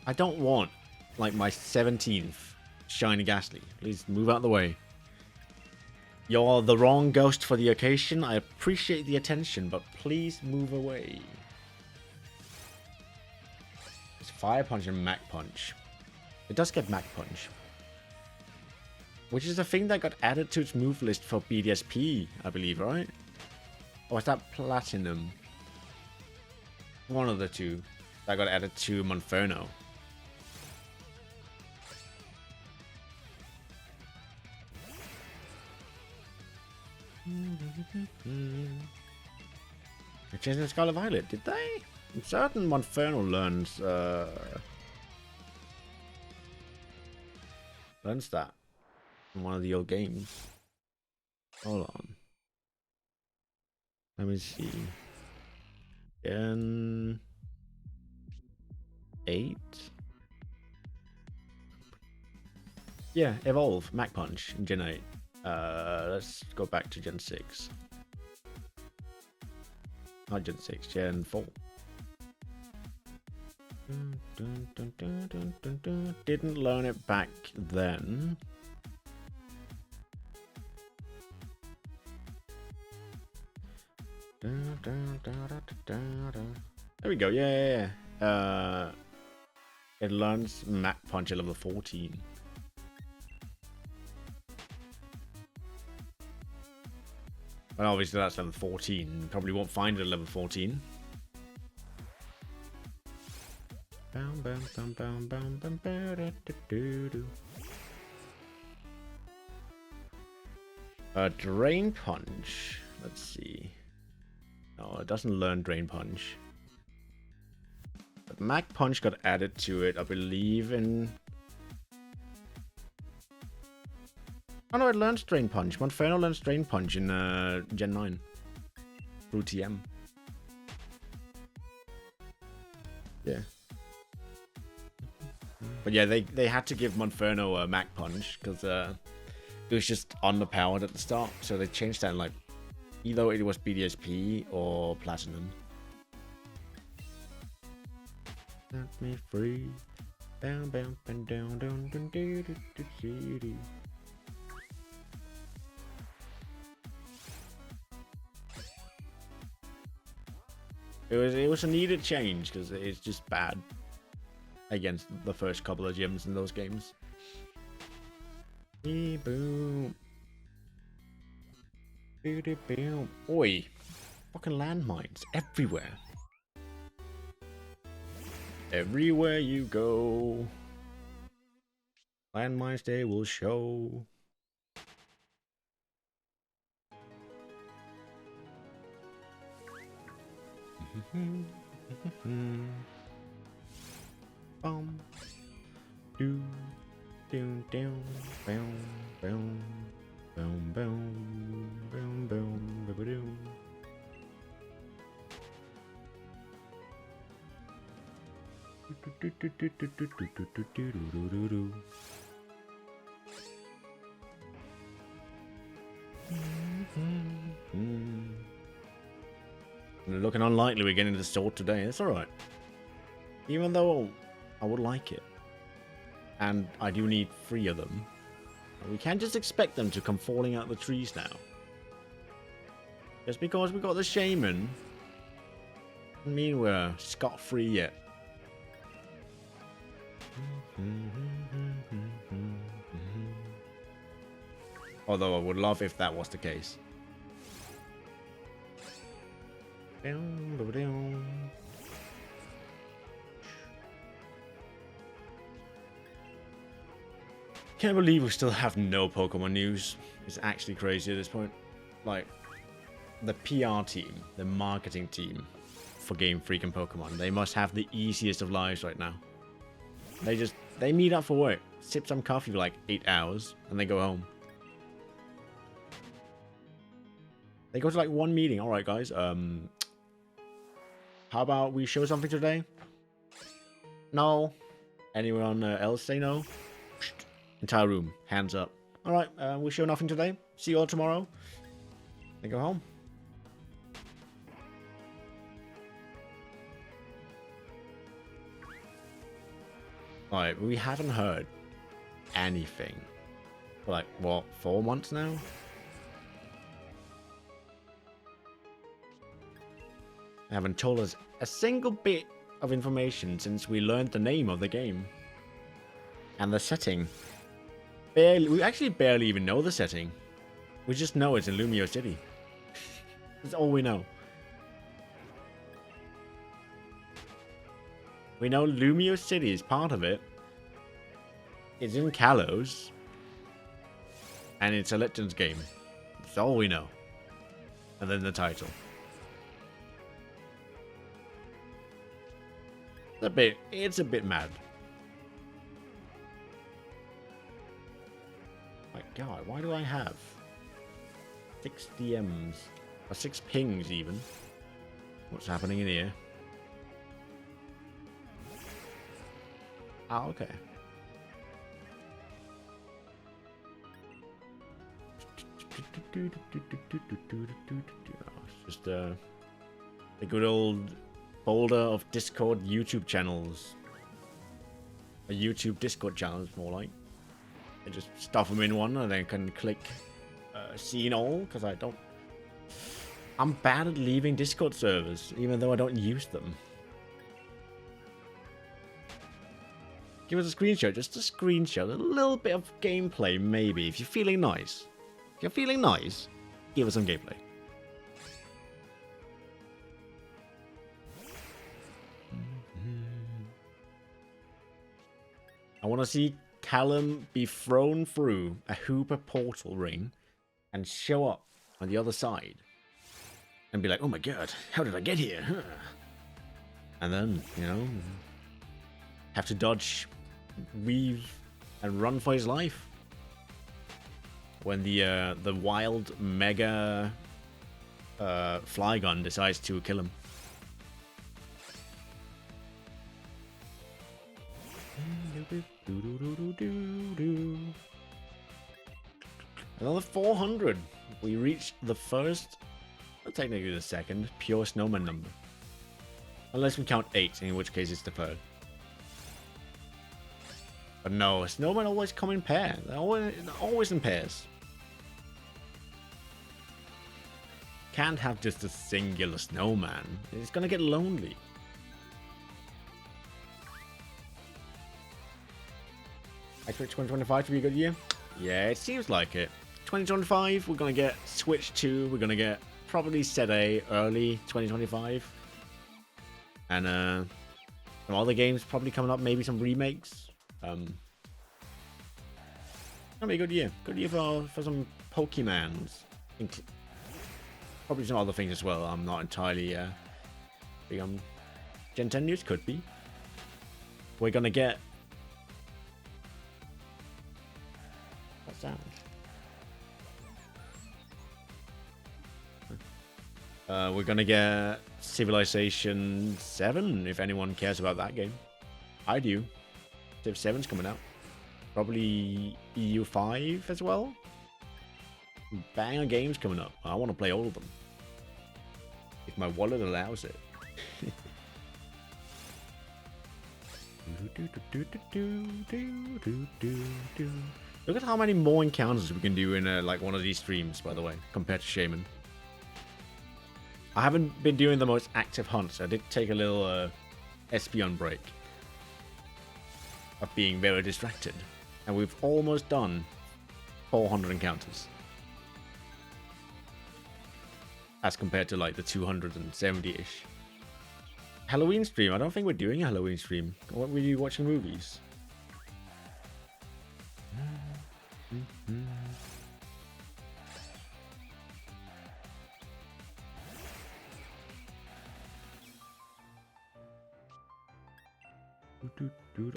I don't want, like, my 17th Shiny Ghastly. Please move out of the way. You're the wrong ghost for the occasion. I appreciate the attention, but please move away. It's Fire Punch and Mach Punch. It does get Mach Punch. Which is a thing that got added to its move list for BDSP, I believe, right? Or is that Platinum? One of the two that got added to Monferno. They changed the Scarlet Violet, did they? I'm certain Monferno learns that in one of the old games. Hold on. Let me see. Gen 8? Yeah, Evolve, Mach Punch in Gen 8. Let's go back to Gen 6. Not Gen 6, Gen 4. Didn't learn it back then. There we go, yeah. It learns Mach Punch at level 14. Well, obviously that's level 14. Probably won't find it at level 14. Drain Punch. Let's see. No, it doesn't learn Drain Punch. But Mach Punch got added to it, I believe, in... Oh no, it learns Drain Punch. Monferno learns Drain Punch in Gen 9. Through TM. Yeah. But yeah, they had to give Monferno a Mach Punch, because it was just underpowered at the start. So they changed that, like, either it was BDSP or Platinum. Set me free. Down, down, down, down, down, down, down, down, down. It was a needed change, because it's just bad against the first couple of gyms in those games. Boom. Oi. Fucking landmines everywhere. Everywhere you go. Landmines they will show. Do do do boom boom boom boom boom boom boom. Looking unlikely we're getting the sword today. It's alright. Even though I would like it. And I do need 3 of them. We can't just expect them to come falling out of the trees now. Just because we got the shaman doesn't mean we're scot-free yet. Although I would love if that was the case. Can't believe we still have no Pokemon news. It's actually crazy at this point. Like, the PR team, the marketing team for Game Freak and Pokemon, they must have the easiest of lives right now. They meet up for work, sip some coffee for like 8 hours, and they go home. They go to like one meeting. All right, guys. How about we show something today? No. Anyone else say no? Entire room, hands up. All right, we'll show nothing today. See you all tomorrow. Then go home. All right, we haven't heard anything for like what, 4 months now? They haven't told us a single bit of information since we learned the name of the game and the setting. We actually barely even know the setting. We just know it's in Lumio City. That's all we know. We know Lumio City is part of it. It's in Kalos. And it's a Legends game. That's all we know. And then the title. It's a bit mad. My god, why do I have 6 DMs? Or 6 pings even? What's happening in here? Ah, okay. It's just a good old folder of Discord YouTube channels. A YouTube Discord channel is more like. I just stuff them in one and then can click see in all because I'm bad at leaving Discord servers even though I don't use them. Give us a screenshot, just a screenshot, a little bit of gameplay maybe if you're feeling nice. If you're feeling nice, give us some gameplay. I want to see Callum be thrown through a Hooper portal ring and show up on the other side and be like, oh my god, how did I get here? Huh. And then, you know, have to dodge, weave, and run for his life. When the wild mega Flygon decides to kill him. Another 400. We reached the first, well, technically the second, pure snowman number. Unless we count 8, in which case it's the third. But no, snowmen always come in pairs. They're always in pairs. Can't have just a singular snowman. It's gonna get lonely. I expect 2025 to be a good year. Yeah, it seems like it. 2025, we're gonna get Switch 2. We're gonna get probably Set A early 2025, and some other games probably coming up. Maybe some remakes. Gonna be a good year. Good year for some Pokemons. Probably some other things as well. I'm not entirely big on Gen 10 news. Could be. We're gonna get. What's that? We're gonna get Civilization 7 if anyone cares about that game. I do. Civ 7's coming out. Probably EU 5 as well. Banger games coming up. I want to play all of them. If my wallet allows it. Look at how many more encounters we can do in like one of these streams, by the way, compared to Shaman. I haven't been doing the most active hunts. I did take a little Espeon break of being very distracted. And we've almost done 400 encounters. As compared to like the 270-ish. Halloween stream. I don't think we're doing a Halloween stream. What were you watching movies?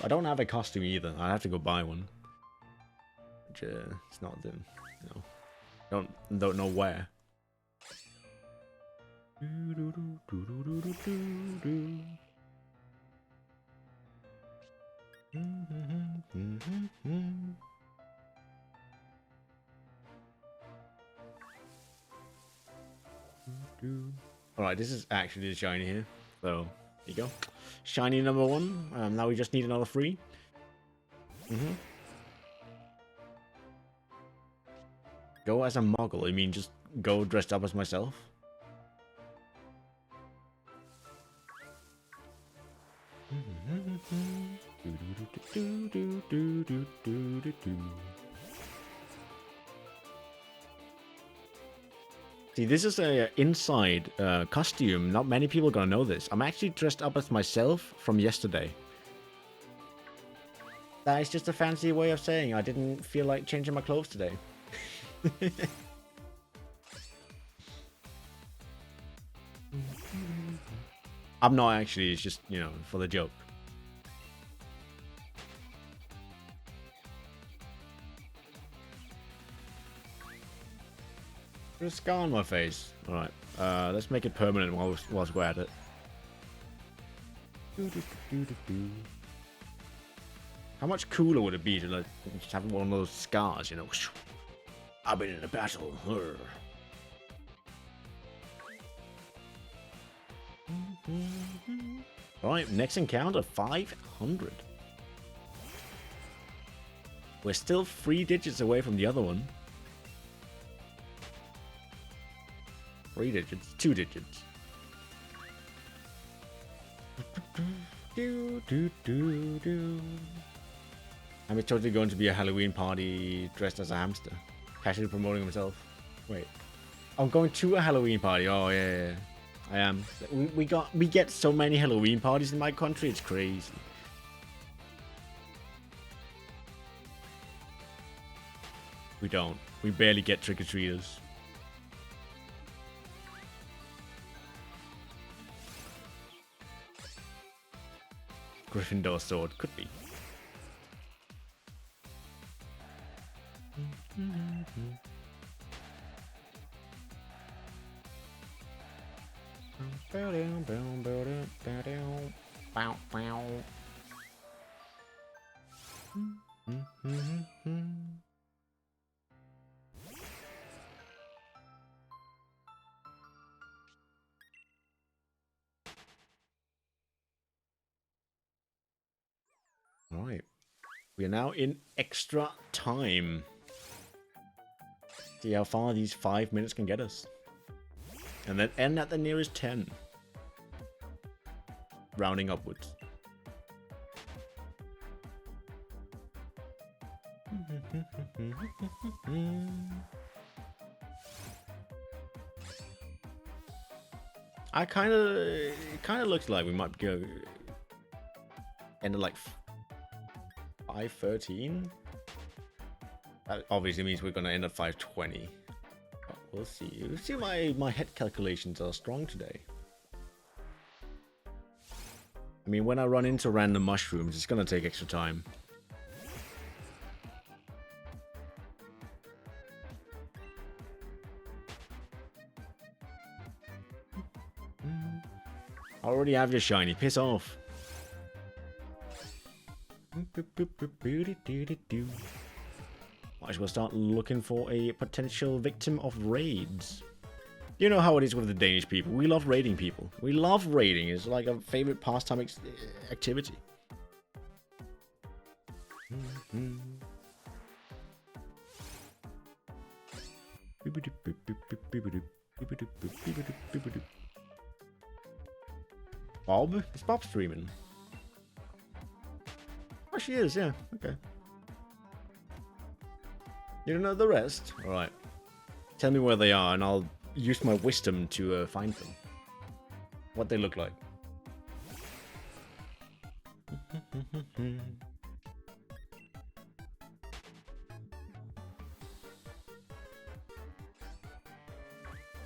I don't have a costume either. I have to go buy one. Which, it's not the, you know, don't know where. Alright, this is actually the shiny here. So, here you go. Shiny number 1. Now we just need another 3. Go as a Muggle. I mean, just go dressed up as myself. See, this is a inside costume. Not many people are gonna know this. I'm actually dressed up as myself from yesterday. That is just a fancy way of saying I didn't feel like changing my clothes today. I'm not actually, it's just, you know, for the joke. There's a scar on my face. Alright, let's make it permanent whilst we're at it. How much cooler would it be to like, just have one of those scars, you know? I've been in a battle. Alright, next encounter, 500. We're still 3 digits away from the other one. 3 digits, 2 digits. I'm totally going to be a Halloween party dressed as a hamster. Casually promoting himself. Wait. I'm going to a Halloween party. Oh, yeah. I am. We get so many Halloween parties in my country. It's crazy. We don't. We barely get trick-or-treaters. Gryffindor sword. Could be. Right. We are now in extra time. See how far these 5 minutes can get us. And then end at the nearest 10. Rounding upwards. It kind of looks like we might go end at like 5:13. That obviously means we're gonna end at 5:20. We'll see. We'll see. My head calculations are strong today. I mean, when I run into random mushrooms, it's gonna take extra time. I already have your shiny. Piss off. Might as well start looking for a potential victim of raids. You know how it is with the Danish people. We love raiding people. We love raiding. It's like a favorite pastime activity. Bob? Is Bob streaming? Oh, she is, yeah. Okay. You don't know the rest? Alright. Tell me where they are and I'll use my wisdom to find them. What they look like.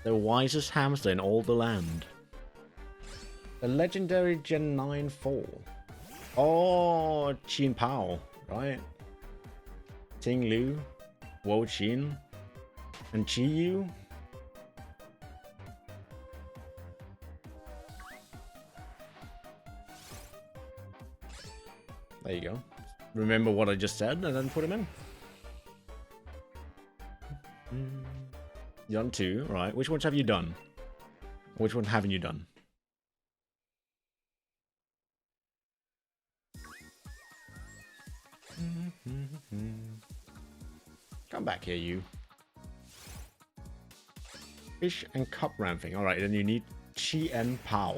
The wisest hamster in all the land. The legendary Gen 9 4. Oh, Qin Pao, right? Ting Lu, Wo Qin, and Chi Yu. There you go. Remember what I just said and then put them in. You done 2, right? Which ones have you done? Which one haven't you done? Come back here, you. Fish and cup ramping. Alright, then you need Chi and Pow.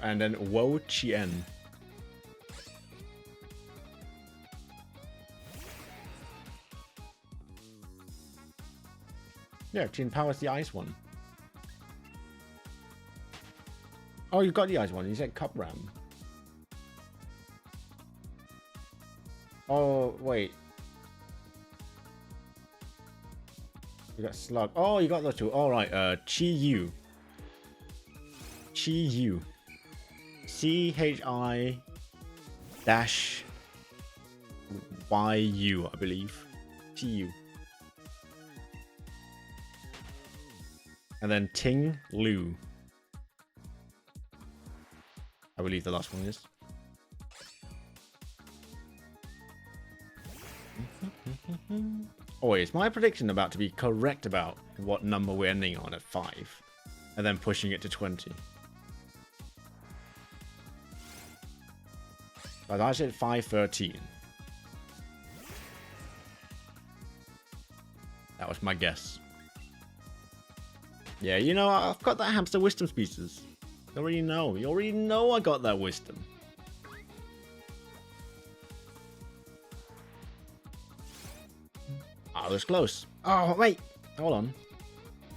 And then Wo Chien. Yeah, Chien Power is the ice one. Oh, you got the ice one. You said Cup Ram. Oh, wait. You got Slug. Oh, you got those two. All right. Chi Yu. Chi Yu. CHI dash YU, I believe. TU. And then Ting Lu. I believe the last one is. Oh, is my prediction about to be correct about what number we're ending on at 5? And then pushing it to 20? But I said 513. That was my guess. Yeah, you know, I've got that hamster wisdom species. You already know. You already know I got that wisdom. I was close. Oh, wait. Hold on.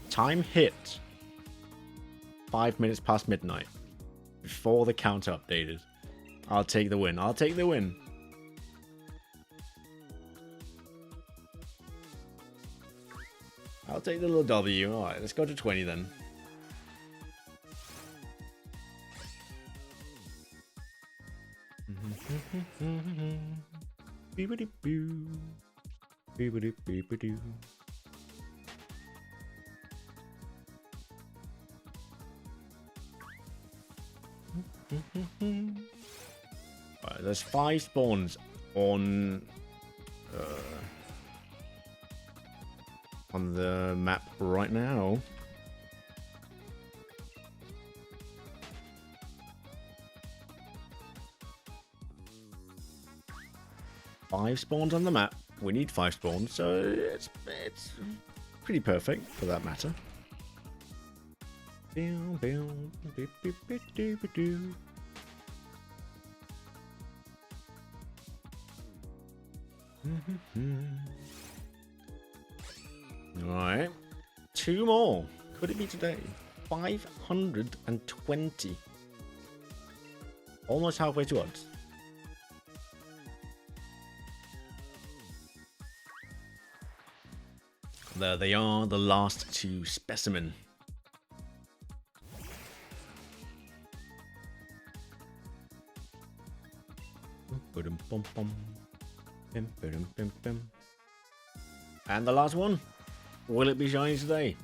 Time hit. 5 minutes past midnight. Before the counter updated. I'll take the win. I'll take the win. I'll take the little W. Alright, let's go to 20 then. Beep-a-dee-boo. Beep-a-dee-beep-a-doo. Right, there's 5 spawns on the map right now. Five spawns on the map. We need 5 spawns, so it's pretty perfect for that matter. Alright. 2 more. Could it be today? 520. Almost halfway to odds. There they are, the last 2 specimen. And the last one. Will it be shiny today?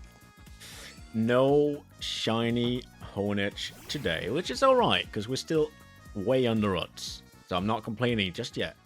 No shiny Honedge today, which is alright, because we're still way under odds. So I'm not complaining just yet.